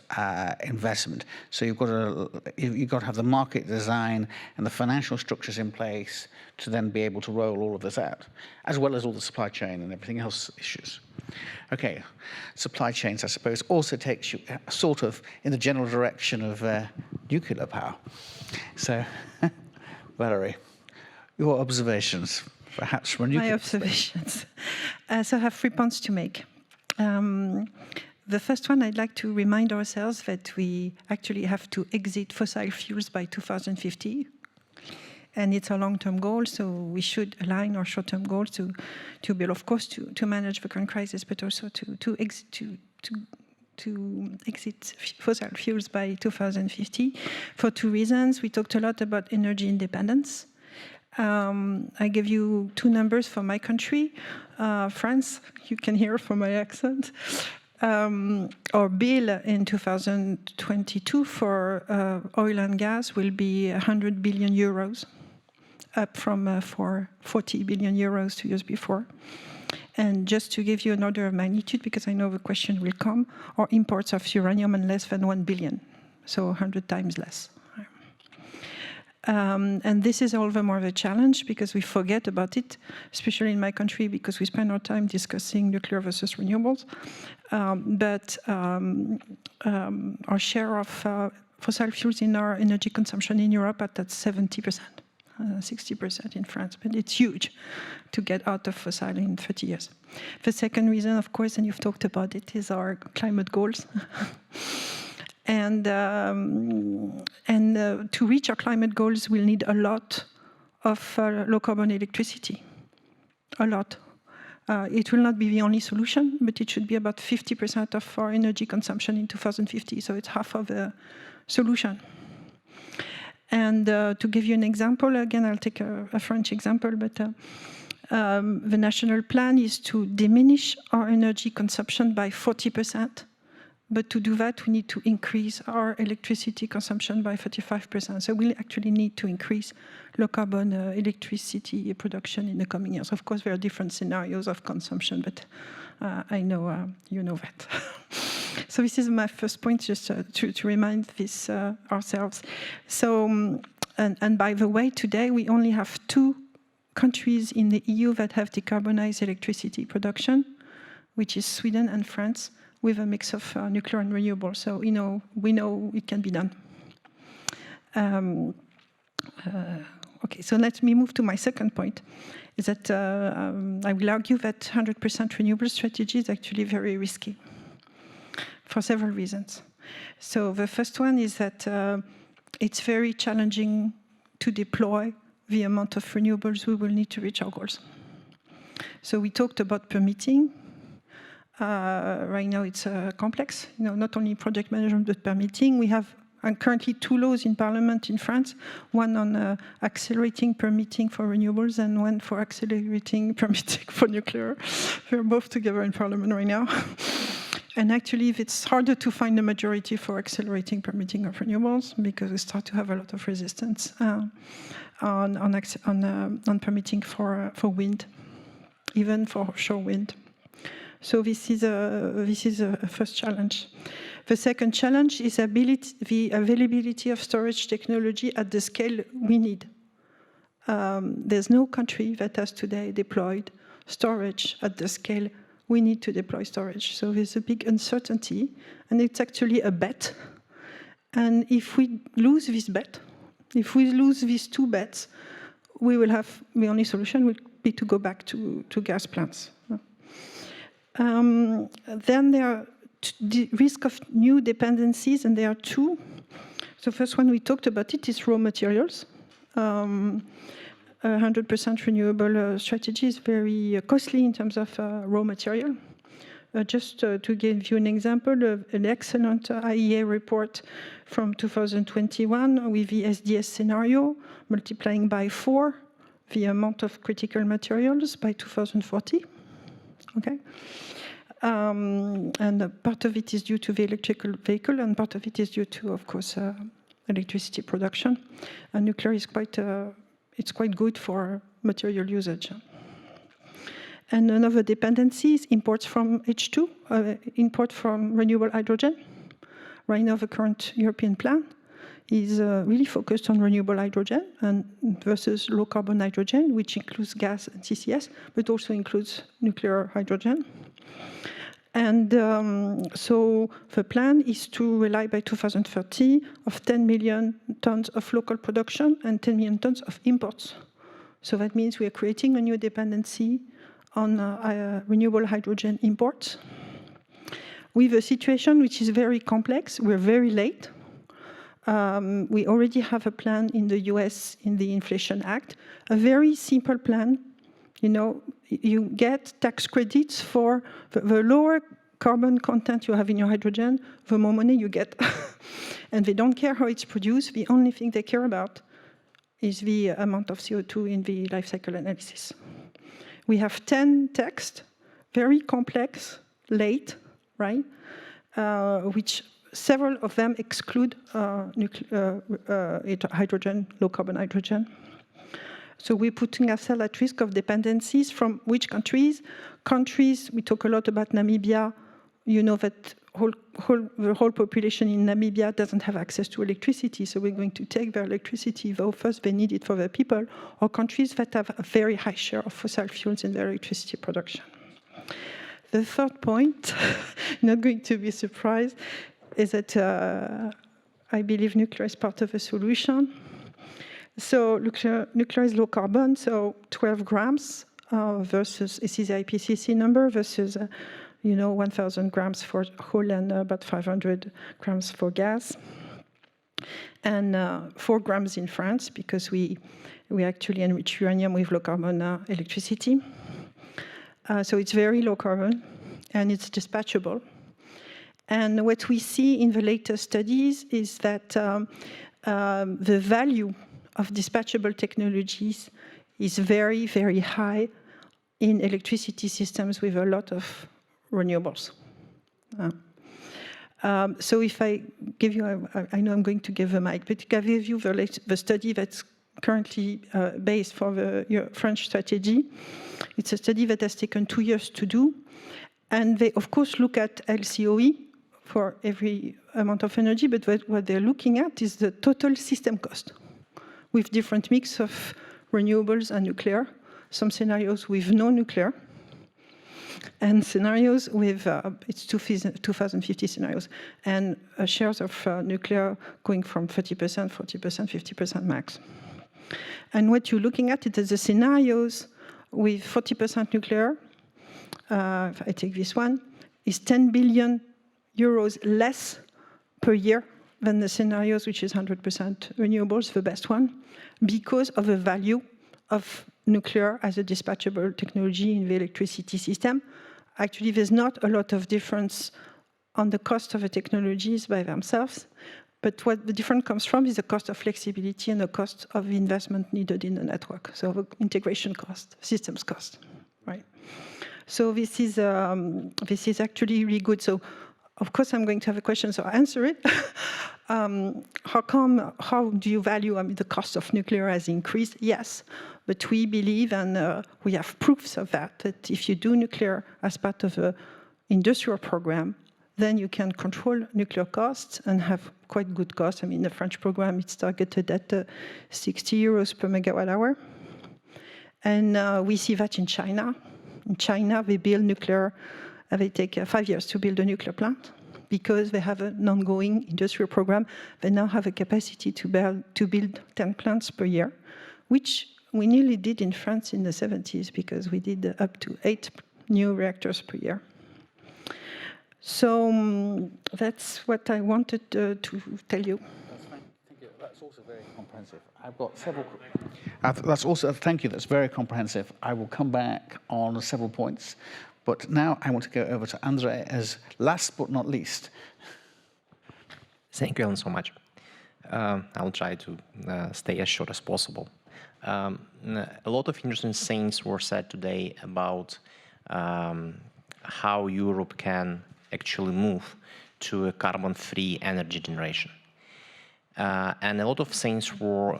investment. So you've got to have the market design and the financial structures in place to then be able to roll all of this out, as well as all the supply chain and everything else issues. Okay, supply chains, I suppose, also takes you sort of in the general direction of nuclear power. So, Valerie, your observations, perhaps from a nuclear My observations. So I have 3 points to make. The first one, I'd like to remind ourselves that we actually have to exit fossil fuels by 2050. And it's a long-term goal, so we should align our short-term goals to be, of course, to manage the current crisis, but also to exit fossil fuels by 2050 for 2 reasons. We talked a lot about energy independence. I give you 2 numbers for my country, France. You can hear from my accent. Our bill in 2022 for oil and gas will be 100 billion euros, up from 40 billion euros 2 years before. And just to give you an order of magnitude, because I know the question will come, our imports of uranium are less than 1 billion, so 100 times less. And this is all the more of a challenge because we forget about it, especially in my country, because we spend our time discussing nuclear versus renewables. But our share of fossil fuels in our energy consumption in Europe at 70%. 60% in France, but it's huge to get out of fossil in 30 years. The second reason, of course, and you've talked about it, is our climate goals. And to reach our climate goals, we'll need a lot of low-carbon electricity, a lot. It will not be the only solution, but it should be about 50% of our energy consumption in 2050, so it's half of the solution. And to give you an example, again, I'll take a French example, but the national plan is to diminish our energy consumption by 40%. But to do that, we need to increase our electricity consumption by 35%. So we'll actually need to increase low-carbon electricity production in the coming years. Of course, there are different scenarios of consumption, but I know you know that. So this is my first point, just to remind this ourselves. So, and by the way, today we only have 2 countries in the EU that have decarbonized electricity production, which is Sweden and France, with a mix of nuclear and renewable. So we know it can be done. Okay, so let me move to my second point, is that I will argue that 100% renewable strategy is actually very risky for several reasons. So the first one is that it's very challenging to deploy the amount of renewables we will need to reach our goals. So we talked about permitting. Right now it's complex, not only project management, but permitting. We have currently 2 laws in Parliament in France, one on accelerating permitting for renewables and one for accelerating permitting for nuclear. They're both together in Parliament right now. And actually, it's harder to find a majority for accelerating permitting of renewables because we start to have a lot of resistance on permitting for wind, even for offshore wind. So this is a first challenge. The second challenge is the availability of storage technology at the scale we need. There's no country that has today deployed storage at the scale we need to deploy storage. So there's a big uncertainty, and it's actually a bet. And if we lose this bet, if we lose these 2 bets, we will have, the only solution will be to go back to gas plants. Then there are the risk of new dependencies, and there are 2. So first one, we talked about it, is raw materials. 100% renewable strategy is very costly in terms of raw material. Just to give you an example, an excellent IEA report from 2021 with the SDS scenario, multiplying by 4 the amount of critical materials by 2040. Okay. And part of it is due to the electrical vehicle, and part of it is due to, of course, electricity production. And nuclear is quite good for material usage. And another dependency is imports from H2, import from renewable hydrogen. Right now, the current European plan is really focused on renewable hydrogen and versus low-carbon hydrogen, which includes gas and CCS, but also includes nuclear hydrogen. And so the plan is to rely by 2030 of 10 million tons of local production and 10 million tons of imports. So that means we are creating a new dependency on renewable hydrogen imports. With a situation which is very complex, we're very late. We already have a plan in the US in the Inflation Act, a very simple plan. You know, you get tax credits for the lower carbon content you have in your hydrogen, the more money you get. And they don't care how it's produced. The only thing they care about is the amount of CO2 in the life cycle analysis. We have 10 texts, very complex, late, right? Which several of them exclude hydrogen, low carbon hydrogen. So we're putting ourselves at risk of dependencies from which countries? Countries, we talk a lot about Namibia. You know that the whole population in Namibia doesn't have access to electricity, so we're going to take their electricity, though first they need it for their people, or countries that have a very high share of fossil fuels in their electricity production. The third point, not going to be surprised, is that I believe nuclear is part of the solution. So nuclear is low carbon, so 12 grams versus, this is the IPCC number, versus 1,000 grams for coal and about 500 grams for gas. And 4 grams in France, because we actually enrich uranium with low carbon electricity. So it's very low carbon, and it's dispatchable. And what we see in the latest studies is that the value of dispatchable technologies is very, very high in electricity systems with a lot of renewables. So if I give you, I know I'm going to give a mic, but I give you the study that's currently based for the French strategy. It's a study that has taken 2 years to do. And they, of course, look at LCOE for every amount of energy, but what they're looking at is the total system cost with different mix of renewables and nuclear, some scenarios with no nuclear, and scenarios with, it's 2050 scenarios, and shares of nuclear going from 30%, 40%, 50% max. And what you're looking at is the scenarios with 40% nuclear, if I take this one, is 10 billion euros less per year than the scenarios which is 100% renewables, the best one, because of the value of nuclear as a dispatchable technology in the electricity system. Actually, there's not a lot of difference on the cost of the technologies by themselves, but what the difference comes from is the cost of flexibility and the cost of the investment needed in the network, so the integration cost, systems cost, right? So this is actually really good. So, of course, I'm going to have a question, so I'll answer it. How do you value the cost of nuclear has increased? Yes, but we believe, and we have proofs of that if you do nuclear as part of an industrial program, then you can control nuclear costs and have quite good costs. I mean, the French program, it's targeted at 60 euros per megawatt hour. And we see that in China. In China, they build nuclear, they take 5 years to build a nuclear plant because they have an ongoing industrial program. They now have a capacity to build 10 plants per year, which we nearly did in France in the 70s because we did up to 8 new reactors per year. So that's what I wanted to tell you. That's fine. Thank you. That's also very comprehensive. I've got several. That's also, thank you. That's very comprehensive. I will come back on several points, but now I want to go over to Andre as last but not least. Thank you, Alan, so much. I'll try to stay as short as possible. A lot of interesting things were said today about how Europe can actually move to a carbon-free energy generation. And a lot of things were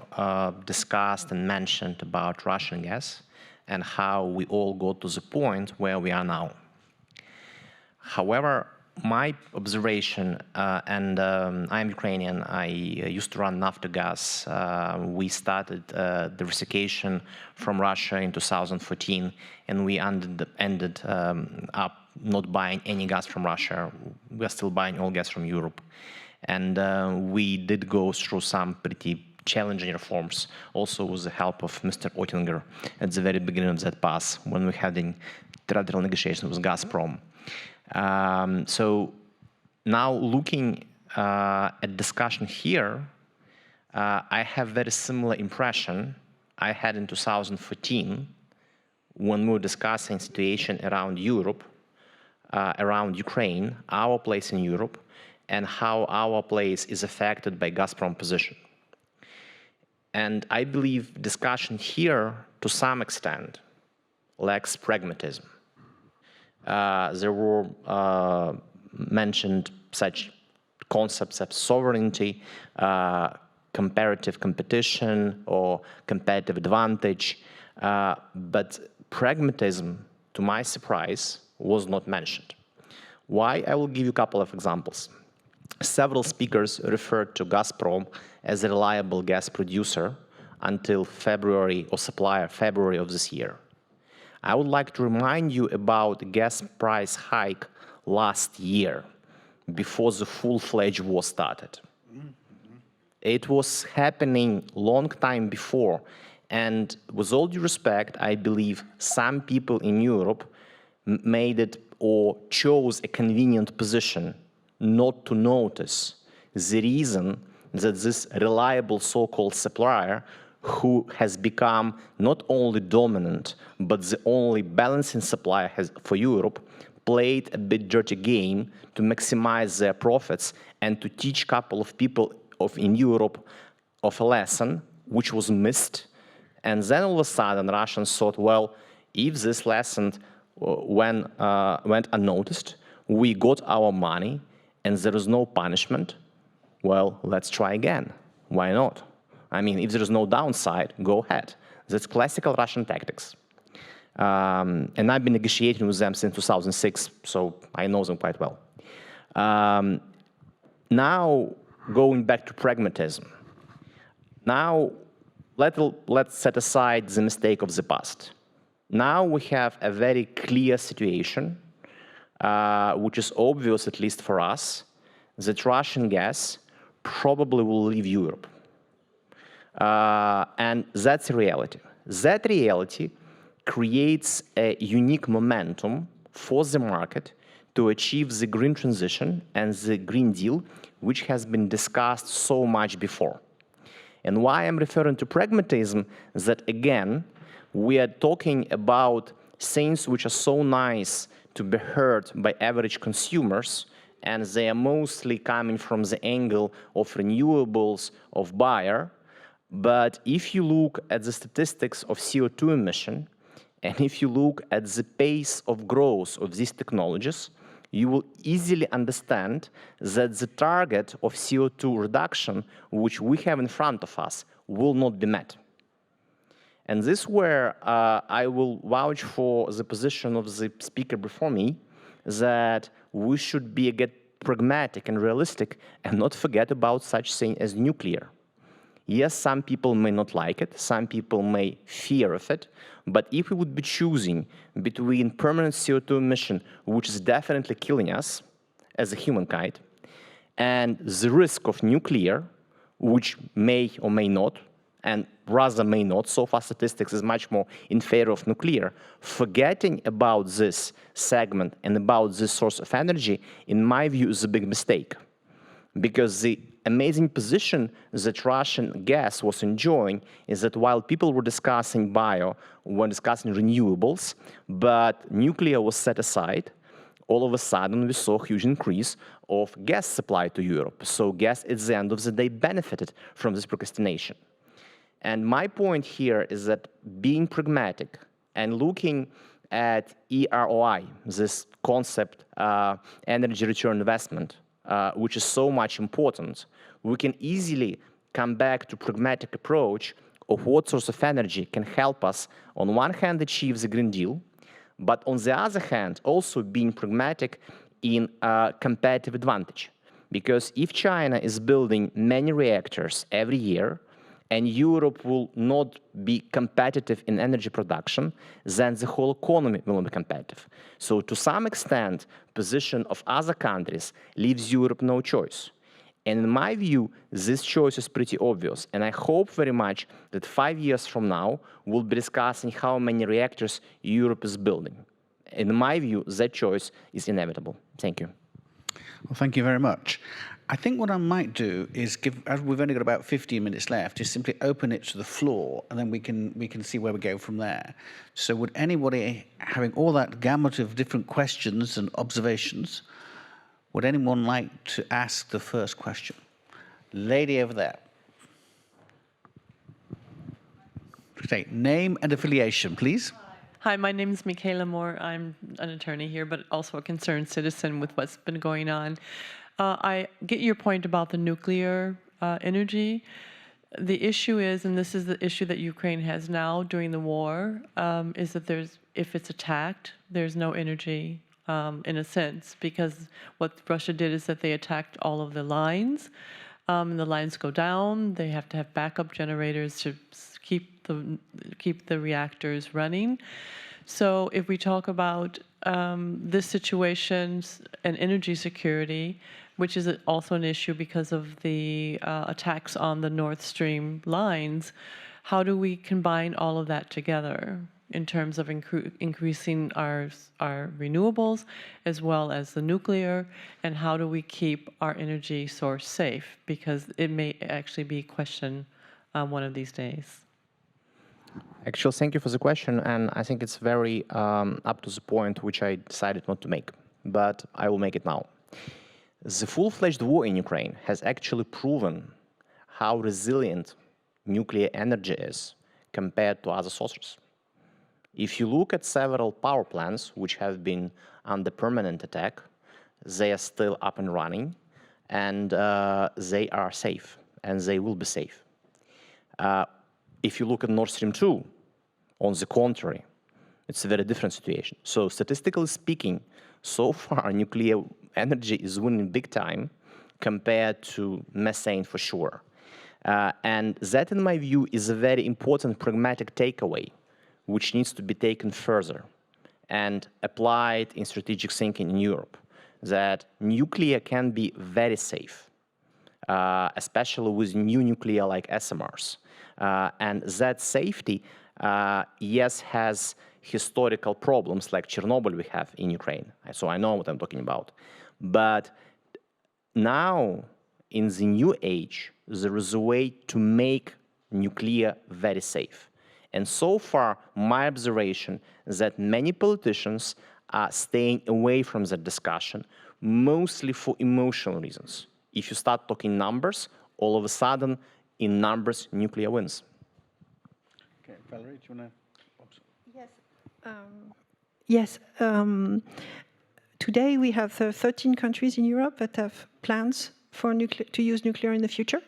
discussed and mentioned about Russian gas and how we all got to the point where we are now. However, my observation, and I'm Ukrainian, I used to run Naftogaz. We started diversification from Russia in 2014, and we ended up not buying any gas from Russia. We are still buying all gas from Europe. And we did go through some pretty challenging reforms, also with the help of Mr. Oettinger at the very beginning of that path, when we had in trilateral negotiations with Gazprom. So now looking at discussion here, I have very similar impression I had in 2014 when we were discussing situation around Europe, around Ukraine, our place in Europe, and how our place is affected by Gazprom position. And I believe discussion here, to some extent, lacks pragmatism. There were mentioned such concepts as sovereignty, comparative competition, or competitive advantage, but pragmatism, to my surprise, was not mentioned. Why? I will give you a couple of examples. Several speakers referred to Gazprom as a reliable gas producer until February, or supplier, February of this year. I would like to remind you about the gas price hike last year, before the full-fledged war started. It was happening long time before, and with all due respect, I believe some people in Europe made it or chose a convenient position not to notice the reason that this reliable so-called supplier, who has become not only dominant, but the only balancing supplier for Europe, played a bit dirty game to maximize their profits and to teach a couple of people in Europe of a lesson which was missed. And then all of a sudden, Russians thought, well, if this lesson went unnoticed, we got our money, and there is no punishment, well, let's try again. Why not? I mean, if there is no downside, go ahead. That's classical Russian tactics. And I've been negotiating with them since 2006, so I know them quite well. Now, going back to pragmatism. Now, let's set aside the mistake of the past. Now we have a very clear situation, which is obvious, at least for us, that Russian gas probably will leave Europe. And that's a reality. That reality creates a unique momentum for the market to achieve the green transition and the Green Deal, which has been discussed so much before. And why I'm referring to pragmatism is that, again, we are talking about things which are so nice to be heard by average consumers, and they are mostly coming from the angle of renewables, of buyer. But if you look at the statistics of CO2 emission, and if you look at the pace of growth of these technologies, you will easily understand that the target of CO2 reduction, which we have in front of us, will not be met. And this is where I will vouch for the position of the speaker before me, that we should get pragmatic and realistic and not forget about such thing as nuclear. Yes, some people may not like it, some people may fear of it, but if we would be choosing between permanent CO2 emission, which is definitely killing us as a humankind, and the risk of nuclear, which may or may not, and rather may not, so far statistics is much more in favor of nuclear, forgetting about this segment and about this source of energy, in my view, is a big mistake. Because the amazing position that Russian gas was enjoying is that while people were discussing were discussing renewables, but nuclear was set aside, all of a sudden we saw a huge increase of gas supply to Europe. So gas, at the end of the day, benefited from this procrastination. And my point here is that being pragmatic and looking at EROI, this concept, energy return investment, which is so much important, we can easily come back to pragmatic approach of what source of energy can help us, on one hand, achieve the Green Deal, but on the other hand, also being pragmatic in competitive advantage. Because if China is building many reactors every year, and Europe will not be competitive in energy production, then the whole economy will not be competitive. So to some extent, position of other countries leaves Europe no choice. And in my view, this choice is pretty obvious. And I hope very much that 5 years from now, we'll be discussing how many reactors Europe is building. In my view, that choice is inevitable. Thank you. Well, thank you very much. I think what I might do is give, as we've only got about 15 minutes left, is simply open it to the floor, and then we can see where we go from there. So would anybody, having all that gamut of different questions and observations, would anyone like to ask the first question? Lady over there. Okay, name and affiliation, please. Hi, my name is Michaela Moore. I'm an attorney here, but also a concerned citizen with what's been going on. I get your point about the nuclear energy. The issue is, and this is the issue that Ukraine has now during the war, is that if it's attacked, there's no energy in a sense, because what Russia did is that they attacked all of the lines, and the lines go down. They have to have backup generators to keep the reactors running. So if we talk about this situation and energy security, which is also an issue because of the attacks on the Nord Stream lines, how do we combine all of that together in terms of increasing our renewables as well as the nuclear, and how do we keep our energy source safe? Because it may actually be questioned one of these days. Actually, thank you for the question, and I think it's very up to the point which I decided not to make, but I will make it now. The full-fledged war in Ukraine has actually proven how resilient nuclear energy is compared to other sources. If you look at several power plants which have been under permanent attack, they are still up and running, and they are safe, and they will be safe. If you look at Nord Stream 2, on the contrary, it's a very different situation. So statistically speaking, so far nuclear energy is winning big time compared to methane for sure. And that, in my view, is a very important pragmatic takeaway, which needs to be taken further and applied in strategic thinking in Europe, that nuclear can be very safe, especially with new nuclear like SMRs. And that safety, yes, has historical problems like Chernobyl we have in Ukraine. So I know what I'm talking about. But now, in the new age, there is a way to make nuclear very safe. And so far, my observation is that many politicians are staying away from that discussion, mostly for emotional reasons. If you start talking numbers, all of a sudden, in numbers, nuclear wins. Okay, Valerie, do you want to? Yes. Today we have 13 countries in Europe that have plans for to use nuclear in the future.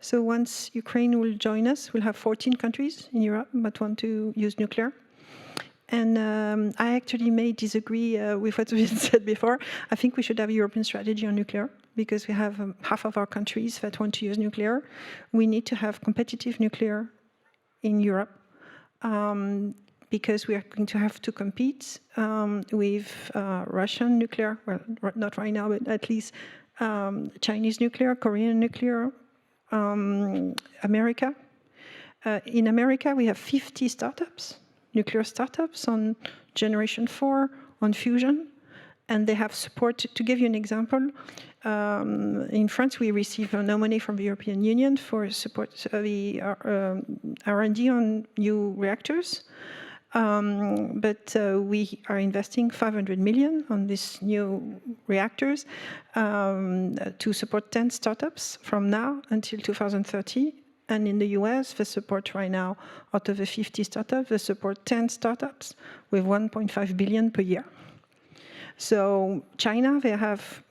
So once Ukraine will join us, we'll have 14 countries in Europe that want to use nuclear. And I actually may disagree with what's been said before. I think we should have a European strategy on nuclear, because we have half of our countries that want to use nuclear. We need to have competitive nuclear in Europe, because we are going to have to compete with Russian nuclear, well, not right now, but at least Chinese nuclear, Korean nuclear, America. In America, we have 50 startups, nuclear startups on generation 4, on fusion, and they have support. To give you an example, in France, we receive no money from the European Union for support the R&D on new reactors. But we are investing 500 million on these new reactors to support 10 startups from now until 2030. And in the US, the support right now, out of the 50 startups, they support 10 startups with 1.5 billion per year. So China, they have,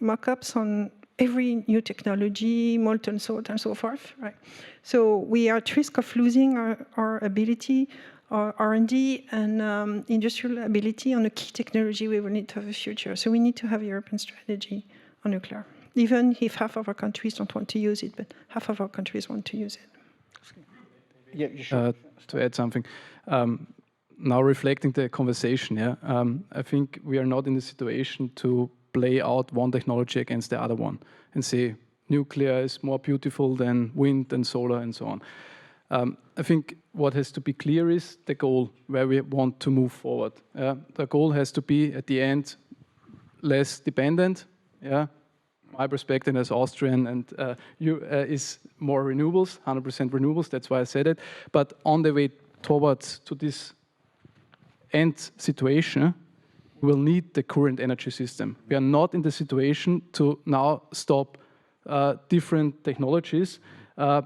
mock-ups on every new technology, molten salt and so forth, right? So we are at risk of losing our ability, our R&D and industrial ability on a key technology we will need to have a future. So we need to have a European strategy on nuclear, even if half of our countries don't want to use it, but half of our countries want to use it. to add something. Now reflecting the conversation, I think we are not in the situation to play out one technology against the other one and say nuclear is more beautiful than wind and solar and so on. I think what has to be clear is the goal where we want to move forward. The goal has to be at the end less dependent. My perspective as Austrian and is more renewables, 100% renewables. That's why I said it. But on the way towards to this end situation, we will need the current energy system. We are not in the situation to now stop different technologies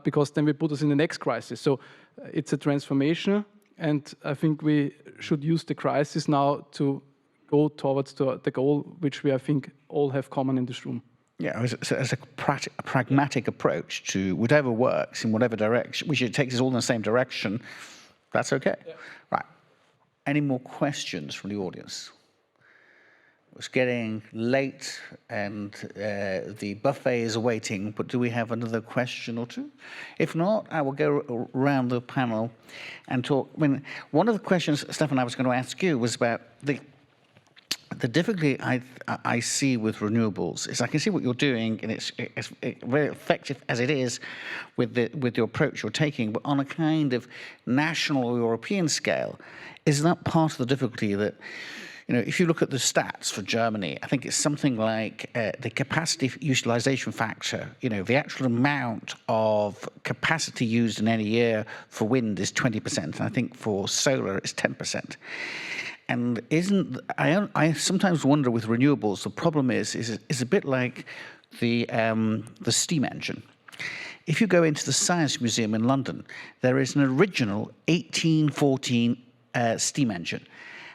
because then we put us in the next crisis. So it's a transformation, and I think we should use the crisis now to go towards the goal, which we, I think, all have common in this room. Yeah, as a pragmatic approach to whatever works in whatever direction, which it takes us all in the same direction, that's okay. Yeah. Right. Any more questions from the audience? It's getting late and the buffet is awaiting, but do we have another question or two? If not, I will go around the panel and talk. I mean, one of the questions, Stefan, I was going to ask you was about the difficulty I see with renewables is I can see what you're doing, and it's very effective as it is with the approach you're taking, but on a kind of national or European scale, is that part of the difficulty that, you know, if you look at the stats for Germany, I think it's something like the capacity utilization factor, you know, the actual amount of capacity used in any year for wind is 20%, and I think for solar it's 10%. And I sometimes wonder with renewables, the problem is a bit like the steam engine. If you go into the Science Museum in London, there is an original 1814 steam engine.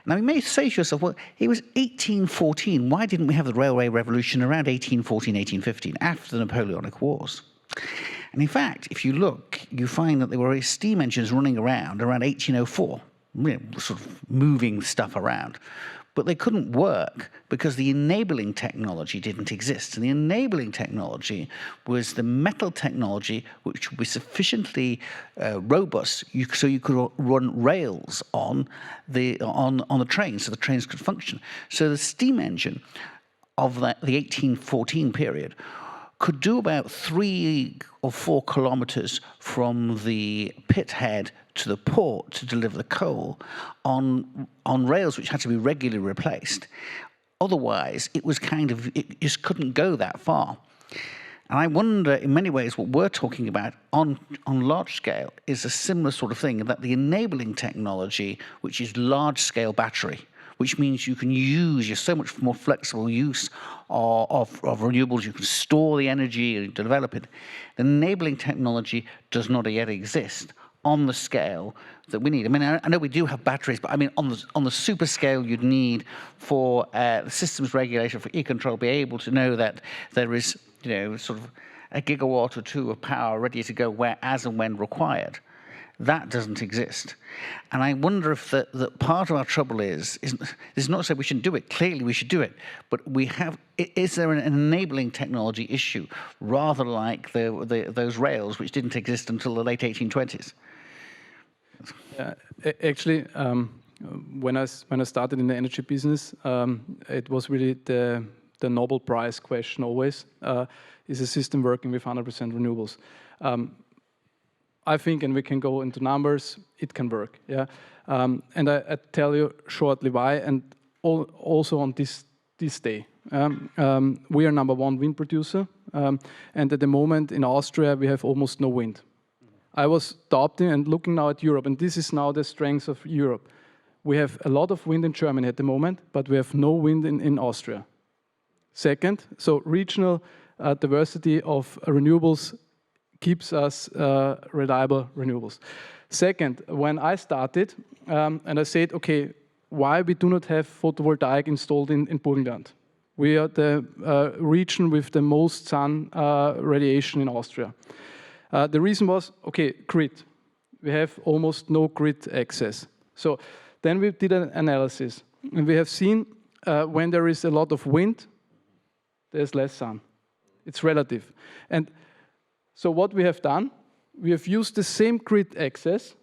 Now, you may say to yourself, well, it was 1814. Why didn't we have the railway revolution around 1814, 1815, after the Napoleonic Wars? And in fact, if you look, you find that there were steam engines running around 1804. Sort of moving stuff around, but they couldn't work because the enabling technology didn't exist. And the enabling technology was the metal technology, which would be sufficiently robust so you could run rails on the train, so the trains could function. So the steam engine of the 1814 period could do about 3 or 4 kilometers from the pit head to the port to deliver the coal on rails which had to be regularly replaced. Otherwise, it just couldn't go that far. And I wonder, in many ways, what we're talking about on large scale is a similar sort of thing, that the enabling technology, which is large-scale battery, which means you can you're so much more flexible use of renewables, you can store the energy and develop it. The enabling technology does not yet exist on the scale that we need. I mean, I know we do have batteries, but I mean, on the super scale you'd need for the systems regulator, for e-control, be able to know that there is, you know, sort of a gigawatt or 2 of power ready to go where, as and when required. That doesn't exist. And I wonder if that part of our trouble is not to say we shouldn't do it. Clearly we should do it. But is there an enabling technology issue, rather like those rails which didn't exist until the late 1820s? Actually, when I started in the energy business, it was really the Nobel Prize question always, is a system working with 100% renewables? I think, and we can go into numbers, it can work. Yeah, and I tell you shortly why, and also on this day. We are #1 wind producer, and at the moment in Austria we have almost no wind. I was doubting and looking now at Europe, and this is now the strength of Europe. We have a lot of wind in Germany at the moment, but we have no wind in Austria. Second, so regional diversity of renewables keeps us reliable renewables. Second, when I started, and I said, okay, why we do not have photovoltaic installed in Burgenland? We are the region with the most sun radiation in Austria. The reason was, okay, grid. We have almost no grid access. So then we did an analysis, and we have seen when there is a lot of wind, there's less sun. It's relative. And so what we have done, we have used the same grid access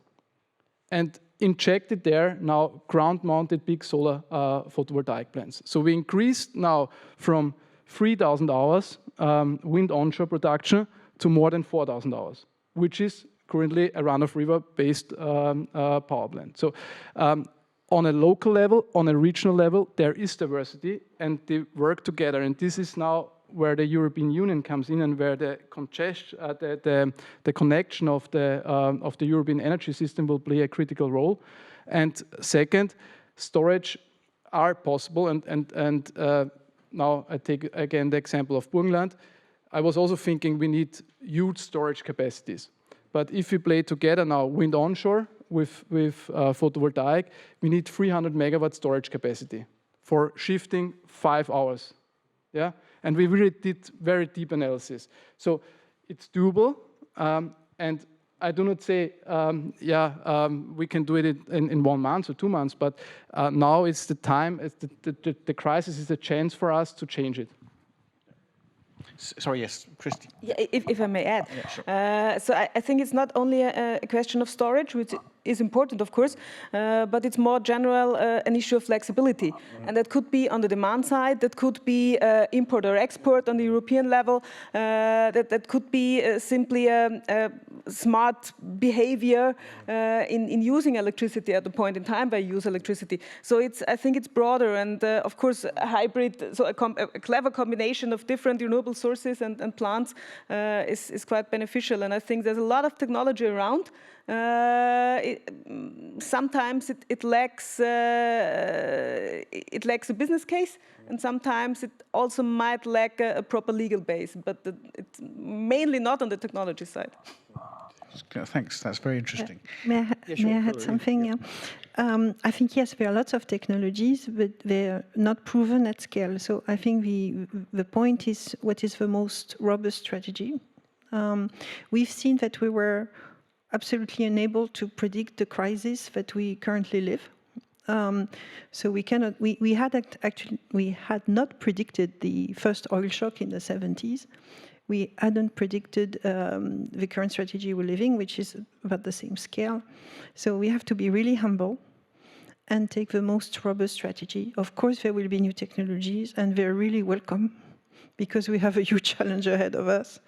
and injected there now ground-mounted big solar photovoltaic plants. So we increased now from 3,000 hours wind onshore production to more than 4,000 hours, which is currently a run-of-river-based power plant. So on a local level, on a regional level, there is diversity, and they work together. And this is now where the European Union comes in, and where the connection of the European energy system will play a critical role. And second, storage are possible. And now I take again the example of Burgenland. I was also thinking we need huge storage capacities. But if we play together now wind onshore with photovoltaic, we need 300 megawatt storage capacity for shifting 5 hours. Yeah, and we really did very deep analysis. So it's doable, and I do not say, we can do it in 1 month or 2 months, but now it's the time, the crisis is a chance for us to change it. Sorry, yes, Christy. Yeah, if I may add. Yeah, sure. So I think it's not only a question of storage, which is important, of course, but it's more general an issue of flexibility. And that could be on the demand side, that could be import or export on the European level, that could be simply a smart behavior in using electricity at the point in time where you use electricity. So I think it's broader, and of course a hybrid, so a clever combination of different renewable sources and plants is quite beneficial. And I think there's a lot of technology around. Sometimes it lacks a business case, and sometimes it also might lack a proper legal base, but it's mainly not on the technology side. Thanks, that's very interesting. May I add something? Yeah. I think, yes, there are lots of technologies, but they're not proven at scale. So I think the point is, what is the most robust strategy? We've seen that we were absolutely unable to predict the crisis that we currently live. So we cannot. We had not predicted the first oil shock in the 70s. We hadn't predicted the current strategy we're living, which is about the same scale. So we have to be really humble and take the most robust strategy. Of course, there will be new technologies, and they're really welcome because we have a huge challenge ahead of us.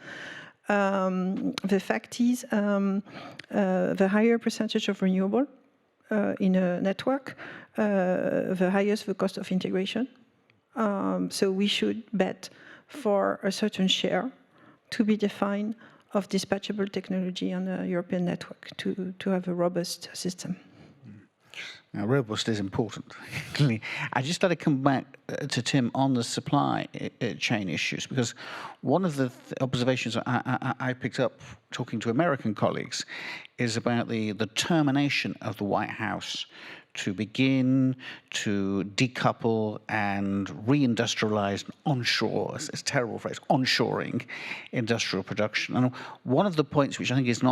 The fact is, the higher percentage of renewable in a network, the higher the cost of integration. So we should bet for a certain share to be defined of dispatchable technology on a European network to have a robust system. Now, robust is important. I just like to come back to Tim on the supply chain issues, because one of the observations I picked up talking to American colleagues is about the determination of the White House to begin to decouple and reindustrialize onshore, it's a terrible phrase, onshoring industrial production. And one of the points which I think is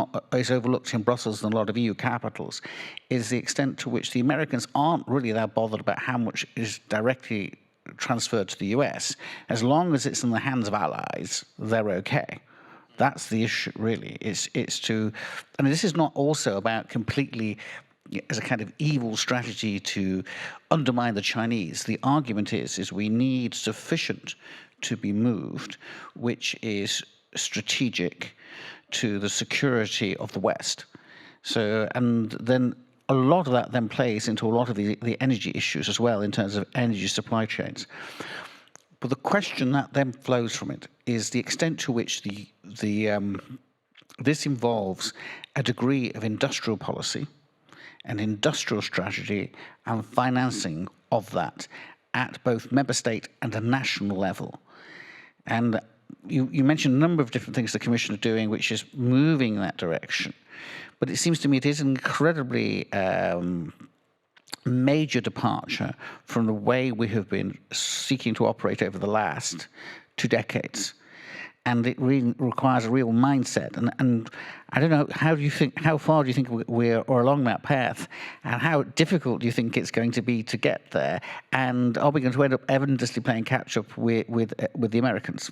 overlooked in Brussels and a lot of EU capitals is the extent to which the Americans aren't really that bothered about how much is directly transferred to the US. As long as it's in the hands of allies, they're okay. That's the issue, really. It's to, and this is not also about completely as a kind of evil strategy to undermine the Chinese. The argument is we need sufficient to be moved, which is strategic to the security of the West. So, and then a lot of that then plays into a lot of the energy issues as well in terms of energy supply chains. But the question that then flows from it is the extent to which this involves a degree of industrial policy and industrial strategy and financing of that at both member state and a national level. And you mentioned a number of different things the Commission are doing, which is moving in that direction. But it seems to me it is an incredibly major departure from the way we have been seeking to operate over the last 2 decades. And it really requires a real mindset. And I don't know, how far do you think we're along that path? And how difficult do you think it's going to be to get there? And are we going to end up endlessly playing catch up with the Americans?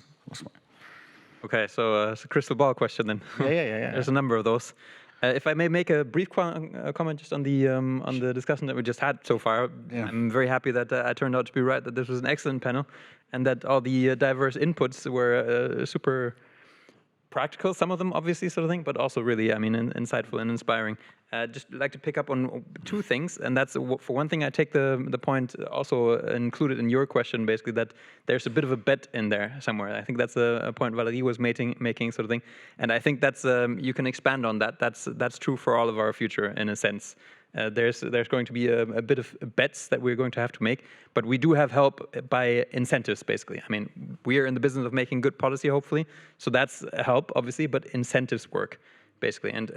Okay, so it's a crystal ball question then. Yeah. There's a number of those. If I may make a brief comment just on the discussion that we just had so far, I'm very happy that I turned out to be right, that this was an excellent panel, and that all the diverse inputs were super practical, some of them obviously sort of thing, but also really, I mean, insightful and inspiring. Just like to pick up on two things, and that's, for one thing, I take the point also included in your question, basically, that there's a bit of a bet in there somewhere. I think that's a point Valerie was making sort of thing, and I think that's, you can expand on that. That's true for all of our future, in a sense. There's going to be a bit of bets that we're going to have to make, but we do have help by incentives, basically. I mean, we are in the business of making good policy, hopefully, so that's a help, obviously, but incentives work, basically. And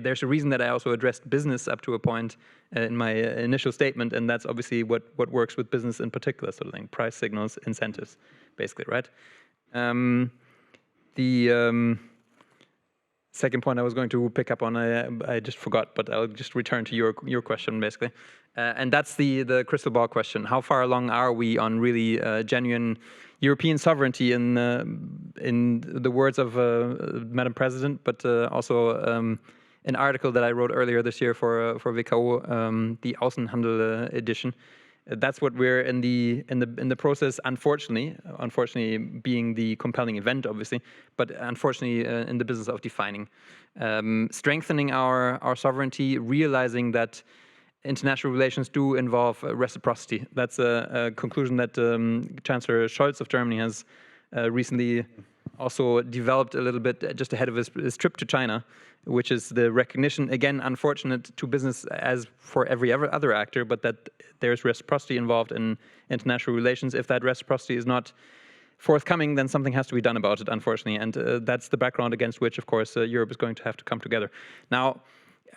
there's a reason that I also addressed business up to a point in my initial statement, and that's obviously what works with business in particular, sort of thing. Price signals, incentives, basically, right? Second point I was going to pick up on, I just forgot, but I'll just return to your question, basically. And that's the crystal ball question. How far along are we on really genuine European sovereignty in the words of Madam President, but also an article that I wrote earlier this year for WKO, the Außenhandel edition. That's what we're in the process, unfortunately being the compelling event, obviously, but unfortunately in the business of defining, strengthening our sovereignty, realizing that international relations do involve reciprocity. That's a conclusion that Chancellor Scholz of Germany has recently also developed a little bit just ahead of his trip to China, which is the recognition, again, unfortunate to business as for every other actor, but that there's reciprocity involved in international relations. If that reciprocity is not forthcoming, then something has to be done about it, unfortunately. And that's the background against which, of course, Europe is going to have to come together. Now,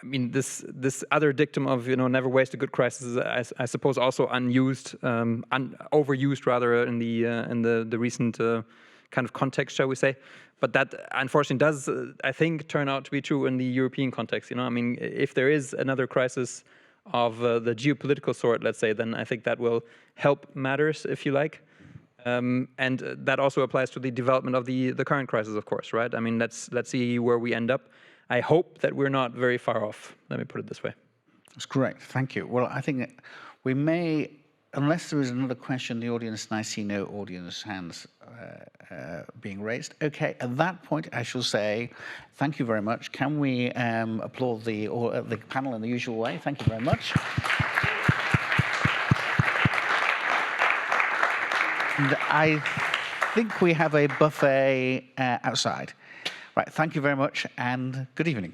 I mean, this other dictum of, never waste a good crisis is, I suppose, also unused, overused rather in the recent kind of context, shall we say. But that, unfortunately, does, I think, turn out to be true in the European context. I mean, if there is another crisis of the geopolitical sort, let's say, then I think that will help matters, if you like. And that also applies to the development of the current crisis, of course, right? I mean, let's see where we end up. I hope that we're not very far off. Let me put it this way. That's great. Thank you. Well, I think we may, unless there is another question in the audience, and I see no audience hands being raised. Okay, at that point, I shall say thank you very much. Can we applaud the panel in the usual way? Thank you very much. And I think we have a buffet outside. Right, thank you very much, and good evening.